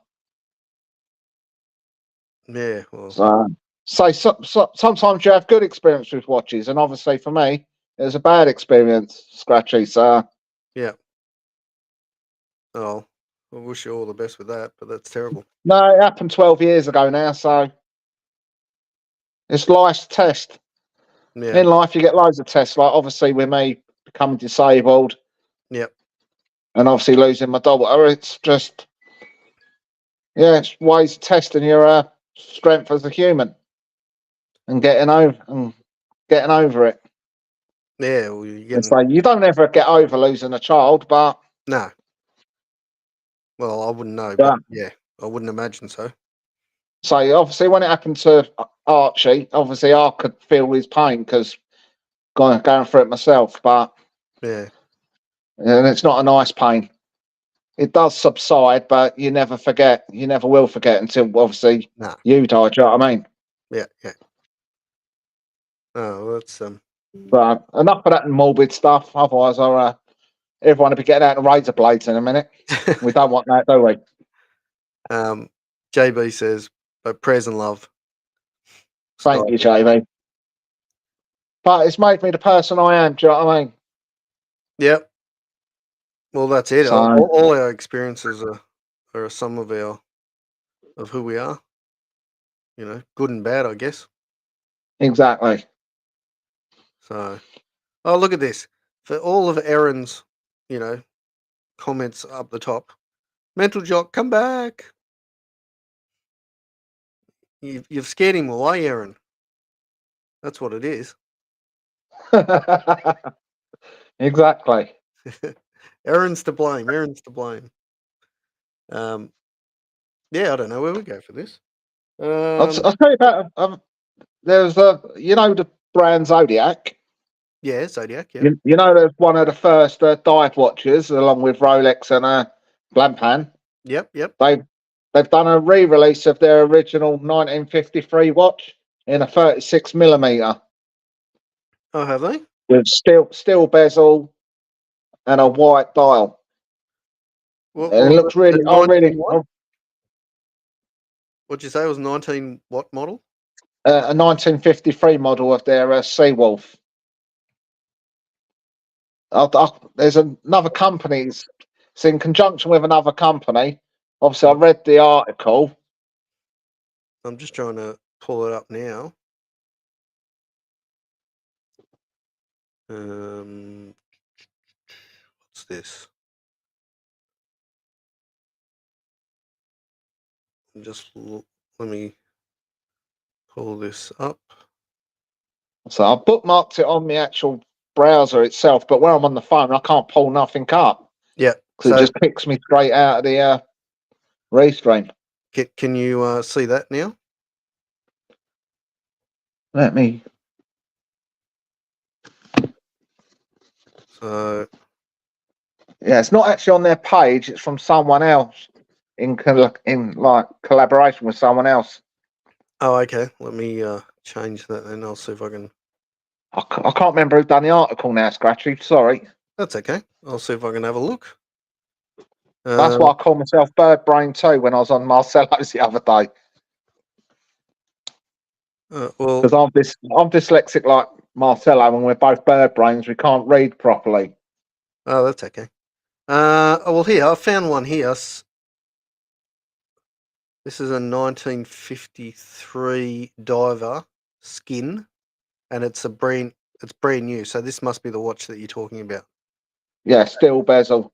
Yeah. Well. So sometimes you have good experience with watches, and obviously for me, it was a bad experience, Scratchy. So Yeah. Oh, I wish you all the best with that, but that's terrible. no, it happened 12 years ago now. So it's life's test. Yeah. In life, you get loads of tests. Like obviously, with me becoming disabled. Yep. And obviously losing my daughter, it's just it's ways of testing your strength as a human and getting over it. Yeah. Well, You don't ever get over losing a child, but no. Well, I wouldn't know, but yeah, I wouldn't imagine so. So obviously, when it happened to Archie, obviously I could feel his pain because going through it myself, but yeah, and it's not a nice pain. It does subside, but you never forget. You never will forget until obviously you die. Do you know what I mean? Yeah. Oh, well, that's But enough of that morbid stuff. Otherwise, I'll everyone will be getting out the razor blades in a minute. We don't want that, do we? JB says, but prayers and love. Thank you, JB. But it's made me the person I am. Do you know what I mean? Yep. Well, that's it. So- All our experiences are some of who we are. You know, good and bad, I guess. Exactly. So, oh, look at this. For all of Aaron's, comments up the top, Mental Jock, come back. You've scared him away, Aaron. That's what it is. Exactly. Aaron's to blame. Aaron's to blame. Yeah, I don't know where we go for this. I'll tell you about. There's the brand Zodiac. Yeah, Zodiac. Yeah. There's one of the first dive watches, along with Rolex and Blancpain. Yep. They've done a re-release of their original 1953 watch in a 36mm Oh, have they? with steel bezel and a white dial. What, And it looks really. the I 19 really. what? What'd you say? It was 19 what model? A 1953 model of their Seawolf. There's another company. It's in conjunction with another company. Obviously, I read the article. I'm just trying to pull it up now. What's this? Let me pull this up. So I bookmarked it on the actual browser itself, but when I'm on the phone, I can't pull nothing up. Yeah. So it just kicks me straight out of the restream. Can you see that now? Let me. So Yeah, it's not actually on their page. It's from someone else in collaboration with someone else. oh, okay. Let me change that, then I'll see if I can. I can't remember who done the article now, Scratchy. Sorry. That's okay. I'll see if I can have a look. That's why I call myself Bird Brain too when I was on Marcello's the other day. Well, Because I'm dyslexic like Marcello, and we're both bird brains. We can't read properly. oh, that's okay. Well, here I found one here. This is a 1953 diver skin, and it's brand new. So this must be the watch that you're talking about. Yeah, steel bezel,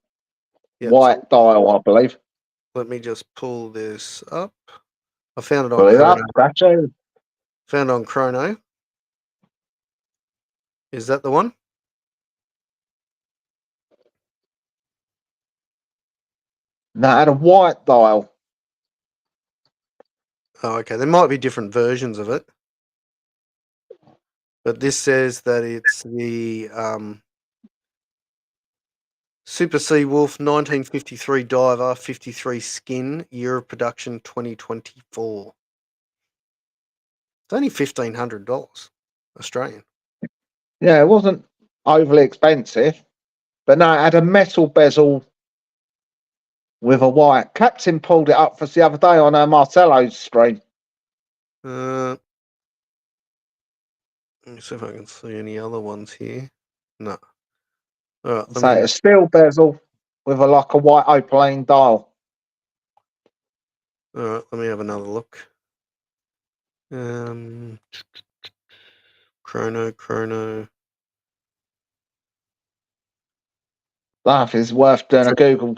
Yep, white dial, I believe. Let me just pull this up. I found it on Pull it Chrono. up, Scratchy. Found it on Chrono. Is that the one? No, it had a white dial. Oh, okay. There might be different versions of it, but this says that it's the Super Seawolf 1953 diver, 53 skin, year of production 2024. It's only $1,500 Australian. Yeah, it wasn't overly expensive, but no, it had a metal bezel with a white. Captain pulled it up for us the other day on Marcello's stream. Let me see if I can see any other ones here. No. All right. So a steel bezel with a white opaline dial. All right. Let me have another look. Chrono. That is worth doing a Google.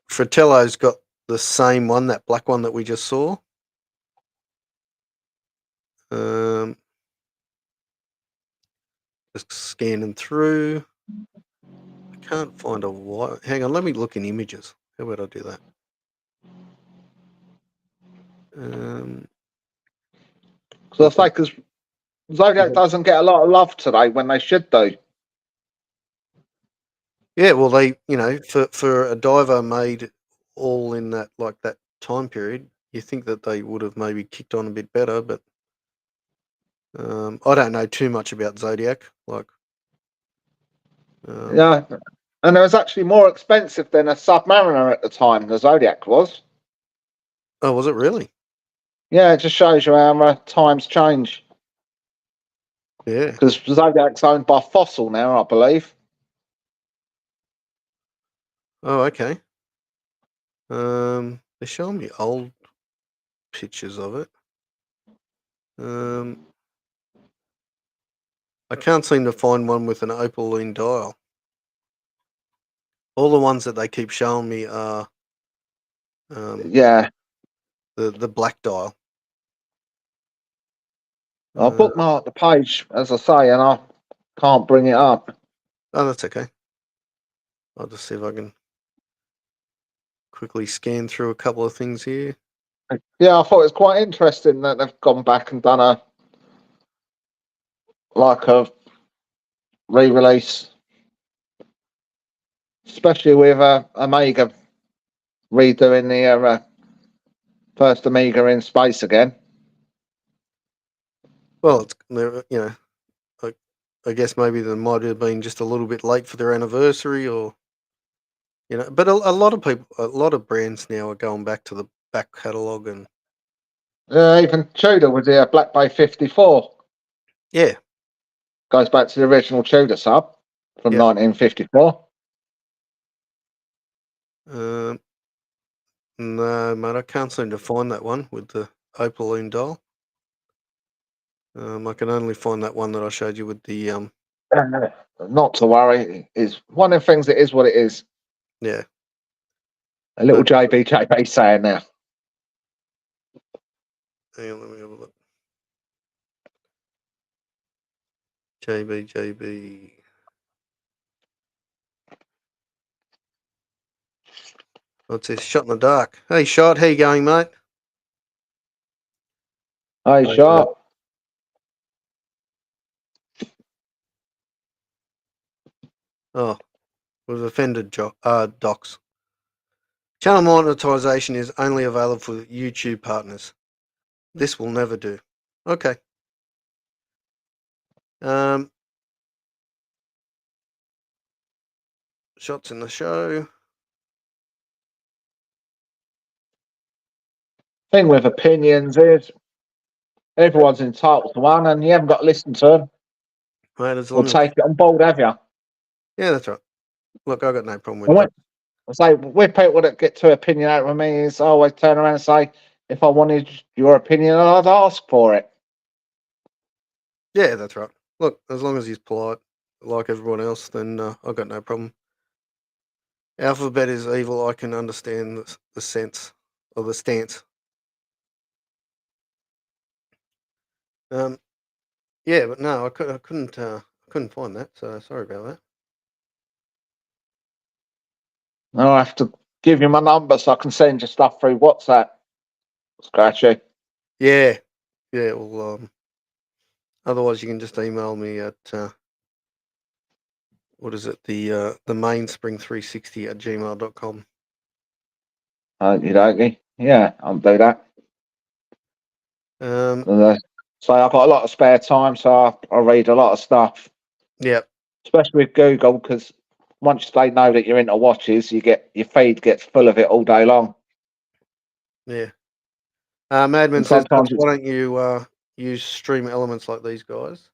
Fratello's got the same one, that black one that we just saw. Just scanning through. I can't find a white. Hang on, let me look in images. How about I do that? So I say, because Zodiac doesn't get a lot of love today when they should do. Yeah, well, they, for a diver made all in that time period, you think that they would have maybe kicked on a bit better, but I don't know too much about Zodiac. Yeah, And it was actually more expensive than a Submariner at the time, the Zodiac was. Oh, was it really? Yeah, it just shows you how times change. Yeah. Because Zodiac's owned by Fossil now, I believe. Oh, okay. They're showing me old pictures of it. I can't seem to find one with an opaline dial. All the ones that they keep showing me are Yeah. the black dial. I bookmarked the page, as I say, and I can't bring it up. Oh, that's okay. I'll just see if I can quickly scan through a couple of things here. Yeah, I thought it was quite interesting that they've gone back and done a re-release, especially with Amiga redoing the first Amiga in space again. Well, it's, I guess maybe they might have been just a little bit late for their anniversary, or but a lot of people, a lot of brands now are going back to the back catalogue, and Even Tudor with the Black Bay 54 yeah, goes back to the original Tudor sub from 1954. No, mate, I can't seem to find that one with the opaline dial. I can only find that one that I showed you with the Not to worry, is one of the things that is what it is. yeah. A little JB saying now. Hang on, let me have a look. JB. What's this? Shot in the dark. Hey, Shot, how you going, mate? Hey, Sharp. Oh, we've offended Docs. Channel monetization is only available for YouTube partners. This will never do. Okay. Shots in the show. Thing with opinions is everyone's entitled to one, and you haven't got to listen to them. Mate, as Or long as take it on board, have you? yeah, that's right. Look, I've got no problem with that. I say with people that get too opinionated with me, is I always turn around and say, if I wanted your opinion, I'd ask for it. Yeah, that's right. Look, as long as he's polite, like everyone else, then I've got no problem. Alphabet is evil. I can understand the sense or the stance. Yeah, but no, I couldn't find that. So sorry about that. I'll have to give you my number so I can send you stuff through WhatsApp. Scratchy. Yeah. Well, otherwise you can just email me at what is it? The mainspring360@gmail.com. Okey-dokey. Yeah, I'll do that. So I've got a lot of spare time, so I read a lot of stuff. Yeah. Especially with Google, because once they know that you're into watches, your feed gets full of it all day long. Yeah. Madman says, sometimes why don't you use stream elements like these guys?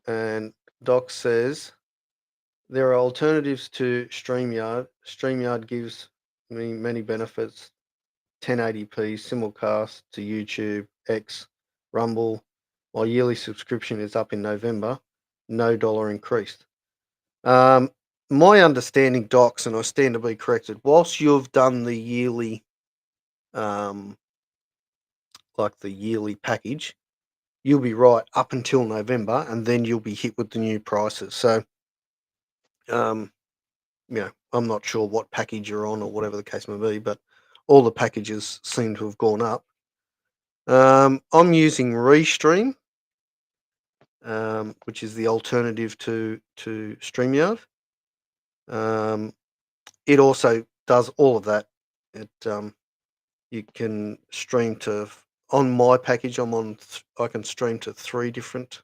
And Doc says, there are alternatives to StreamYard. StreamYard gives me many benefits. 1080p, simulcast to YouTube, X, Rumble. My yearly subscription is up in November. No dollar increased. My understanding, Docs, and I stand to be corrected, whilst you've done the yearly like the yearly package, you'll be right up until November, and then you'll be hit with the new prices. So, I'm not sure what package you're on or whatever the case may be, but all the packages seem to have gone up. I'm using Restream, which is the alternative to StreamYard. It also does all of that. You can stream to on my package. I can stream to 3 different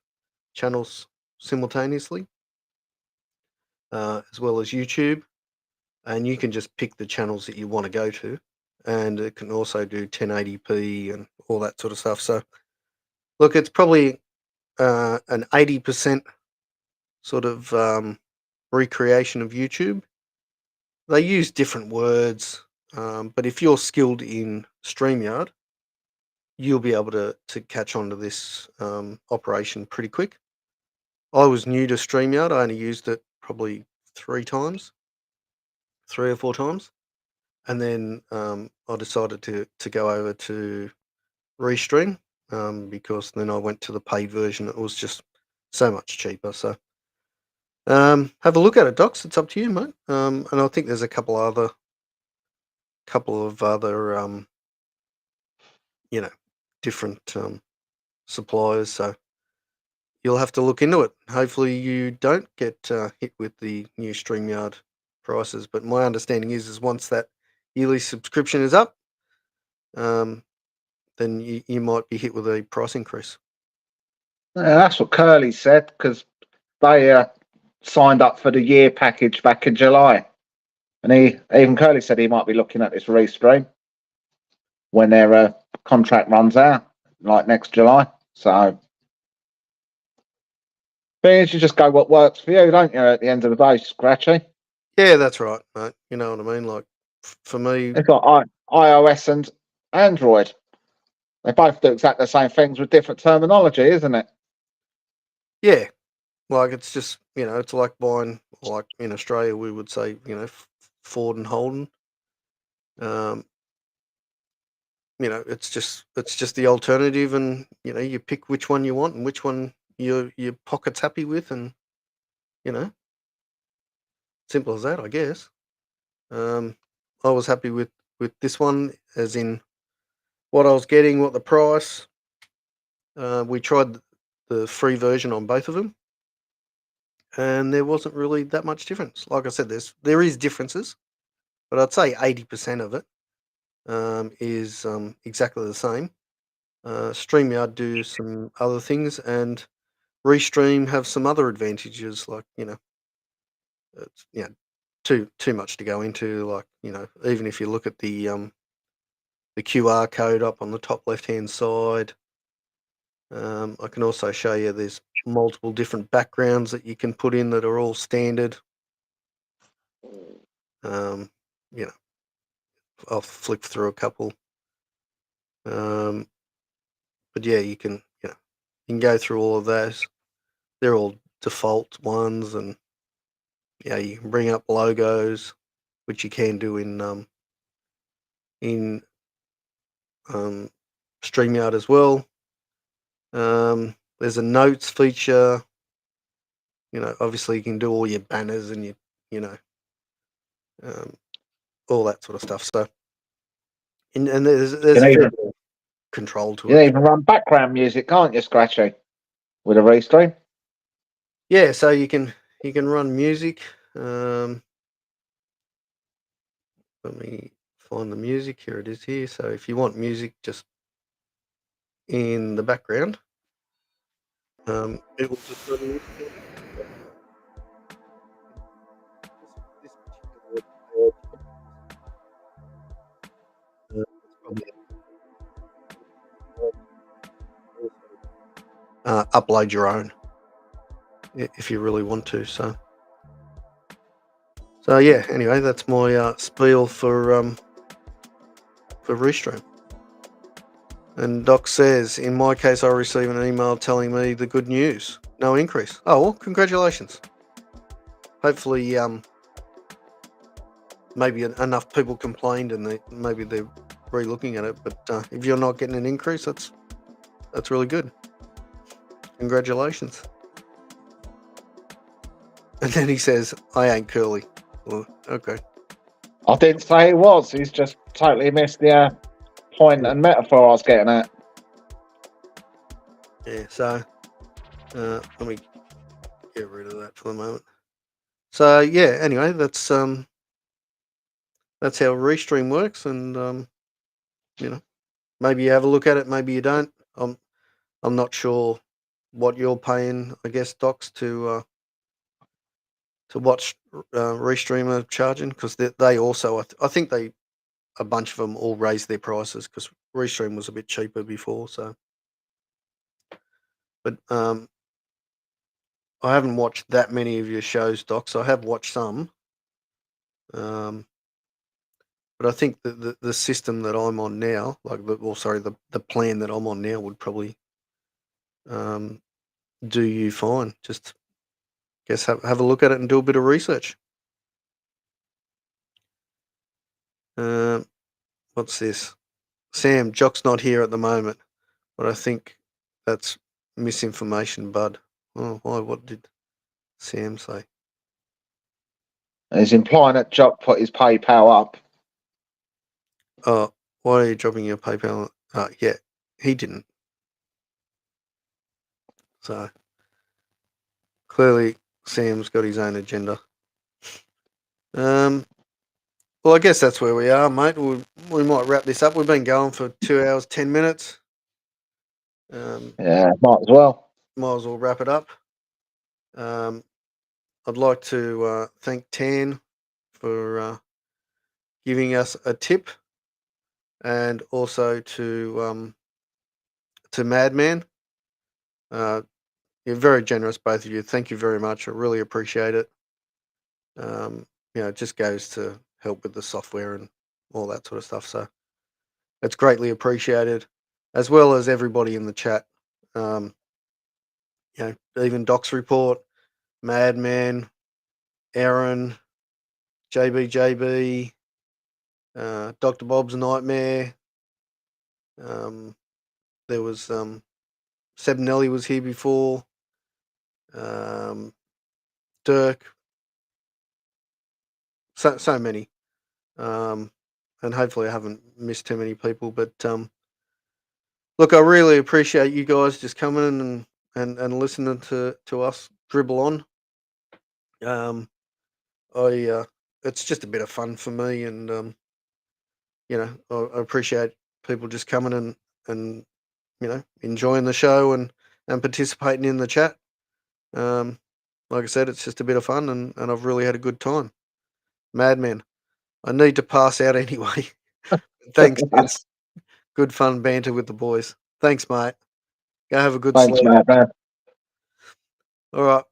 channels simultaneously. as well as YouTube, and you can just pick the channels that you want to go to, and it can also do 1080p and all that sort of stuff. So, look, it's probably an 80% sort of recreation of YouTube. They use different words, but if you're skilled in StreamYard, you'll be able to catch on to this operation pretty quick. I was new to StreamYard. I only used it probably 3 or 4 times. And then I decided to go over to Restream because then I went to the paid version. It was just so much cheaper. So have a look at it, Docs. It's up to you, mate. And I think there's a couple of other different suppliers. So you'll have to look into it. Hopefully you don't get hit with the new StreamYard prices. But my understanding is once that yearly subscription is up, then you might be hit with a price increase. Yeah, that's what Curly said, because they signed up for the year package back in July. And even Curly said he might be looking at this Restream when their contract runs out, like next July. So, but you just go what works for you, don't you, at the end of the day, Scratchy? Yeah, that's right, mate. You know what I mean? Like, for me... They've got iOS and Android. They both do exactly the same things with different terminology, isn't it? Yeah. Like, it's just, it's like buying, like in Australia, we would say, Ford and Holden. It's just the alternative, and, you pick which one you want and which one your pocket's happy with, and, simple as that, I guess. I was happy with this one, as in what I was getting, what the price. We tried the free version on both of them, and there wasn't really that much difference. Like I said, there is differences, but I'd say 80% of it is exactly the same. StreamYard do some other things, and Restream have some other advantages, like, it's, too much to go into. Like, even if you look at the QR code up on the top left-hand side, I can also show you there's multiple different backgrounds that you can put in that are all standard. I'll flick through a couple. But yeah, you can go through all of those. They're all default ones, and you can bring up logos, which you can do in StreamYard as well. There's a notes feature. Obviously you can do all your banners and all that sort of stuff. So, and there's a fair bit of control to You it. can even run background music, can't you, Scratchy, with a Restream? Yeah, so you can run music. Let me find the music. Here it is here. So if you want music just in the background, it will just run music. This particular upload your own if you really want to. So yeah. Anyway, that's my spiel for Restream. And Doc says, in my case, I received an email telling me the good news: no increase. Oh well, congratulations. Hopefully, maybe enough people complained, and maybe they're re-looking at it. But if you're not getting an increase, that's really good. Congratulations. And then he says, I ain't Curly. Well, okay. I didn't say he was. He's just totally missed the point and metaphor I was getting at. Yeah, so let me get rid of that for the moment. So yeah, anyway, that's how Restream works, and maybe you have a look at it, maybe you don't. I'm not sure what you're paying, I guess, Docs, to watch Restreamer charging, because they also I think a bunch of them all raised their prices because Restream was a bit cheaper before. So, but I haven't watched that many of your shows, Docs. I have watched some, but I think the system that I'm on now, the plan that I'm on now would probably do you fine. Just guess have a look at it and do a bit of research. What's this? Sam, Jock's not here at the moment, but I think that's misinformation, bud. Oh, why? What did Sam say? He's implying that Jock put his PayPal up. Oh, why are you dropping your PayPal? Yeah, he didn't. So clearly, Sam's got his own agenda. Well, I guess that's where we are, mate. We might wrap this up. We've been going for 2 hours, 10 minutes. Yeah, might as well. Might as well wrap it up. I'd like to thank Tan for giving us a tip, and also to Madman. You're very generous, both of you. Thank you very much. I really appreciate it. It just goes to help with the software and all that sort of stuff. So it's greatly appreciated, as well as everybody in the chat. Even Doc's Report, Madman, Aaron, JB, Dr. Bob's Nightmare. There was Seb Nelly was here before. Dirk. So many. And hopefully I haven't missed too many people. But look, I really appreciate you guys just coming in and listening to us dribble on. It's just a bit of fun for me, and I appreciate people just coming and enjoying the show and participating in the chat. Like I said, it's just a bit of fun, and I've really had a good time. Madman, I need to pass out anyway. Thanks, it's good fun banter with the boys. Thanks, mate. Go have a good Thanks, sleep. Madman. All right.